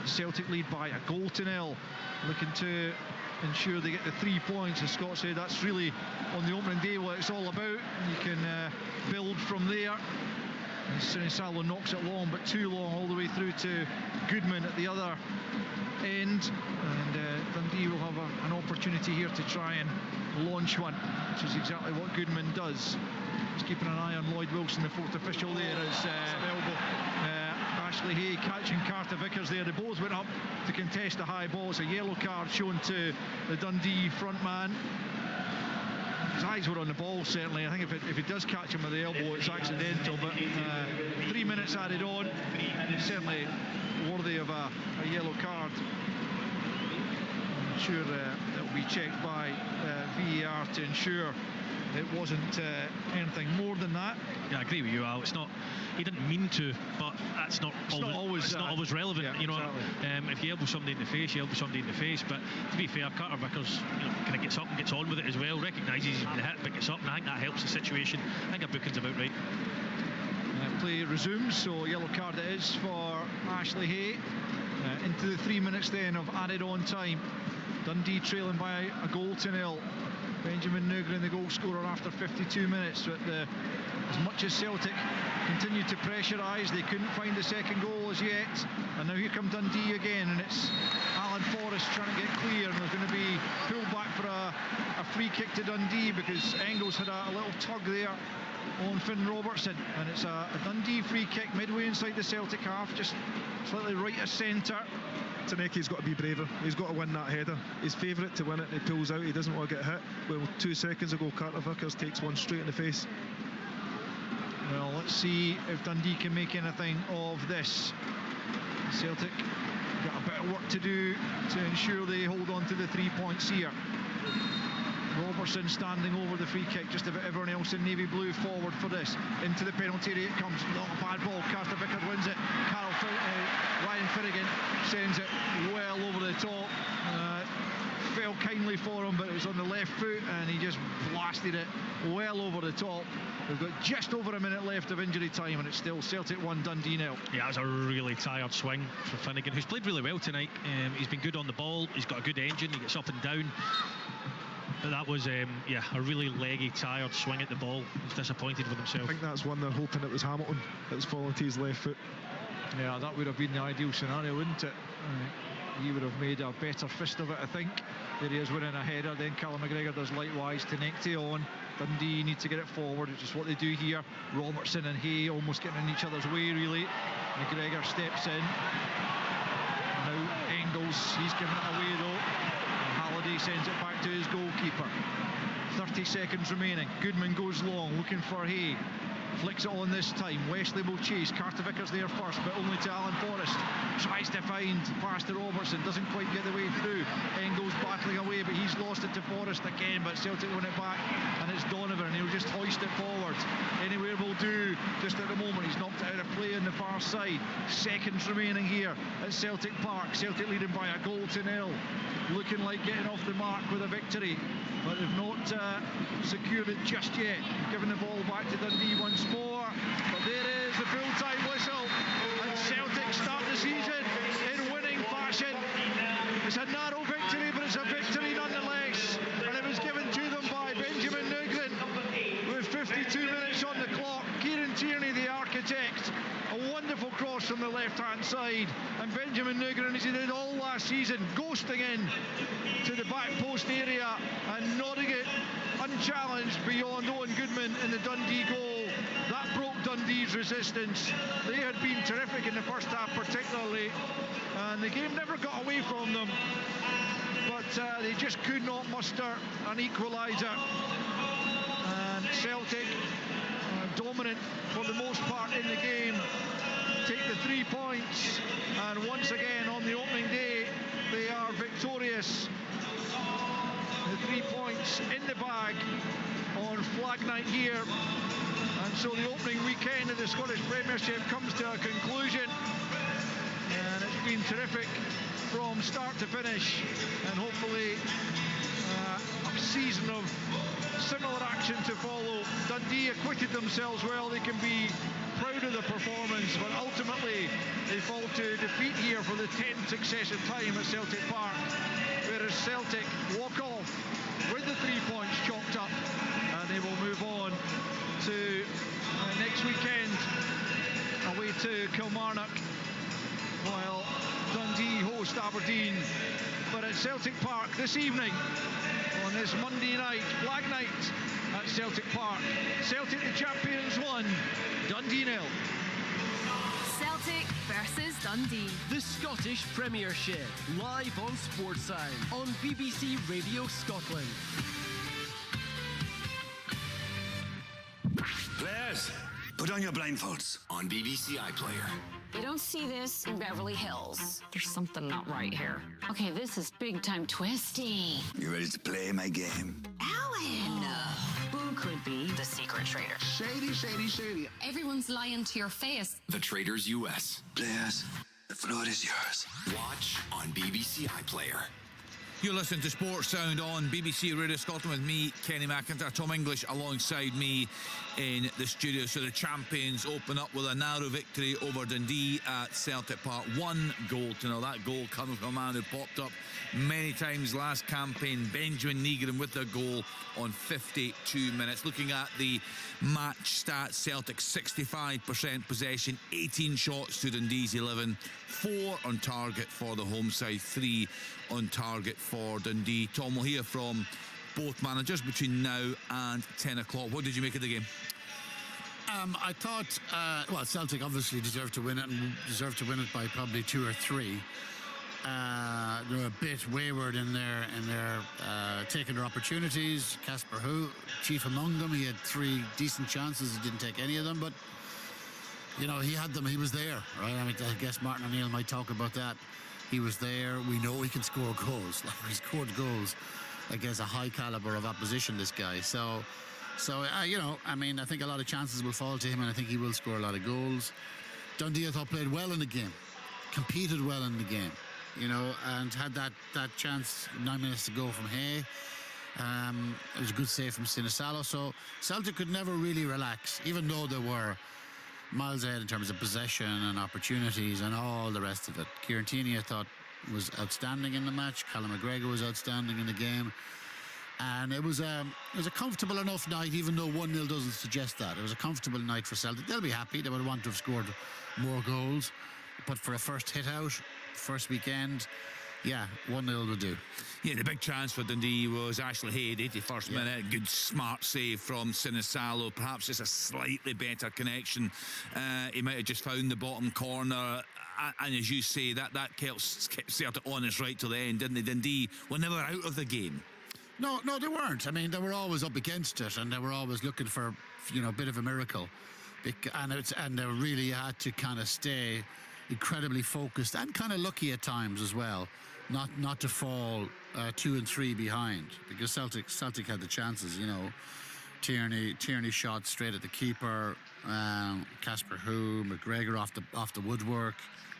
Celtic lead by a goal to nil, looking to ensure they get the 3 points. As Scott said, that's really on the opening day what it's all about. You can build from there. And Sinisalo knocks it long, but too long, all the way through to Goodman at the other end, and Dundee will have an opportunity here to try and launch one, which is exactly what Goodman does. Just keeping an eye on Lloyd Wilson, the fourth official there, as Ashley Hay catching Carter Vickers there. They both went up to contest the high ball. It's a yellow card shown to the Dundee front man. His eyes were on the ball, certainly. I think if he does catch him with the elbow, it's accidental, but 3 minutes added on, certainly worthy of a yellow card. I'm sure that will be checked by VAR to ensure it wasn't anything more than that. Yeah, I agree with you, Al. It's not, he didn't mean to, but that's not always relevant. Yeah, you know, exactly. If you elbow somebody in the face, you elbow somebody in the face. But to be fair, Carter Vickers, kind of gets up and gets on with it as well. Recognises he's been hit, but gets up, and I think that helps the situation. I think a booking's about right. Play resumes, so yellow card it is for Ashley Hay. Into the 3 minutes then of added on time. Dundee trailing by a goal to nil. Benjamin Nugren, the goal scorer, after 52 minutes. But as much as Celtic continued to pressurise, they couldn't find the second goal as yet. And now here come Dundee again, and it's Alan Forrest trying to get clear, and there's going to be pulled back for a free kick to Dundee, because Engels had a little tug there on Finn Robertson, and it's a Dundee free kick midway inside the Celtic half, just slightly right of centre. Taneki's got to be braver. He's got to win that header. He's favourite to win it. He pulls out. He doesn't want to get hit. Well, 2 seconds ago, Carter Vickers takes one straight in the face. Well, let's see if Dundee can make anything of this. Celtic got a bit of work to do to ensure they hold on to the 3 points here. Robertson standing over the free kick, just about everyone else in navy blue forward for this. Into the penalty area it comes, not a bad ball. Carter Vickers wins it. Ryan Finnegan sends it well over the top. for him, but it was on the left foot and he just blasted it well over the top. We've got just over a minute left of injury time and it's still Celtic 1, Dundee 0. Yeah, it was a really tired swing for Finnegan, who's played really well tonight. He's been good on the ball, he's got a good engine, he gets up and down. But that was, a really leggy, tired swing at the ball. He's disappointed with himself. I think that's one they're hoping it was Hamilton that was falling to his left foot. Yeah, that would have been the ideal scenario, wouldn't it? He would have made a better fist of it, I think. There he is winning a header, then Callum McGregor does likewise. Tenecte on. Dundee need to get it forward, which is what they do here. Robertson and Hay almost getting in each other's way, really. McGregor steps in. Now Engels, he's giving it away though. And Halliday sends it back to his goalkeeper. 30 seconds remaining. Goodman goes long, looking for Hay. Flicks it on this time. Wesley will chase. Carter Vickers there first, but only to Alan Forrest. Tries to find pass to Robertson, doesn't quite get the way through. Engels battling away, but he's lost it to Forrest again. But Celtic win it back, and it's Donovan, and he'll just hoist it forward. Anywhere will do. Just at the moment, he's knocked it out of play on the far side. Seconds remaining here at Celtic Park. Celtic leading by a goal to nil. Looking like getting off the mark with a victory, but they've not secured it just yet. Giving the ball back to Dundee once more, but there is the full-time whistle, and Celtic start the season in winning fashion. It's a narrow victory, but it's a victory nonetheless, and it was given to them by Benjamin Nugent with 52 minutes on the clock. Kieran Tierney, the architect, a wonderful cross from the left-hand side, and Benjamin Nugent, as he did all last season, ghosting in to the back post area and nodding it unchallenged beyond Owen Goodman in the Dundee goal. That broke Dundee's resistance. They had been terrific in the first half particularly, and the game never got away from them, but they just could not muster an equaliser. And Celtic, dominant for the most part in the game, take the 3 points, and once again on the opening day they are victorious. The 3 points in the bag on flag night here, and so the opening weekend of the Scottish Premiership comes to a conclusion, and it's been terrific from start to finish, and hopefully a season of similar action to follow. Dundee acquitted themselves well. They can be proud of the performance, but ultimately they fall to defeat here for the 10th successive time at Celtic Park, whereas Celtic walk off with the 3 points chalked up, and they will move on to next weekend away to Kilmarnock, while Dundee host Aberdeen. But at Celtic Park this evening, on this Monday night, flag night at Celtic Park, Celtic the champions 1, Dundee 0. Celtic versus Dundee. The Scottish Premiership, live on Sportsound on BBC Radio Scotland. Players, put on your blindfolds. On BBC iPlayer. You don't see this in Beverly Hills. There's something not right here. Okay, this is big time twisty. You ready to play my game? Alan! Who could be the secret traitor? Shady, shady, shady. Everyone's lying to your face. The Traders US. Players, the floor is yours. Watch on BBC iPlayer. You're listening to Sports Sound on BBC Radio Scotland with me, Kenny McIntyre, Tom English alongside me in the studio. So the champions open up with a narrow victory over Dundee at Celtic Park. 1 goal to nil. That goal coming from a man who popped up many times last campaign, Benjamin Nugent, with a goal on 52 minutes. Looking at the match stats, Celtic 65% possession, 18 shots to Dundee's 11, 4 on target for the home side, 3 on target for Dundee. Tom, we'll hear from both managers between now and 10 o'clock. What did you make of the game? I thought, well, Celtic obviously deserved to win it, and deserved to win it by probably 2 or 3. They were a bit wayward in their taking their opportunities. Casper Hu, chief among them, he had 3 decent chances. He didn't take any of them, but you know, he had them. He was there, right? I mean, I guess Martin O'Neill might talk about that. He was there. We know he can score goals. Like, he scored goals against a high caliber of opposition, this guy. So you know, I mean, I think a lot of chances will fall to him, and I think he will score a lot of goals. Dundee, I thought, played well in the game, competed well in the game. and had that chance 9 minutes to go from Hay. It was a good save from Sinisalo. So Celtic could never really relax, even though they were miles ahead in terms of possession and opportunities and all the rest of it. Kieran Tierney, I thought, was outstanding in the match. Callum McGregor was outstanding in the game. And it was a comfortable enough night, even though 1-0 doesn't suggest that. It was a comfortable night for Celtic. They'll be happy. They would want to have scored more goals. But for a first hit out, first weekend, 1-0 will do. Yeah, the big chance for Dundee was Ashley Hay, 81st minute. Good, smart save from Sinisalo. Perhaps just a slightly better connection. He might have just found the bottom corner. And as you say, that kept Celtic honest right to the end, didn't they? Dundee were never out of the game. No, they weren't. I mean, they were always up against it, and they were always looking for, a bit of a miracle. And they really had to kind of stay incredibly focused and kind of lucky at times as well, not to fall 2 and 3 behind, because Celtic had the chances. Tierney shot straight at the keeper. Casper Hu, McGregor off the woodwork.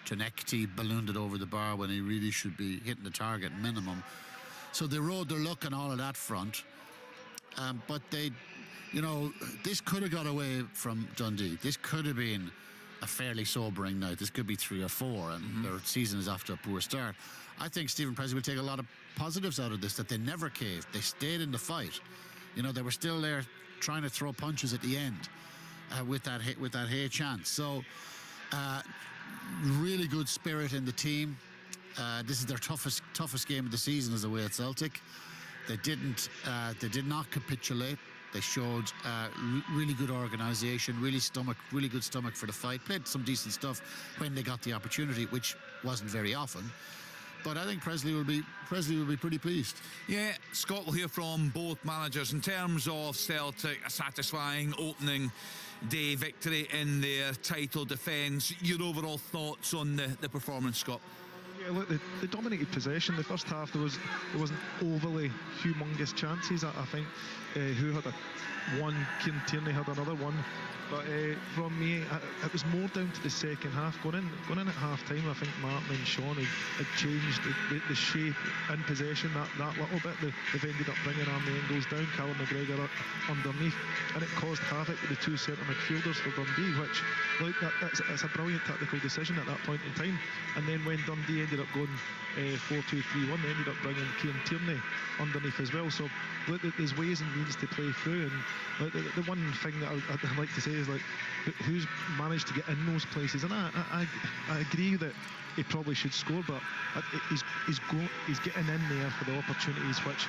Tonekti ballooned it over the bar when he really should be hitting the target minimum. So they rode their luck on all of that front. But this could have got away from Dundee. This could have been a fairly sobering night. This could be 3 or 4, and their season is off to a poor start. I think Stephen Presley will take a lot of positives out of this, that they never caved. They stayed in the fight. They were still there trying to throw punches at the end with that Hay chance. So really good spirit in the team. This is their toughest game of the season as away at Celtic. They did not capitulate. They showed really good organisation, really good stomach for the fight. Played some decent stuff when they got the opportunity, which wasn't very often. But I think Presley will be pretty pleased. Yeah, Scott will hear from both managers in terms of Celtic, a satisfying opening day victory in their title defence. Your overall thoughts on the performance, Scott? Yeah, look, they dominated possession. The first half there wasn't overly humongous chances. I think who had one, Kieran Tierney had another one. But from me, it was more down to the second half. Going in at half time, I think Martin and Sean had changed the shape in possession that little bit. They've ended up bringing Army Engels down, Callum McGregor up underneath, and it caused havoc with the two centre midfielders for Dundee, which it's a brilliant tactical decision at that point in time. And then when Dundee ended up going 4-2-3-1, they ended up bringing Kieran Tierney underneath as well. So look, there's ways and means to play through, and the one thing that I'd like to say is, like, who's managed to get in those places. And I agree that he probably should score, but he's getting in there for the opportunities, which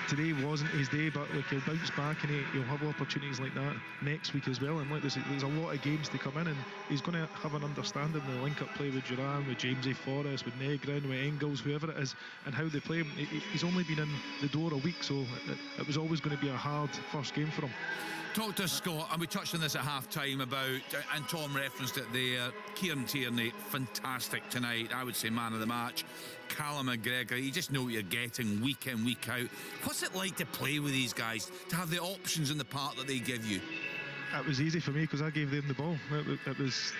today wasn't his day, but he'll bounce back and he'll have opportunities like that next week as well. And there's a lot of games to come in, and he's going to have an understanding of the link-up play with Duran, with Jamesy Forrest, with Negrin, with Engels, whoever it is, and how they play. He's only been in the door a week, so it was always going to be a hard first game for him. Talk to us, Scott, and we touched on this at half-time about, and Tom referenced it there, Kieran Tierney, fantastic tonight. I would say man of the match. Callum McGregor, you just know what you're getting week in, week out. What's it like to play with these guys, to have the options in the park that they give you? It was easy for me because I gave them the ball. It was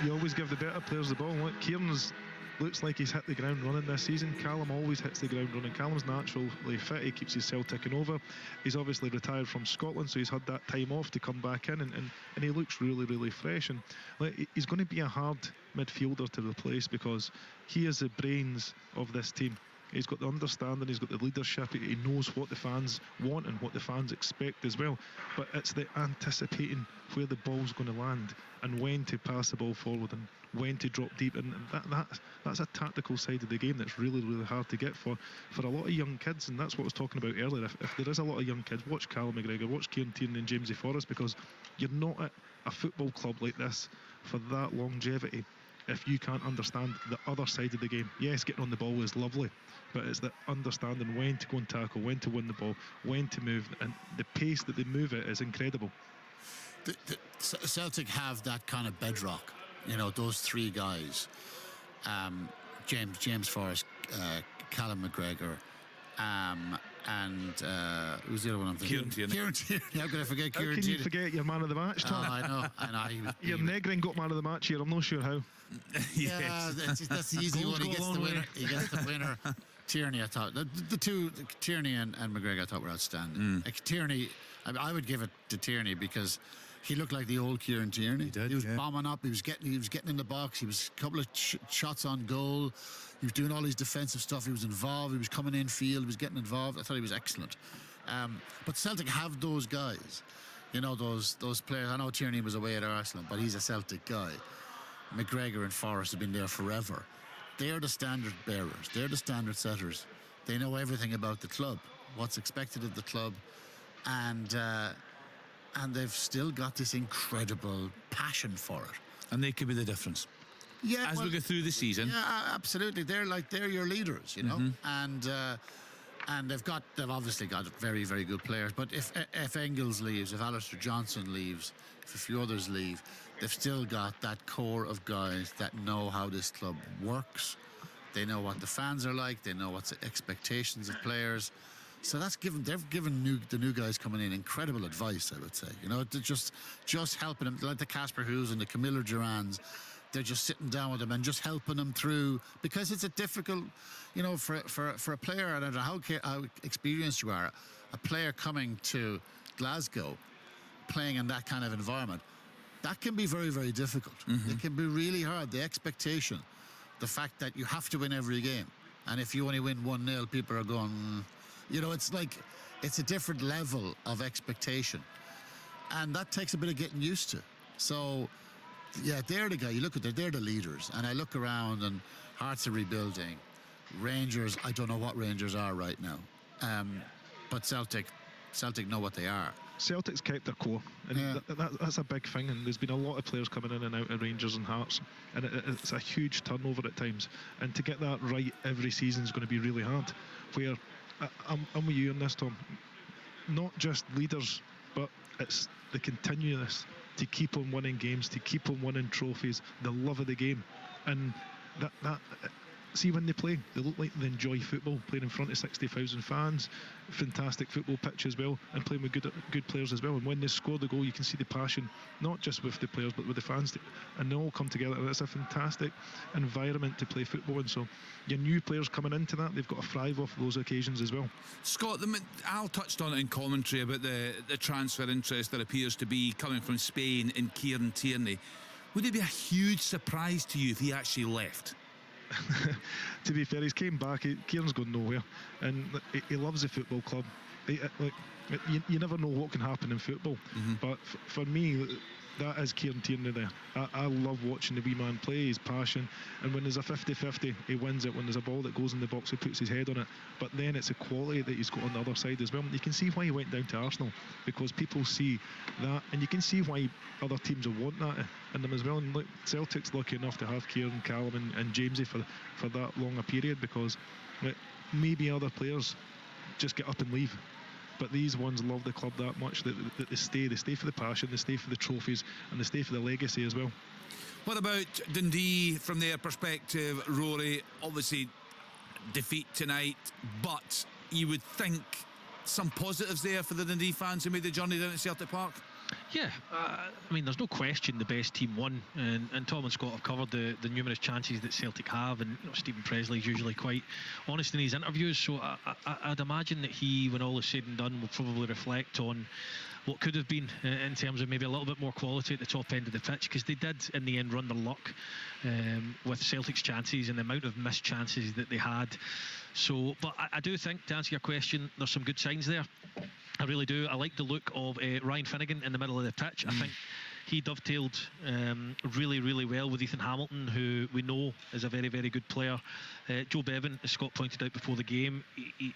you always give the better players the ball. Like, Kieran's looks like he's hit the ground running this season. Callum always hits the ground running. Callum's naturally fit. He keeps his cell ticking over. He's obviously retired from Scotland, so he's had that time off to come back in, and he looks really, really fresh. And he's going to be a hard midfielder to replace because he is the brains of this team. He's got the understanding, he's got the leadership, he knows what the fans want and what the fans expect as well. But it's the anticipating where the ball's going to land and when to pass the ball forward and when to drop deep, and that's a tactical side of the game that's really, really hard to get for a lot of young kids. And that's what I was talking about earlier. If there is a lot of young kids, watch Callum McGregor, watch Kieran Tierney and Jamesy Forrest, because you're not at a football club like this for that longevity if you can't understand the other side of the game. Yes, getting on the ball is lovely, but it's the understanding when to go and tackle, when to win the ball, when to move, and the pace that they move it is incredible. Celtic have that kind of bedrock, those three guys, James Forrest, Callum McGregor, and who's the other one I'm thinking? Kieran Tierney. How could I forget Kieran How Tierney? can you forget your man of the match, Tom? I know. Your Negrin got man of the match here. I'm not sure how. Yeah, that's the easy one. He gets the winner. He gets the winner. Tierney, I thought the two Tierney and McGregor I thought were outstanding. Like Tierney, I would give it to Tierney because he looked like the old Kieran Tierney. He was bombing up. He was getting in the box. He was a couple of shots on goal. He was doing all his defensive stuff. He was involved. He was coming in field. He was getting involved. I thought he was excellent. But Celtic have those guys. You know, those players. I know Tierney was away at Arsenal, but he's a Celtic guy. McGregor and Forrest have been there forever. They're the standard bearers. They're the standard setters. They know everything about the club, what's expected of the club, and they've still got this incredible passion for it. And they could be the difference. Yeah, as we go through the season. Yeah, absolutely. They're your leaders, you know, and they've obviously got very, very good players. But if Engels leaves, if Alistair Johnson leaves, if a few others leave, they've still got that core of guys that know how this club works. They know what the fans are like. They know what's the expectations of players. So they've given the new guys coming in incredible advice, I would say. You know, just helping them, like the Casper Hughes and the Camilla Durans. They're just sitting down with them and just helping them through, because it's a difficult, you know, for a player. I don't know how experienced you are. A player coming to Glasgow, playing in that kind of environment, that can be very, very difficult. It can be really hard. The expectation, the fact that you have to win every game, and if you only win 1-0, people are going, you know, it's like it's a different level of expectation, and that takes a bit of getting used to. So. Yeah, they're the guy. You look at they're the leaders, and I look around, and Hearts are rebuilding. Rangers, I don't know what Rangers are right now, but Celtic know what they are. Celtic's kept their core, and that's a big thing. And there's been a lot of players coming in and out of Rangers and Hearts, and it's a huge turnover at times. And to get that right every season is going to be really hard. Where I'm with you on this, Tom. Not just leaders, but it's the continuous. To keep on winning games, to keep on winning trophies, the love of the game, and that see when they play, they look like they enjoy football, playing in front of 60,000 fans, fantastic football pitch as well, and playing with good players as well. And when they score the goal, you can see the passion, not just with the players but with the fans, and they all come together. And it's a fantastic environment to play football in. So your new players coming into that, they've got to thrive off those occasions as well. Scott, Al touched on it in commentary about the transfer interest that appears to be coming from Spain in Kieran Tierney. Would it be a huge surprise to you if he actually left? To be fair, he's came back. Kieran's gone nowhere, and he loves the football club. You never know what can happen in football, but for me, that is Kieran Tierney there. I love watching the wee man play, his passion, and when there's a 50-50, he wins it. When there's a ball that goes in the box, he puts his head on it. But then it's a quality that he's got on the other side as well. You can see why he went down to Arsenal, because people see that, and you can see why other teams will want that in them as well. And look, Celtic's lucky enough to have Kieran, Callum and Jamesy for that long a period, because maybe other players just get up and leave. But these ones love the club that much that they stay. They stay for the passion, they stay for the trophies, and they stay for the legacy as well. What about Dundee from their perspective, Rory? Obviously, defeat tonight, but you would think some positives there for the Dundee fans who made the journey down to Celtic Park? Yeah, I mean, there's no question the best team won, and Tom and Scott have covered the numerous chances that Celtic have, and Stephen Presley's usually quite honest in his interviews, so I'd imagine that he, when all is said and done, will probably reflect on what could have been in terms of maybe a little bit more quality at the top end of the pitch, because they did in the end run their luck with Celtic's chances and the amount of missed chances that they had. So, but I do think, to answer your question, there's some good signs there. I really do. I like the look of Ryan Finnegan in the middle of the pitch. I think he dovetailed really, really well with Ethan Hamilton, who we know is a very, very good player. Joe Bevan, as Scott pointed out before the game,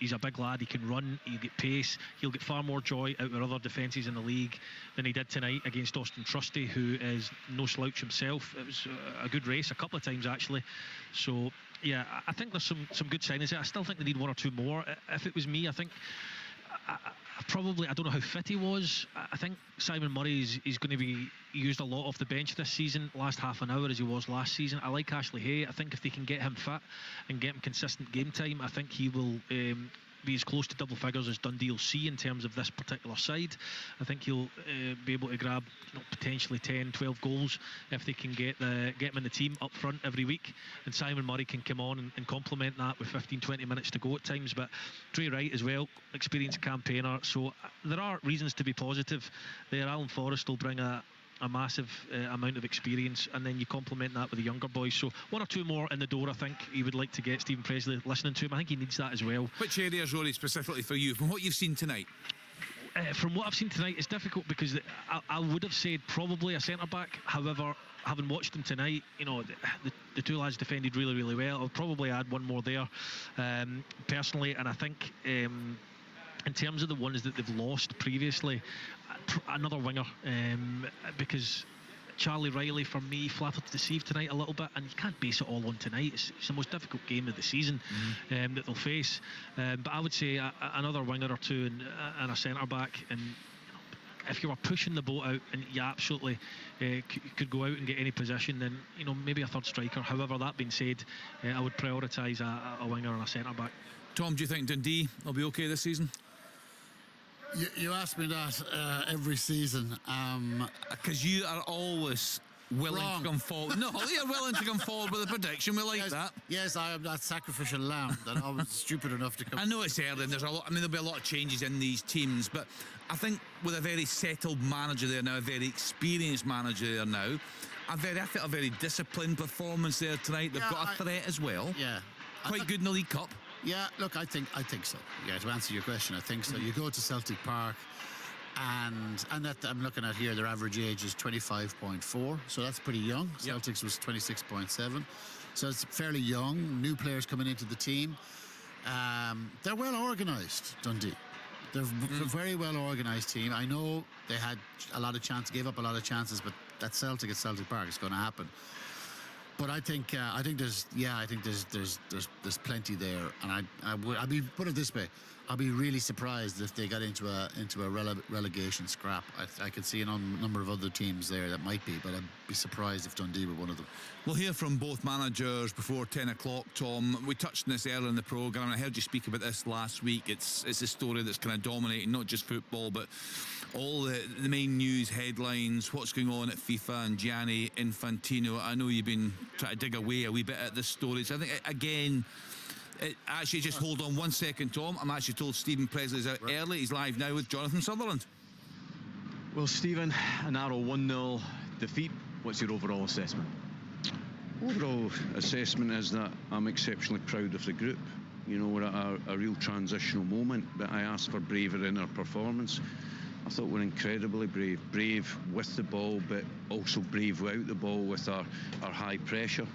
he's a big lad. He can run, he'll get pace, he'll get far more joy out of other defences in the league than he did tonight against Austin Trusty, who is no slouch himself. It was a good race a couple of times actually. So yeah, I think there's some good signings there. I still think they need one or two more. If it was me, I think I don't know how fit he was. I think Simon Murray is going to be used a lot off the bench this season, last half an hour as he was last season. I like Ashley Hay. I think if they can get him fit and get him consistent game time, I think he will be as close to double figures as Dundee will see in terms of this particular side. I think he'll be able to grab potentially 10, 12 goals if they can get him in the team up front every week, and Simon Murray can come on and complement that with 15-20 minutes to go at times. But Dre Wright as well, experienced campaigner, so there are reasons to be positive there. Alan Forrest will bring a massive amount of experience, and then you complement that with the younger boys. So one or two more in the door, I think he would like to get Stephen Presley listening to him. I think he needs that as well. Which areas, Rory, specifically for you, from what you've seen tonight? From what I've seen tonight, it's difficult because I would have said probably a centre-back. However, having watched them tonight, the two lads defended really, really well. I'll probably add one more there personally, and I think in terms of the ones that they've lost previously, another winger, because Charlie Riley, for me, flattered to deceive tonight a little bit, and you can't base it all on tonight. It's the most difficult game of the season that they'll face, but I would say another winger or two and a centre-back. And if you were pushing the boat out and you absolutely could go out and get any position, then maybe a third striker. However, that being said, I would prioritise a winger and a centre-back. Tom, do you think Dundee will be okay this season? You ask me that every season. Because you are always willing to come forward. No, you're willing to come forward with a prediction. We like that. Yes, I am that sacrificial lamb that I was stupid enough to come. I know it's early, and there's a lot. There'll be a lot of changes in these teams, but I think with a very settled manager there now, a very experienced manager there now, I think a very disciplined performance there tonight. They've got a threat as well. Yeah, quite good in the League Cup. Yeah, look, I think so. Yeah, to answer your question, I think so. You go to Celtic Park, and that I'm looking at here, their average age is 25.4, so that's pretty young. Celtic's was 26.7, so it's fairly young. New players coming into the team. They're well organised, Dundee. They're a very well organised team. I know they had a lot of chances, gave up a lot of chances, but that's Celtic at Celtic Park. It's going to happen. But I think there's plenty there, and I'd be, put it this way, I'd be really surprised if they got into a relegation scrap. I could see a number of other teams there that might be, but I'd be surprised if Dundee were one of them. We'll hear from both managers before 10 o'clock, Tom. We touched on this earlier in the programme, and I heard you speak about this last week. It's a story that's kind of dominating not just football, but all the main news headlines, what's going on at FIFA and Gianni Infantino. I know you've been trying to dig away a wee bit at this story, so I think, again, actually, just hold on 1 second, Tom. I'm actually told Stephen Presley's out early. He's live now with Jonathan Sutherland. Well, Stephen, a narrow 1-0 defeat. What's your overall assessment? Overall assessment is that I'm exceptionally proud of the group. We're at a real transitional moment, but I asked for bravery in our performance. I thought we're incredibly brave with the ball, but also brave without the ball with our high pressure.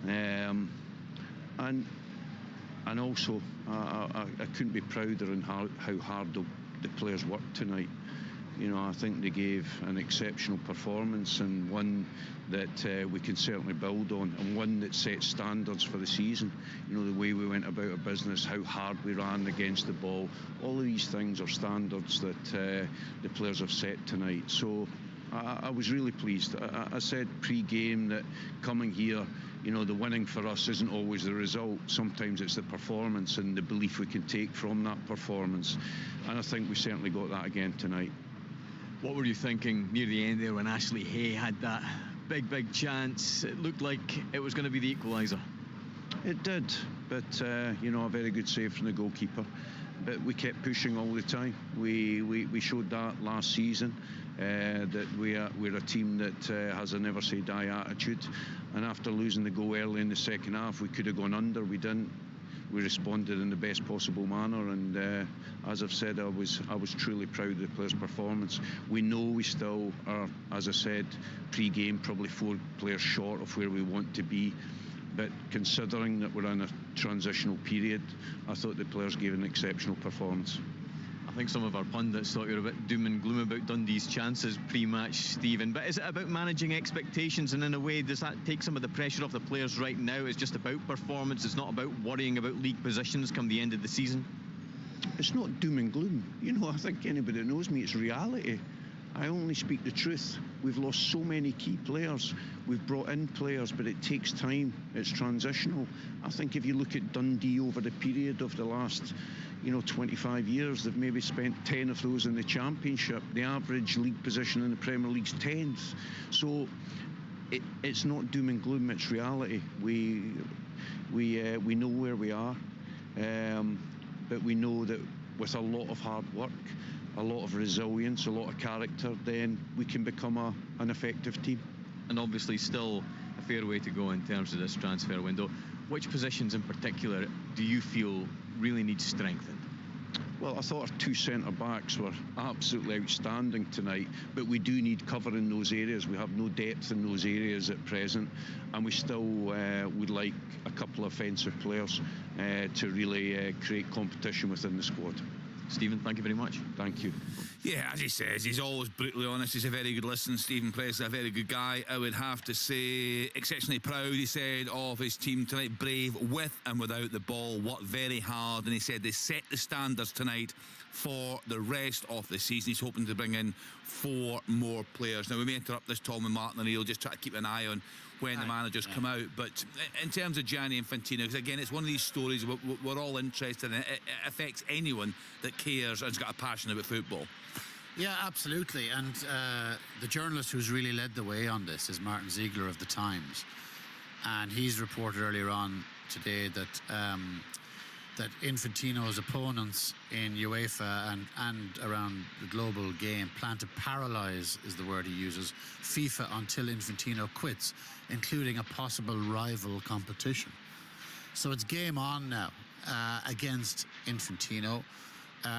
And also, I couldn't be prouder in how hard the players worked tonight. I think they gave an exceptional performance, and one that we can certainly build on, and one that sets standards for the season. The way we went about our business, how hard we ran against the ball, all of these things are standards that the players have set tonight. So I was really pleased. I said pre-game that coming here, the winning for us isn't always the result. Sometimes it's the performance and the belief we can take from that performance. And I think we certainly got that again tonight. What were you thinking near the end there when Ashley Hay had that big chance? It looked like it was going to be the equaliser. It did, but a very good save from the goalkeeper. But we kept pushing all the time. We showed that last season, that we're a team that has a never say die attitude. And after losing the goal early in the second half, we could have gone under. We didn't. We responded in the best possible manner, and as I've said, I was truly proud of the players' performance. We know we still are, as I said, pre-game, probably 4 players short of where we want to be. But considering that we're in a transitional period, I thought the players gave an exceptional performance. I think some of our pundits thought you were a bit doom and gloom about Dundee's chances pre-match, Stephen. But is it about managing expectations, and in a way, does that take some of the pressure off the players right now? It's just about performance. It's not about worrying about league positions come the end of the season. It's not doom and gloom. I think anybody that knows me, it's reality. I only speak the truth. We've lost so many key players. We've brought in players, but it takes time. It's transitional. I think if you look at Dundee over the period of the last 25 years, they've maybe spent 10 of those in the Championship. The average league position in the Premier League's 10th. So it's not doom and gloom, it's reality. We know where we are, but we know that with a lot of hard work, a lot of resilience, a lot of character, then we can become an effective team. And obviously still a fair way to go in terms of this transfer window. Which positions in particular do you feel really need strengthened? Well, I thought our two centre-backs were absolutely outstanding tonight, but we do need cover in those areas. We have no depth in those areas at present, and we still would like a couple of offensive players to really create competition within the squad. Stephen, thank you very much. Thank you. Yeah, as he says, he's always brutally honest. He's a very good listener. Stephen Presley, a very good guy. I would have to say, exceptionally proud, he said, of his team tonight. Brave with and without the ball, worked very hard, and he said they set the standards tonight for the rest of the season. He's hoping to bring in 4 more players. Now, we may interrupt this, Tom and Martin, and he'll just try to keep an eye on when the managers come out. But in terms of Gianni Infantino, because again, it's one of these stories we're all interested in. It affects anyone that cares and has got a passion about football. Yeah, absolutely. And the journalist who's really led the way on this is Martin Ziegler of The Times. And he's reported earlier on today that Infantino's opponents in UEFA and around the global game plan to paralyse, is the word he uses, FIFA until Infantino quits, including a possible rival competition. So it's game on now against Infantino.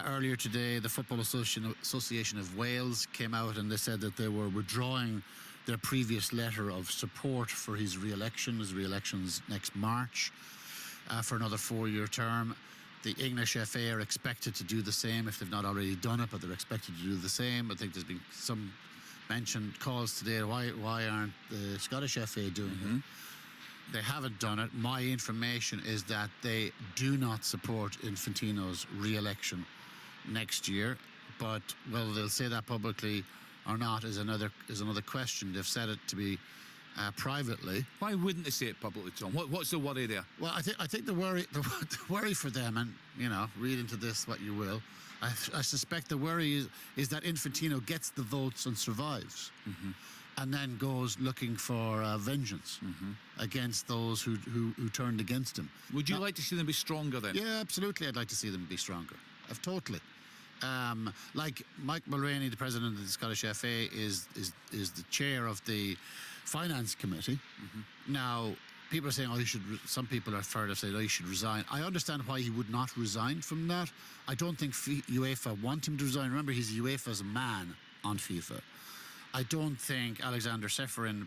Earlier today, the Football Association of Wales came out and they said that they were withdrawing their previous letter of support for his re-election. His re-election's next March for another 4-year term. The English FA are expected to do the same if they've not already done it, but they're expected to do the same. I think there's been some mentioned calls today, why aren't the Scottish FA doing it? They haven't done it. My information is that they do not support Infantino's re-election next year, but whether they'll say that publicly or not is another question. They've said it to be privately. Why wouldn't they say it publicly, Tom? What's the worry there? Well, I think the worry for them, and read into this what you will, I suspect the worry is that Infantino gets the votes and survives. And then goes looking for vengeance against those who turned against him. Would you like to see them be stronger then? Yeah, absolutely. I'd like to see them be stronger. Totally. Like Mike Mulroney, the president of the Scottish FA, is the chair of the finance committee. Now, people are saying, some people are fair to say, he should resign. I understand why he would not resign from that. I don't think UEFA want him to resign. Remember, he's UEFA's man on FIFA. I don't think Alexander Seferin,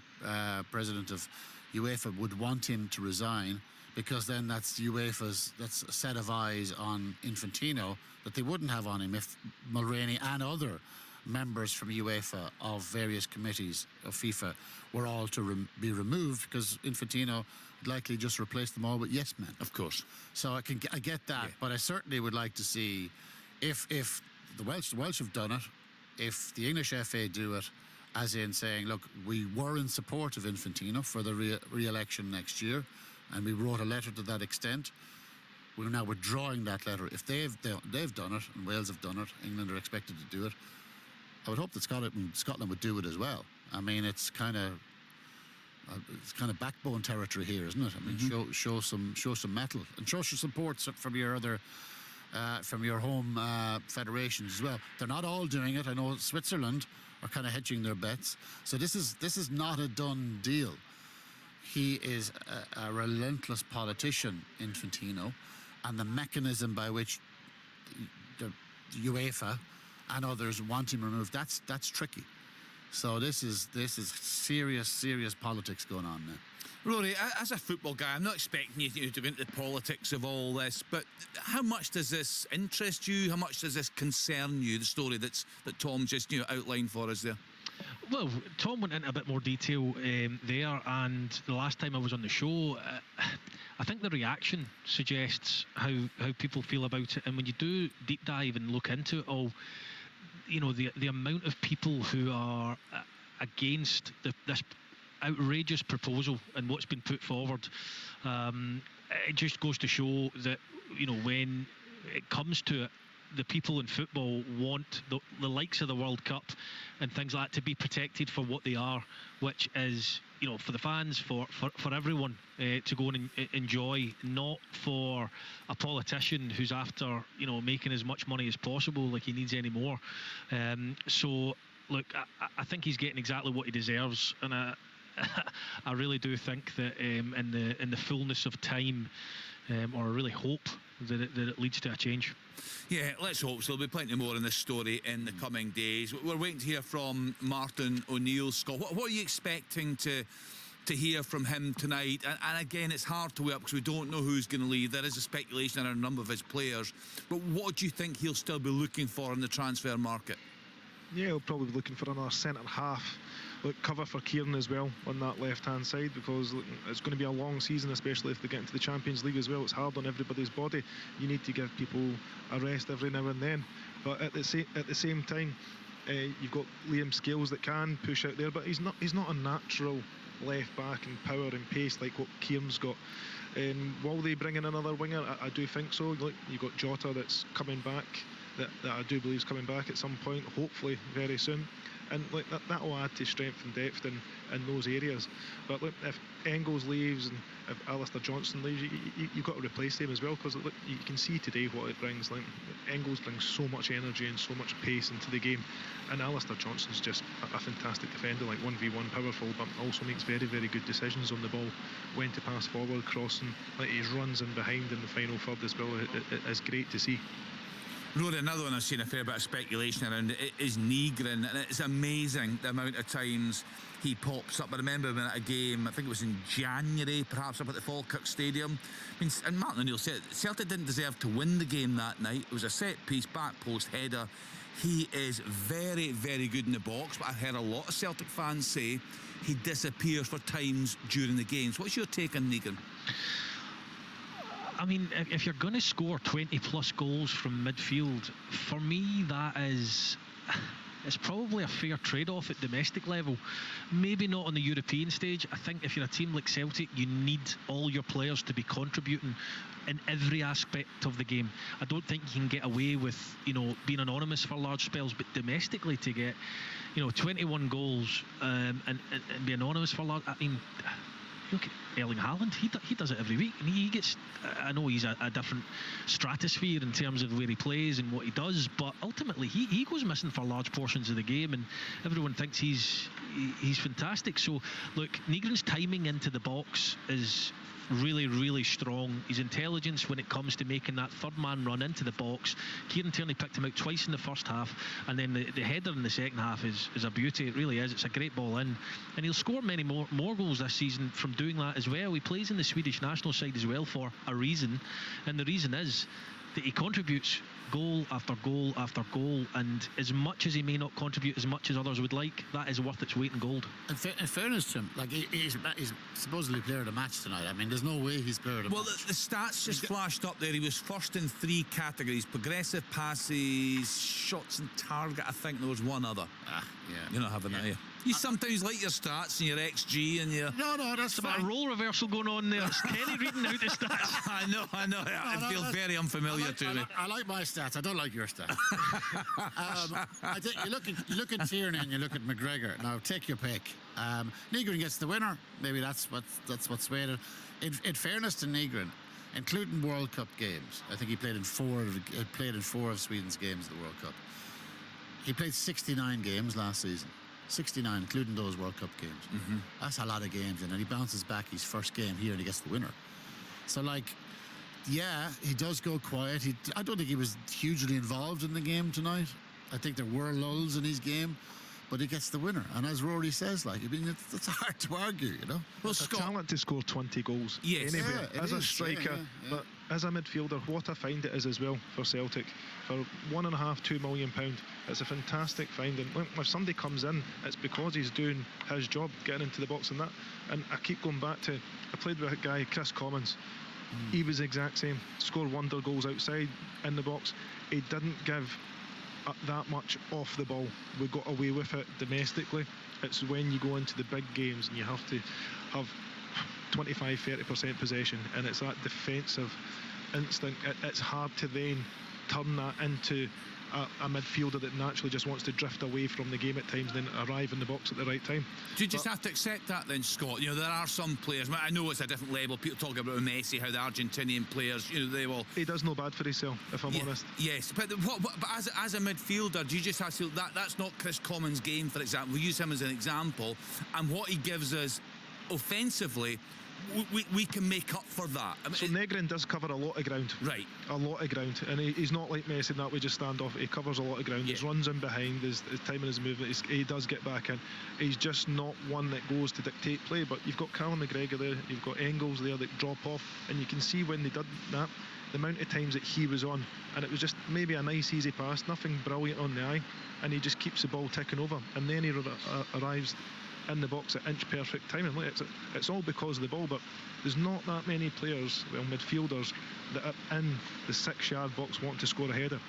president of UEFA, would want him to resign, because then that's a set of eyes on Infantino that they wouldn't have on him if Mulroney and other members from UEFA of various committees of FIFA were all to be removed, because Infantino would likely just replace them all with yes men. Of course. So I get that, but I certainly would like to see if the Welsh have done it, if the English FA do it, as in saying, look, we were in support of Infantino for the re-election next year, and we wrote a letter to that extent. We're now withdrawing that letter. If they've done it, and Wales have done it, England are expected to do it, I would hope that Scotland would do it as well. I mean, it's kind of backbone territory here, isn't it? I mean, show some mettle and show some support from your other. From your home federations as well. They're not all doing it. I know Switzerland are kind of hedging their bets. So this is not a done deal. He is a relentless politician, Infantino, and the mechanism by which the UEFA and others want him removed, that's tricky. So this is serious politics going on now. Rory, as a football guy, I'm not expecting you to go into the politics of all this, but how much does this interest you? How much does this concern you, the story that Tom just outlined for us there? Well, Tom went into a bit more detail there, and the last time I was on the show, I think the reaction suggests how people feel about it. And when you do deep dive and look into it all, the amount of people who are against this outrageous proposal and what's been put forward, it just goes to show that when it comes to it, the people in football want the likes of the World Cup and things like that to be protected for what they are, which is for the fans, for everyone to go and enjoy, not for a politician who's after making as much money as possible, like he needs any more. So look, I think he's getting exactly what he deserves, and I really do think that in the fullness of time, or I really hope that it leads to a change. Yeah, let's hope so. There'll be plenty more in this story in the coming days. We're waiting to hear from Martin O'Neill. Scott, what are you expecting to hear from him tonight? And again, it's hard to weigh up because we don't know who's going to leave. There is a speculation around a number of his players, but what do you think he'll still be looking for in the transfer market? Yeah, he'll probably be looking for another centre half. Cover for Kieran as well on that left-hand side, because it's going to be a long season, especially if they get into the Champions League as well. It's hard on everybody's body. You need to give people a rest every now and then. But at the same time, you've got Liam Scales that can push out there, but he's not a natural left back in power and pace like what Kieran's got. Will they bring in another winger? I do think so. You've got Jota that's coming back, that I do believe is coming back at some point, hopefully very soon. And that will add to strength and depth in those areas. But look, if Engels leaves and if Alistair Johnston leaves, you've got to replace them as well, because you can see today what it brings. Engels brings so much energy and so much pace into the game, and Alistair Johnston's just a fantastic defender, 1v1 powerful, but also makes very, very good decisions on the ball, when to pass forward, crossing, his runs in behind in the final third as well. It is great to see. Rory, another one I've seen a fair bit of speculation around it is Nygren, and it's amazing the amount of times he pops up. I remember him at a game, I think it was in January, perhaps up at the Falkirk Stadium. And Martin O'Neill said Celtic didn't deserve to win the game that night. It was a set piece, back post header. He is very, very good in the box, but I've heard a lot of Celtic fans say he disappears for times during the games. What's your take on Nygren? I mean, if you're going to score 20 plus goals from midfield, for me it's probably a fair trade-off at domestic level. Maybe not on the European stage. I think if you're a team like Celtic, you need all your players to be contributing in every aspect of the game. I don't think you can get away with being anonymous for large spells, but domestically to get 21 goals and be anonymous for large. I mean, look at Erling Haaland, he does it every week, and he gets, I know he's a different stratosphere in terms of where he plays and what he does, but ultimately he goes missing for large portions of the game, and everyone thinks he's fantastic. So look, Nygren's timing into the box is really, really strong. His intelligence when it comes to making that third man run into the box. Kieran Tierney picked him out twice in the first half, and then the header in the second half is a beauty. It really is. It's a great ball in, and he'll score many more goals this season from doing that as well. He plays in the Swedish national side as well for a reason, and the reason is that he contributes goal after goal after goal, and as much as he may not contribute as much as others would like, that is worth its weight in gold. In fairness to him, he's supposedly player of the match tonight. I mean, there's no way he's player of the match. Well, the stats just flashed up there. He was first in 3 categories: progressive passes, shots and target. I think there was one other. Yeah. You're not having that, are you? You sometimes like your stats and your XG and your... No, that's fine. A role reversal going on there. It's Kenny reading out the stats. I know. It feels very unfamiliar to me. I like my stats. I don't like your stats. I think you look at Tierney and you look at McGregor. Now, take your pick. Nygren gets the winner. Maybe that's what's swayed it. In fairness to Nygren, including World Cup games, I think he played in 4 of Sweden's games at the World Cup. He played 69 games last season. 69, including those World Cup games. Mm-hmm. That's a lot of games, and then he bounces back his first game here and he gets the winner. So, yeah, he does go quiet. I don't think he was hugely involved in the game tonight. I think there were lulls in his game, but he gets the winner. And as Rory says, it's hard to argue, Well, it's a talent to score 20 goals anywhere. As a striker, but as a midfielder, what a find it is as well for Celtic. For £1.5–2 million, it's a fantastic find. And if somebody comes in, it's because he's doing his job, getting into the box and that. And I keep going back to, I played with a guy, Chris Commons. He was the exact same. Scored wonder goals outside, in the box. He didn't give that much off the ball. We got away with it domestically. It's when you go into the big games and you have to have 25-30% possession, and it's that defensive instinct. It's hard to then turn that into a midfielder that naturally just wants to drift away from the game at times, then arrive in the box at the right time. Do you just have to accept that then, Scott? You know, there are some players, I know it's a different level, people talk about Messi, how the Argentinian players, you know, they will... He does no bad for himself, if I'm honest. Yes, but as a midfielder, do you just have to... That's not Chris Commons' game, for example. We use him as an example, and what he gives us offensively, we can make up for that. I mean, so Negrin does cover a lot of ground. Right. A lot of ground. And he's not like Messi in that we just stand off. He covers a lot of ground. He runs in behind. His timing, his movement. He does get back in. He's just not one that goes to dictate play. But you've got Callum McGregor there. You've got Engels there that drop off. And you can see when they did that, the amount of times that he was on. And it was just maybe a nice, easy pass. Nothing brilliant on the eye. And he just keeps the ball ticking over. And then he arrives in the box at inch perfect timing. It's all because of the ball, but there's not that many players, midfielders, that are in the 6-yard box wanting to score a header.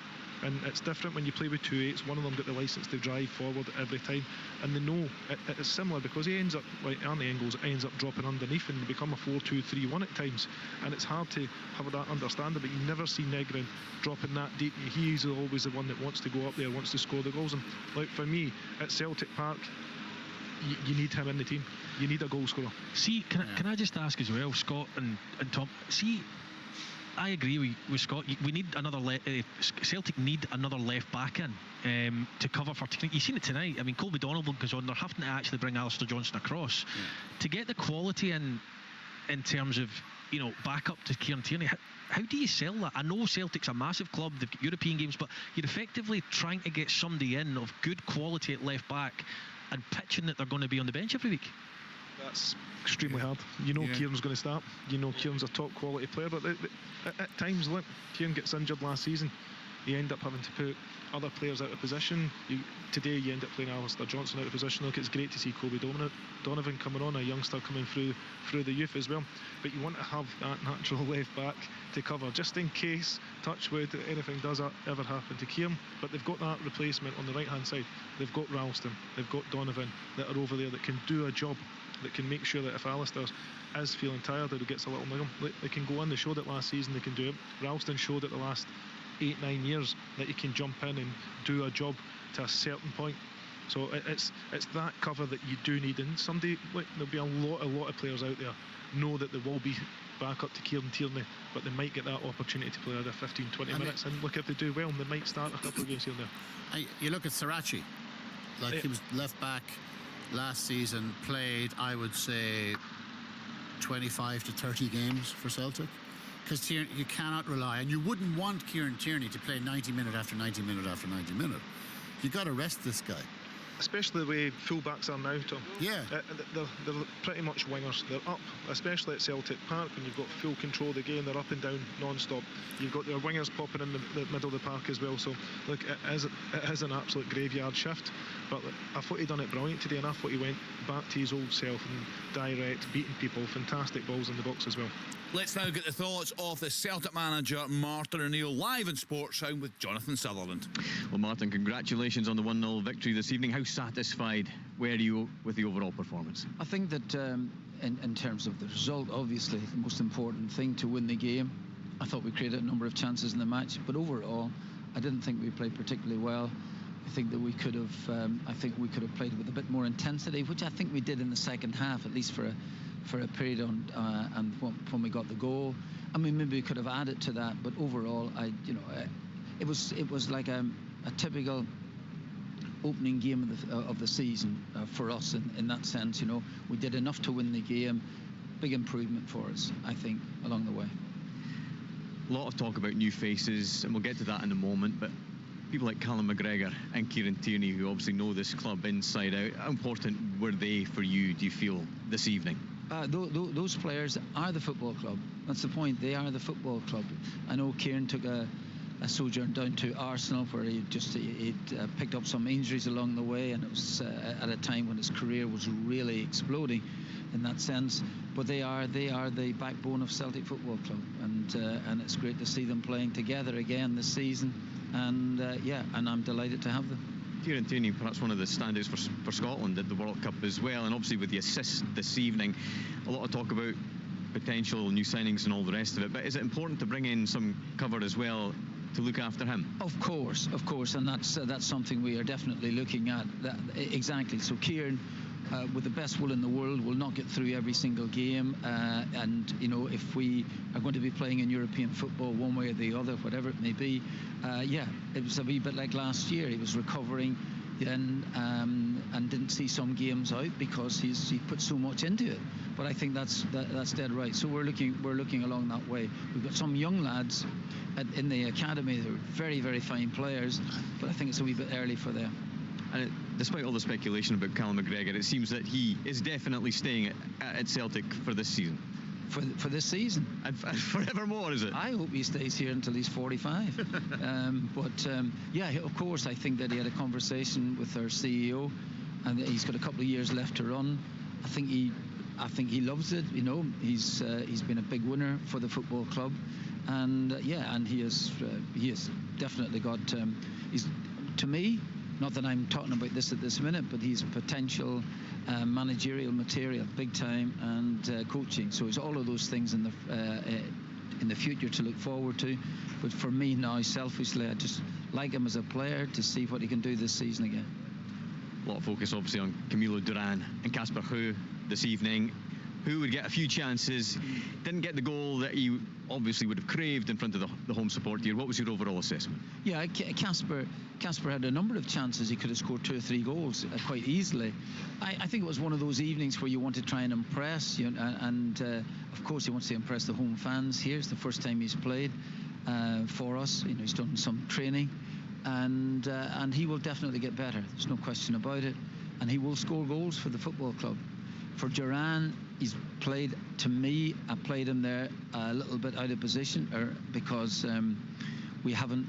And it's different when you play with 2-8s. One of them got the licence to drive forward every time, and they know it's similar because he ends up, like Arnie Engels, ends up dropping underneath and become a 4-2-3-1 at times, and it's hard to have that understanding. But you never see Negrin dropping that deep. He's always the one that wants to go up there, wants to score the goals. And like for me at Celtic Park, you need him in the team. You need a goal scorer. See, can I just ask as well, Scott and Tom? See, I agree with Scott. We need another Celtic need another left back in to cover for. You've seen it tonight. I mean, Colby Donovan goes on. They're having to actually bring Alistair Johnston across to get the quality in terms of, you know, back up to Kieran Tierney. How do you sell that? I know Celtic's a massive club. They've got European games, but you're effectively trying to get somebody in of good quality at left back and pitching that they're going to be on the bench every week. That's extremely hard. You know Kieran's going to start. You know Kieran's a top quality player, but at times, look, Kieran gets injured last season. You end up having to put other players out of position. Today you end up playing Alistair Johnston out of position. Look, it's great to see Colby Donovan coming on, a youngster coming through the youth as well. But you want to have that natural left back to cover, just in case, touch wood, anything does ever happen to Kieran. But they've got that replacement on the right hand side. They've got Ralston, they've got Donovan that are over there that can do a job, that can make sure that if Alistair is feeling tired or he gets a little niggle, they can go in. They showed it last season, they can do it. Ralston showed it the last 8-9 years that you can jump in and do a job to a certain point. So it's that cover that you do need, and someday, like, there'll be a lot of players out there know that they will be back up to Kieran Tierney, but they might get that opportunity to play another 15-20 minutes, and look, if they do well, they might start a couple of games here and there. You look at Sirachi, he was left back last season, played, I would say, 25 to 30 games for Celtic. Because you cannot rely, and you wouldn't want Kieran Tierney to play 90 minute after 90 minute after 90 minute. You've got to rest this guy. Especially the way full-backs are now, Tom. Yeah. They're pretty much wingers. They're up, especially at Celtic Park, when you've got full control of the game. They're up and down non-stop. You've got their wingers popping in the middle of the park as well. So, look, it is an absolute graveyard shift. But look, I thought he done it brilliant today, and I thought he went back to his old self and direct, beating people. Fantastic balls in the box as well. Let's now get the thoughts of the Celtic manager, Martin O'Neill, live in Sports Sound with Jonathan Sutherland. Well, Martin, congratulations on the 1-0 victory this evening. How satisfied were you with the overall performance? I think that in terms of the result, obviously the most important thing to win the game. I thought we created a number of chances in the match, but overall I didn't think we played particularly well. I think that we could have played with a bit more intensity, which I think we did in the second half, at least for a period and when we got the goal. I mean, maybe we could have added to that, but overall, it was like a typical opening game of the season for us in that sense. You know, we did enough to win the game. Big improvement for us, I think, along the way. A lot of talk about new faces, and we'll get to that in a moment, but people like Callum McGregor and Kieran Tierney, who obviously know this club inside out, how important were they for you, do you feel, this evening? Those players are the football club. That's the point. They are the football club. I know Kieran took a sojourn down to Arsenal where he picked up some injuries along the way, and it was at a time when his career was really exploding in that sense. But they are the backbone of Celtic Football Club, and it's great to see them playing together again this season. and and I'm delighted to have them. Kieran Tierney, perhaps one of the standouts for Scotland at the World Cup as well, and obviously with the assist this evening, a lot of talk about potential new signings and all the rest of it, but is it important to bring in some cover as well to look after him? Of course, and that's something we are definitely looking at. Exactly. So Kieran, with the best will in the world, will not get through every single game, and if we are going to be playing in European football one way or the other, whatever it may be, it was a wee bit like last year. He was recovering then and didn't see some games out because he put so much into it. But I think that's dead right. So we're looking along that way. We've got some young lads in the academy who are very, very fine players, but I think it's a wee bit early for them. And despite all the speculation about Callum McGregor, it seems that he is definitely staying at Celtic for this season. For this season, and forevermore, is it? I hope he stays here until he's 45. Of course, I think that he had a conversation with our CEO, and he's got a couple of years left to run. I think he loves it. He's been a big winner for the football club, and he has definitely got. He's, to me, not that I'm talking about this at this minute, but he's potential managerial material, big time, and coaching. So it's all of those things in the future to look forward to. But for me now, selfishly, I just like him as a player to see what he can do this season again. A lot of focus obviously on Camilo Duran and Casper Hu this evening. Who would get a few chances, didn't get the goal that he obviously would have craved in front of the home support here. What was your overall assessment? Yeah, Casper had a number of chances. He could have scored 2 or 3 goals quite easily. I think it was one of those evenings where you want to try and impress, and of course he wants to impress the home fans. Here's the first time he's played for us. He's done some training, and he will definitely get better. There's no question about it, and he will score goals for the football club. For Duran, he's played, to me, I played him there a little bit out of position, because we haven't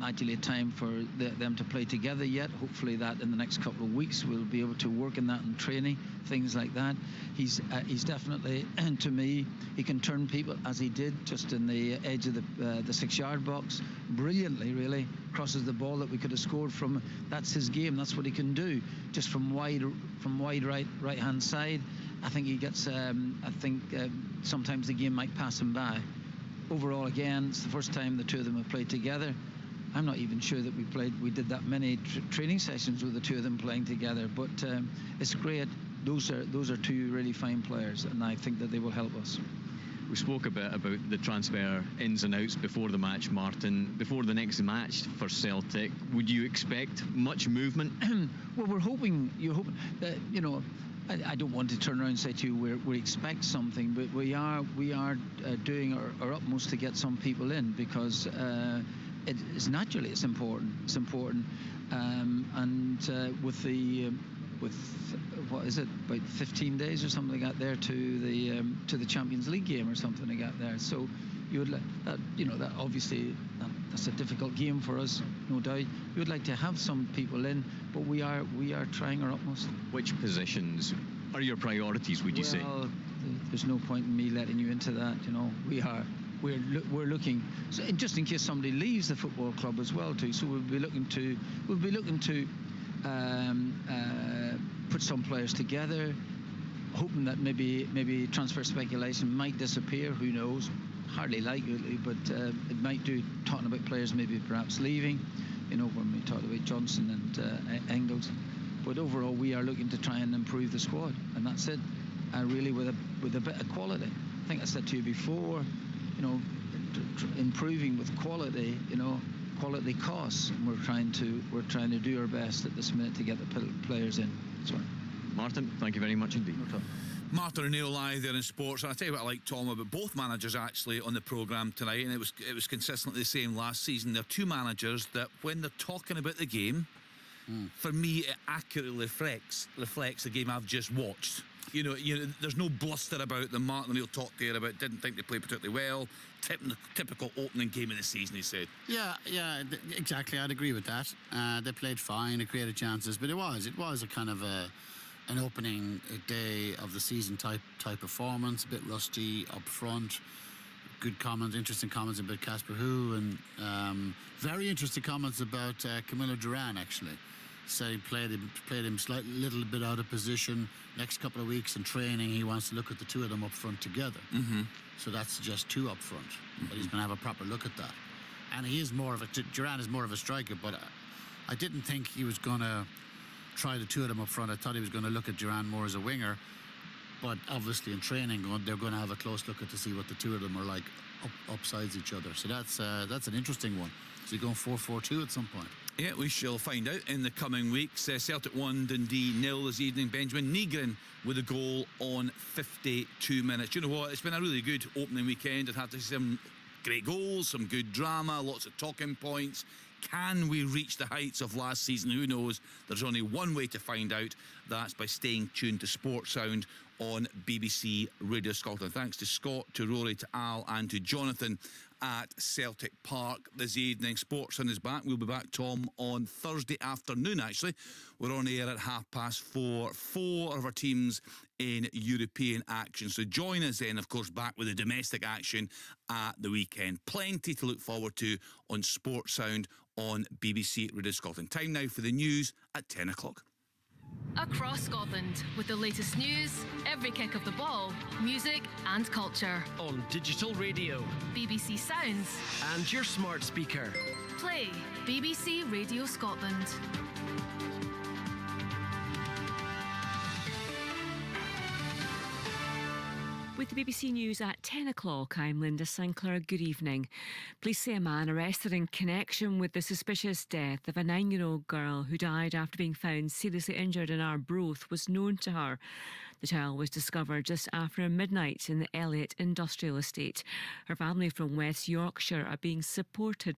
actually had time for them to play together yet. Hopefully that in the next couple of weeks we'll be able to work in that in training, things like that. He's definitely, and to me, he can turn people, as he did just in the edge of the 6-yard box, brilliantly, really. Crosses the ball that we could have scored from. That's his game. That's what he can do, just from wide right hand side. I think he gets. Sometimes the game might pass him by. Overall, again, it's the first time the two of them have played together. I'm not even sure that we did that many training sessions with the two of them playing together. But it's great. Those are 2 really fine players, and I think that they will help us. We spoke a bit about the transfer ins and outs before the match, Martin. Before the next match for Celtic, would you expect much movement? Well, we're hoping. That, I don't want to turn around and say to you we expect something, but we are doing our utmost to get some people in, because it's naturally it's important. It's important, and with what is it, about 15 days or something like that there to the Champions League game or something like that there. So you would that obviously that's a difficult game for us, no doubt. We would like to have some people in, but we are trying our utmost. Which positions are your priorities, would you say? Well, there's no point in me letting you into that. We're looking, so just in case somebody leaves the football club as well too. So we'll be looking to put some players together, hoping that maybe transfer speculation might disappear. Who knows? Hardly likely, but it might do. Talking about players maybe perhaps leaving, when we talked about Johnson and Engels. But overall, we are looking to try and improve the squad, and that's it. Really, with a bit of quality. I think I said to you before, improving with quality. Quality costs, and we're trying to do our best at this minute to get the players in. Sorry. Martin, thank you very much indeed. No problem. Martin O'Neill live there in sports. And I tell you what I like, Tom, about both managers actually on the programme tonight, and it was consistently the same last season. They're 2 managers that, when they're talking about the game, for me it accurately reflects the game I've just watched. There's no bluster about them. Martin O'Neill talked there about didn't think they played particularly well. Typical opening game of the season, he said. Yeah, exactly. I'd agree with that. They played fine, they created chances, but it was a kind of an opening day of the season type performance, a bit rusty up front. Good comments, interesting comments about Casper Hu, and Very interesting comments about Camilo Duran, actually. Saying played him slightly, little bit out of position. Next couple of weeks in training, he wants to look at the two of them up front together. So that suggests two up front. But he's going to have a proper look at that. And he is Duran is more of a striker, but I didn't think he was going to try the two of them up front. I thought he was going to look at Duran more as a winger. But obviously in training, they're going to have a close look at to see what the two of them are like upsides each other. So that's an interesting one. Is he going 4-4-2 at some point? Yeah, we shall find out in the coming weeks. Celtic 1, Dundee 0 this evening. Benjamin Nygren with a goal on 52 minutes. Do you know what? It's been a really good opening weekend. I'd have to say some great goals, some good drama, lots of talking points. Can we reach the heights of last season? Who knows? There's only one way to find out. That's by staying tuned to Sports Sound on BBC Radio Scotland. Thanks to Scott, to Rory, to Al and to Jonathan at Celtic Park this evening. Sports Sound is back. We'll be back, Tom, on Thursday afternoon, actually. We're on air at 4:30. 4 of our teams in European action. So join us then, of course, back with the domestic action at the weekend. Plenty to look forward to on Sports Sound on BBC Radio Scotland. Time now for the news at 10 o'clock. Across Scotland, with the latest news, every kick of the ball, music and culture. On digital radio, BBC Sounds, and your smart speaker. Play BBC Radio Scotland. With the BBC News at 10 o'clock, I'm Linda Sinclair. Good evening. Police say a man arrested in connection with the suspicious death of a 9-year-old girl who died after being found seriously injured in Arbroath was known to her. The child was discovered just after midnight in the Elliott Industrial Estate. Her family from West Yorkshire are being supported